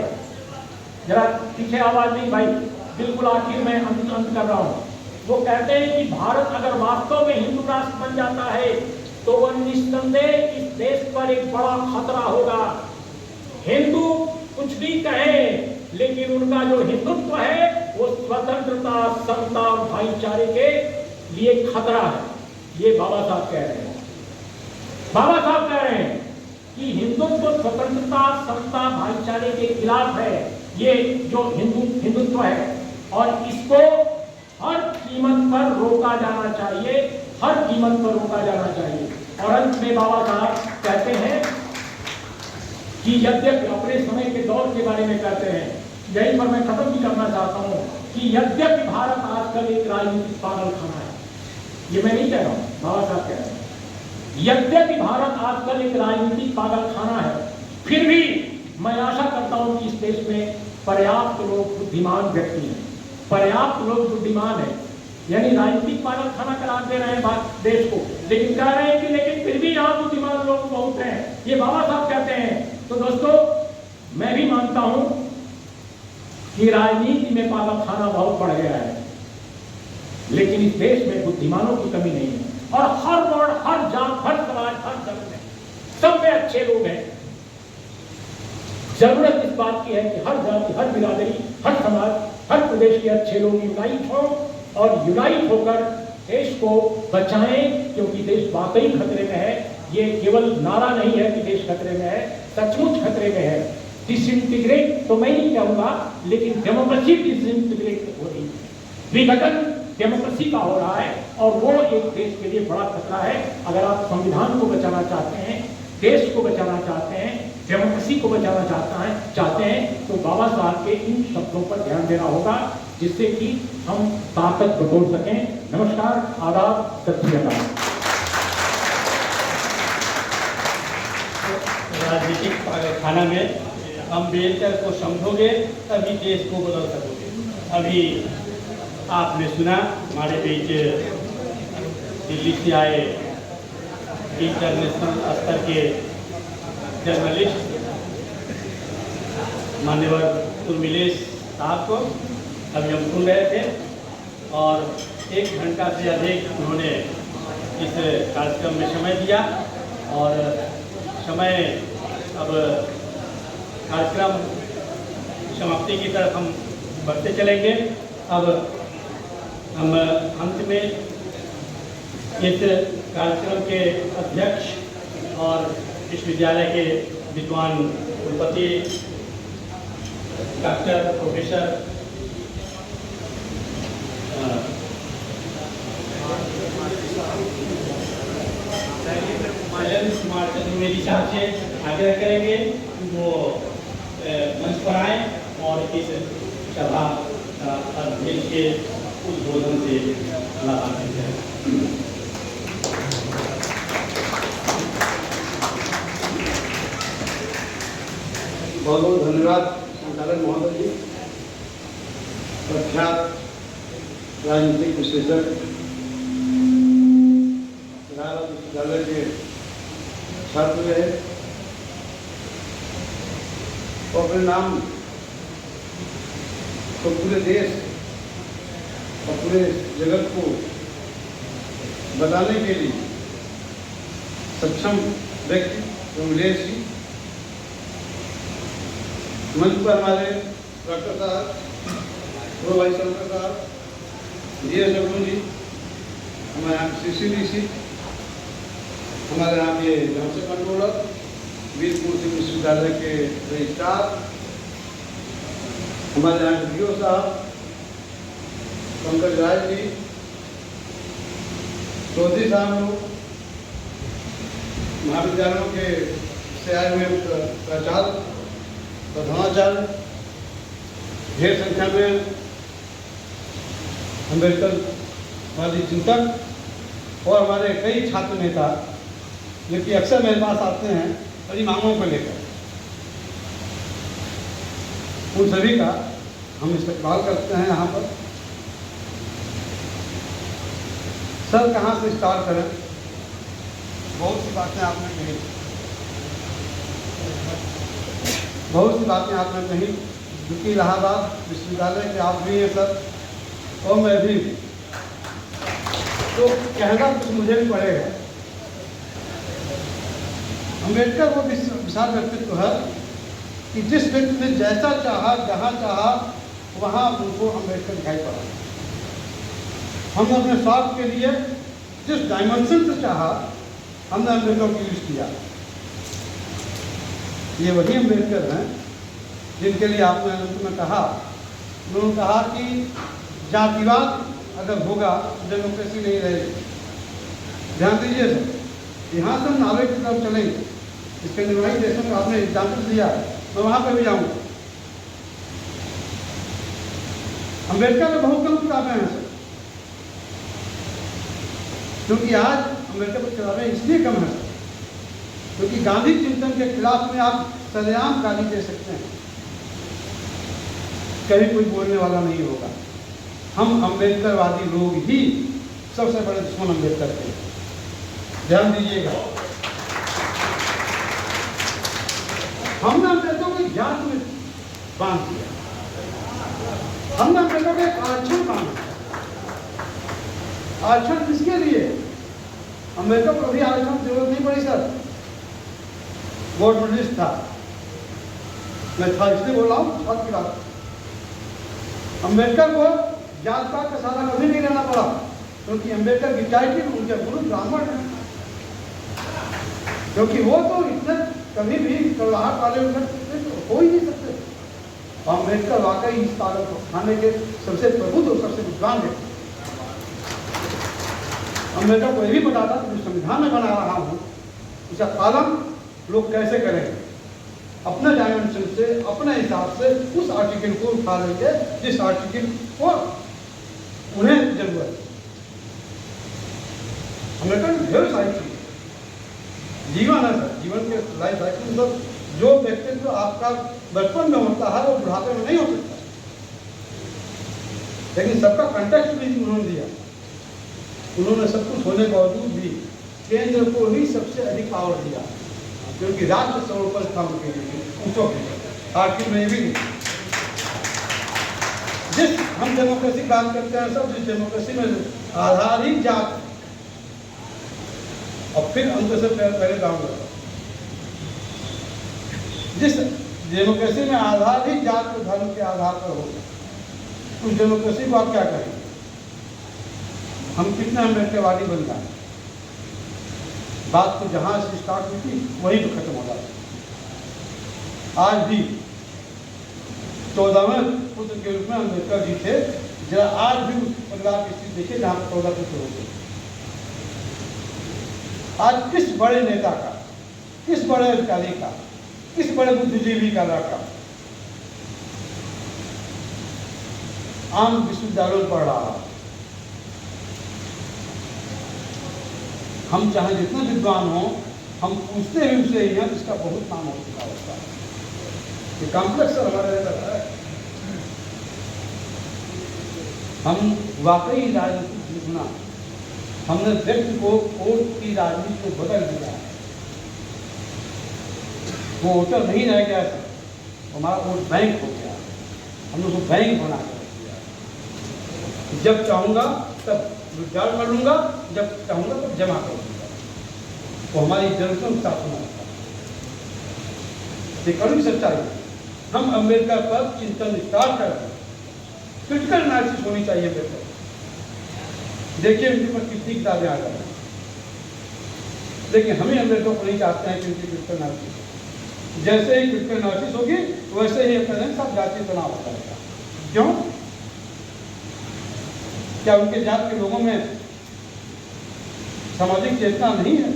जरा पीछे आवाज नहीं भाई, बिल्कुल आखिर में अंत कर रहा हूं। वो कहते हैं कि भारत अगर वास्तव में हिंदू राष्ट्र बन जाता है तो वह निस्संदेह इस देश पर एक बड़ा खतरा होगा। हिंदू कुछ भी कहें, लेकिन उनका जो हिंदुत्व है वो स्वतंत्रता, समता और भाईचारे के लिए खतरा है। ये बाबा साहब कह रहे हैं। बाबा साहब कह रहे हैं कि हिंदुत्व स्वतंत्रता, समता, भाईचारे के खिलाफ है। ये जो हिंदुत्व है और इसको हर कीमत पर रोका जाना चाहिए, हर कीमत पर रोका जाना चाहिए। और अंत में बाबा साहब कहते हैं कि यद्यपि अपने समय के दौर के बारे में कहते हैं, यहीं पर मैं खत्म भी करना चाहता हूं कि यद्यपि भारत आजकल एक राजनीतिक पागलखाना है, ये मैं नहीं कह रहा हूं, बाबा साहब कह रहे हैं, यद्यपि भारत आजकल एक राजनीतिक पागलखाना है, फिर भी मैं आशा करता हूं कि इस देश में पर्याप्त लोग बुद्धिमान व्यक्ति हैं, पर्याप्त लोग बुद्धिमान है। यानी राजनीतिक पागलखाना करार दे रहे हैं देश को, लेकिन कह रहे हैं कि लेकिन फिर भी यहाँ बुद्धिमान लोग बहुत हैं, ये बाबा साहब कहते हैं। तो दोस्तों, मैं भी मानता हूं कि राजनीति में पागलखाना बहुत बढ़ गया है, लेकिन इस देश में बुद्धिमानों की कमी नहीं है। और हर वर्ण, हर जात, हर समाज, हर धर्म में सब में अच्छे लोग हैं। जरूरत इस बात की है कि हर जाति, हर बिरादरी, हर समाज, हर प्रदेश के अच्छे लोग यूनाइट हों और यूनाइट होकर देश को बचाएं, क्योंकि देश वाकई खतरे में है। ये केवल नारा नहीं है कि देश खतरे में है, सचमुच खतरे में है। डिसइंटीग्रेट तो मैं नहीं कहूंगा, लेकिन डेमोक्रेसी डिसइंटीग्रेट हो रही है, विघटन डेमोक्रेसी का हो रहा है, और वो एक देश के लिए बड़ा खतरा है। अगर आप संविधान को बचाना चाहते हैं, देश को बचाना चाहते हैं, डेमोक्रेसी को बचाना चाहते हैं, तो बाबा साहब के इन शब्दों पर ध्यान देना होगा, जिससे कि हम ताकत बटोर सकें। नमस्कार, आदाब, सत श्री अकाल।
राजनीतिक पागलखाना में अम्बेडकर को समझोगे तभी देश को बदल सकोगे। अभी आपने सुना हमारे बीच दिल्ली से आए इंटरनेशनल स्तर के जर्नलिस्ट मान्यवर उर्मिलेश साहब को अभी हम सुन रहे थे, और 1 घंटा से अधिक उन्होंने इस कार्यक्रम में समय दिया। और समय अब कार्यक्रम समाप्ति की तरफ हम बढ़ते चलेंगे। अब हम अंत में इस कार्यक्रम के अध्यक्ष और विश्वविद्यालय के विद्वान कुलपति डॉक्टर प्रोफेसर कुमार चतुर्वेदी साहब से आग्रह करेंगे कि वो मंच पर आए और इस सभा अध्यक्ष के उद्बोधन से लाभान्वित है।
बहुत बहुत धन्यवाद संचालक महोदय जी। प्रख्यात राजनीतिक विश्लेषक, बनारस विश्वविद्यालय के छात्र रहे और अपने नाम तो पूरे देश और पूरे जगत को बताने के लिए सक्षम व्यक्ति कमलेश जी, मंच पर हमारे डॉक्टर साहब, प्रो वाइस चांसलर साहब, DSW जी, हमारे यहाँ CCDC, हमारे यहाँ के जॉनसन कंट्रोलर, वीरपुर सिंह विश्वविद्यालय के रजिस्ट्रार, हमारे यहाँ के DO साहब पंकज राय जी, चौधरी साहब लोग, महाविद्यालयों के से आए हुए प्राचार्य, प्रधानाचार्य, ढेर संख्या में अम्बेडकरवादी चिंतक और हमारे कई छात्र नेता जो कि अक्सर मेरे पास आते हैं बड़ी मांगों को लेकर, उन सभी का हम इस्तेमाल करते हैं यहाँ पर। सर कहाँ से स्टार्ट करें? बहुत सी बातें आपने कही, बहुत सी बातें आपने कही, क्योंकि इलाहाबाद विश्वविद्यालय के आप भी हैं सर और मैं भी, तो कहना कुछ मुझे भी पड़ेगा। अम्बेडकर वो विशाल व्यक्तित्व है कि जिस व्यक्ति ने जैसा चाहा, जहाँ चाहा, वहाँ उनको अम्बेडकर दिखाई पड़ा। हमने अपने स्वार्थ के लिए जिस डायमेंशन से चाहा, हमने अम्बेडकर को यूज किया। ये वही अम्बेडकर हैं जिनके लिए आपने अंत में कहा, उन्होंने कहा कि जातिवाद अगर होगा तो डेमोक्रेसी नहीं रहेगी। ध्यान दीजिए सर, यहाँ से हम नॉर्वे की तरफ चलेंगे, इसके निर्वाही देशों में आपने एग्जाम्पल दिया है, मैं वहाँ पर भी जाऊँगा। अम्बेडकर में बहुत कम किताबें हैं सर, क्योंकि आज अम्बेडकर पर किताबें इसलिए कम है क्योंकि गांधी चिंतन के खिलाफ में आप सरेआम गाली दे सकते हैं, कहीं कोई बोलने वाला नहीं होगा। हम अम्बेडकरवादी लोग ही सबसे बड़े दुश्मन अम्बेडकर थे, ध्यान दीजिएगा। हमने अम्बेडकर को जात में बांध दिया, हमने अम्बेडकर को एक आरक्षण बांधा। आरक्षण किसके लिए? अम्बेडकर को भी आरक्षण की जरूरत नहीं पड़ी सर, वोट लिस्ट था, मैं था इसलिए बोल रहा हूँ बात की बात। अम्बेडकर को जात पात का सहारा कभी नहीं लेना पड़ा, क्योंकि अम्बेडकर की टाइटल उनके गुरु ब्राह्मण हैं, क्योंकि वो तो इतने कभी भी कड़वाहट वाले हो ही नहीं सकते। अम्बेडकर वाकई इस ताकत को खाने के सबसे प्रबुद्ध और सबसे विद्वान है। अम्बेडकर को यही पता था कि जो संविधान में बना रहा हूँ उसका पालन लोग कैसे करेंगे, अपने डायमेंशन से, अपने हिसाब से उस आर्टिकल को उठा लेंगे जिस आर्टिकल को उन्हें जरूरत है। अम्बेडकर ढेर सारी चीज जीवन है सर, जीवन के लाइफ साइकिल मतलब जो व्यक्तित्व आपका बचपन में होता है वो बुढ़ापे में नहीं हो सकता, लेकिन सबका कंटेक्स्ट भी उन्होंने दिया। उन्होंने सब कुछ होने के बावजूद भी केंद्र को ही सबसे अधिक पावर दिया, क्योंकि राष्ट्र सर्वोपरि था उनके लिए, ऊंचों के लिए। आखिर में भी जिस हम डेमोक्रेसी की बात करते हैं सब, जिस डेमोक्रेसी में आधार ही जात, और फिर अंत से पहले जाऊंगा, जिस डेमोक्रेसी में आधार ही जात और धर्म के आधार पर होगा, उस डेमोक्रेसी को आप क्या करेंगे? हम कितने अम्बेडकरवादी बन जाए, बात तो जहां से स्टार्ट हुई थी वहीं पर खत्म हो जाती। आज भी 14वें पुत्र के रूप में अम्बेडकर जी थे, जरा आज भी उस परिवार की स्थिति देखिए जहां 14 पुत्र होते। आज किस बड़े नेता का, किस बड़े अधिकारी का, किस बड़े बुद्धिजीवी का लड़का आम विश्वविद्यालयों में पढ़ रहा है। हम चाहे जितना विद्वान हो, हम पूछते हैं उसे ही हैं जिसका बहुत नाम हो चुका होता है। ये कॉम्प्लेक्स हमारे अंदर है। हम वाकई राजनीति लिखना, हमने व्यक्ति को वोट की राजनीति को बदल दिया है। वो वोटर नहीं रह गया, हमारा वोट बैंक हो गया, हमने उसको बैंक बना कर रख दिया। जब चाहूँगा तब विड्रॉल कर लूँगा, जब चाहूँगा तब जमा कर लूँगा। वो हमारी जरूरतों के साथ होना होता है। ये कड़वी सच्चाई है। हम अम्बेडकर पर चिंतन स्टार्ट कर रहे हैं। क्रिटिकल एनालिसिस होनी चाहिए अम्बेडकर। देखिए उनके ऊपर कितनी किताबें आ गई, लेकिन हमें अम्बेडकर को नहीं चाहते हैं कि उनकी क्रिटिकल एनालिसिस, जैसे ही क्रिटिकल एनालिसिस होगी वैसे ही अपने सब जातीय तनाव होता है। क्यों? क्या उनके जात के लोगों में सामाजिक चेतना नहीं है,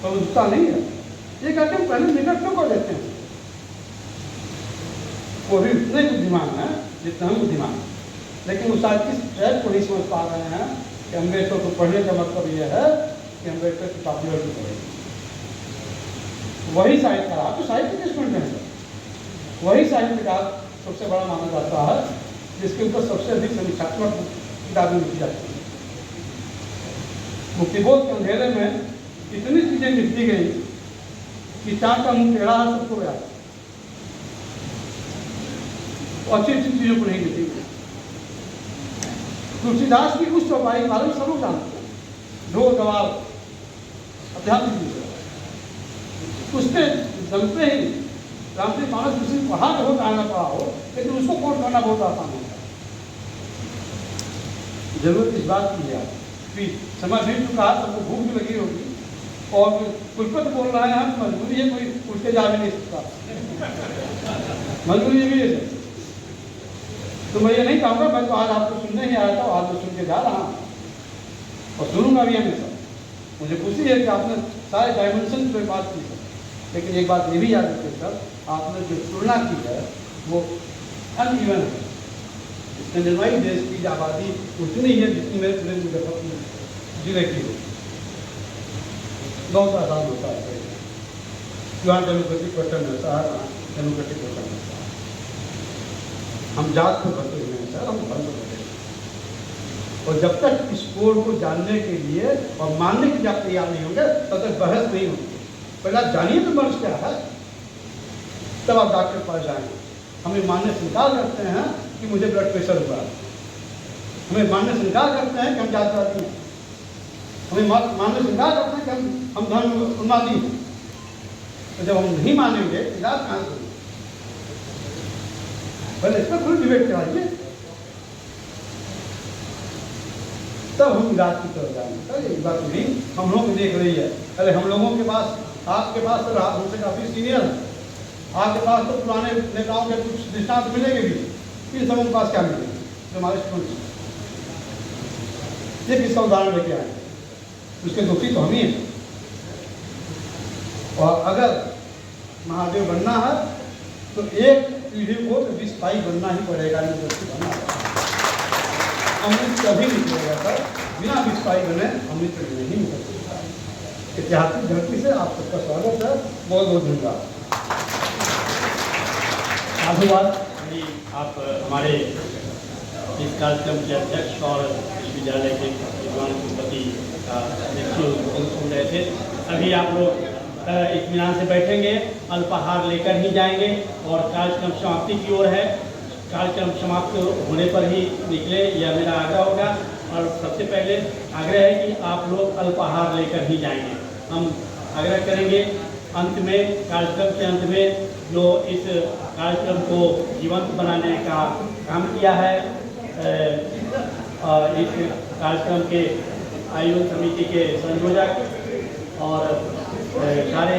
प्रबुद्धता नहीं है? ये कहते हैं पहले निकट को देते हैं। वो भी उतने बुद्धिमान है जितना हम बुद्धिमान हैं, लेकिन उस आज किस ट्रैक को नहीं समझ पा रहे हैं कि अम्बेडकर को पढ़ने का मतलब यह है कि अम्बेडकर की पॉपुलरिटी बढ़ेगी। वही साहित्यकार, आप तो साहित्य के स्टूडेंट हैं सर, वही साहित्यकार सबसे बड़ा माना जाता है जिसके ऊपर सबसे अधिक समीक्षात्मक किताबें लिखी जाती है। मुक्तिबोध के अंधेरे में इतनी चीजें लिखी गई कि चार का मुंह टेढ़ा है सबको याद, अच्छी अच्छी चीजों को नहीं लिखी गई। तुलसीदास की उस चौपाई बारे में सब जानते हैं, ढोल गवाल आध्यात्मिक उसके दम पे ही रामचरित मानस किसी को पढ़ा हो चाहे ना पढ़ा हो, लेकिन उसको कोट करना बहुत आसान होता है। जरूरत इस बात की है कि समय बीत चुका है, सबको भूख भी लगी होगी और कुलपति बोल रहे हैं मजबूरी है, कोई उठ के जा भी नहीं सकता, मजबूरी भी है। तो मैं ये नहीं कहूँगा, मैं तो आज आपको सुनने ही आया था, आज मैं सुन के जा रहा हूँ और सुनूंगा भी हमेशा। मुझे खुशी है कि आपने सारे डायमेंशन पे बात की है, लेकिन एक बात ये भी याद रखिए सर, आपने जो तुलना की है वो अनइवन है। स्कैंडिनेवियाई देश की आबादी उतनी है जितनी मेरे पूरे मुजफ्फरपुर जिले की हो। बहुत आसान होता है, यहाँ डेमोक्रेटिक क्वेश्चन रहता है, डेमोक्रेटिक क्वेश्चन रहता है। हम जात को भरते हुए हैं सर, हम धर्म को भरते हैं, और जब तक इस कोड को जानने के लिए और मानने के लिए आप तैयार नहीं होंगे तब तक बहस नहीं होगी। पहले आप जानिए तो मर्ज क्या है, तब आप डॉक्टर के पास जाएंगे। हमें मानने से इनकार करते हैं कि मुझे ब्लड प्रेशर हुआ, हमें मानने से इनकार करते हैं कि हम जातिवादी हैं, हमें मानने से इनकार करते हैं कि हम धर्म उन्मादी हैं। तो जब हम नहीं मानेंगे इलाज कहाँ से? पहले इस पर खुली डिबेट कराइए, तब हम इलाज की तरफ जाएंगे। एक बात नहीं हम लोग देख रही है, अरे हम लोगों के पास, आपके पास तो हमसे काफी सीनियर है, आपके पास तो पुराने नेताओं के कुछ दृष्टांत मिलेंगे भी, इन सबों के पास क्या मिलेंगे जो हमारे स्टूडेंट्स। ये किसका उदाहरण लेके आए, उसके दोषी तो हम ही हैं। और अगर महादेव बनना है तो एक पीढ़ी को तो 20 भाई बनना ही पड़ेगा, अमृत कभी निकलेगा सर, बिना 20 भाई बने अमृत नहीं निकल सकता। ऐतिहासिक धरती से आप सबका स्वागत है, बहुत बहुत धन्यवाद।
साधुवाद। आप हमारे इस कार्यक्रम के अध्यक्ष और विश्वविद्यालय के विद्वान कुलपति का नेतृत्व सुन रहे थे। अभी आप लोग इत्मीनान से बैठेंगे, अल्पाहार लेकर ही जाएंगे और कार्यक्रम समाप्ति की ओर है। कार्यक्रम समाप्त होने पर ही निकले, यह मेरा आग्रह होगा। और सबसे पहले आग्रह है कि आप लोग अल्पाहार लेकर ही जाएंगे। हम आग्रह करेंगे अंत में, कार्यक्रम के अंत में जो इस कार्यक्रम को जीवंत बनाने का काम किया है, इस कार्यक्रम के आयोजन समिति के संयोजक और सारे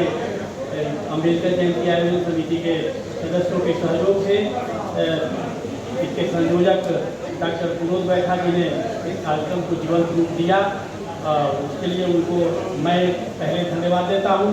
अम्बेडकर जयंती आयोजन समिति के सदस्यों के सहयोग से इसके संयोजक डॉक्टर विनोद बैठा जी ने इस कार्यक्रम को जीवंत रूप दिया, उसके लिए उनको मैं पहले धन्यवाद देता हूँ।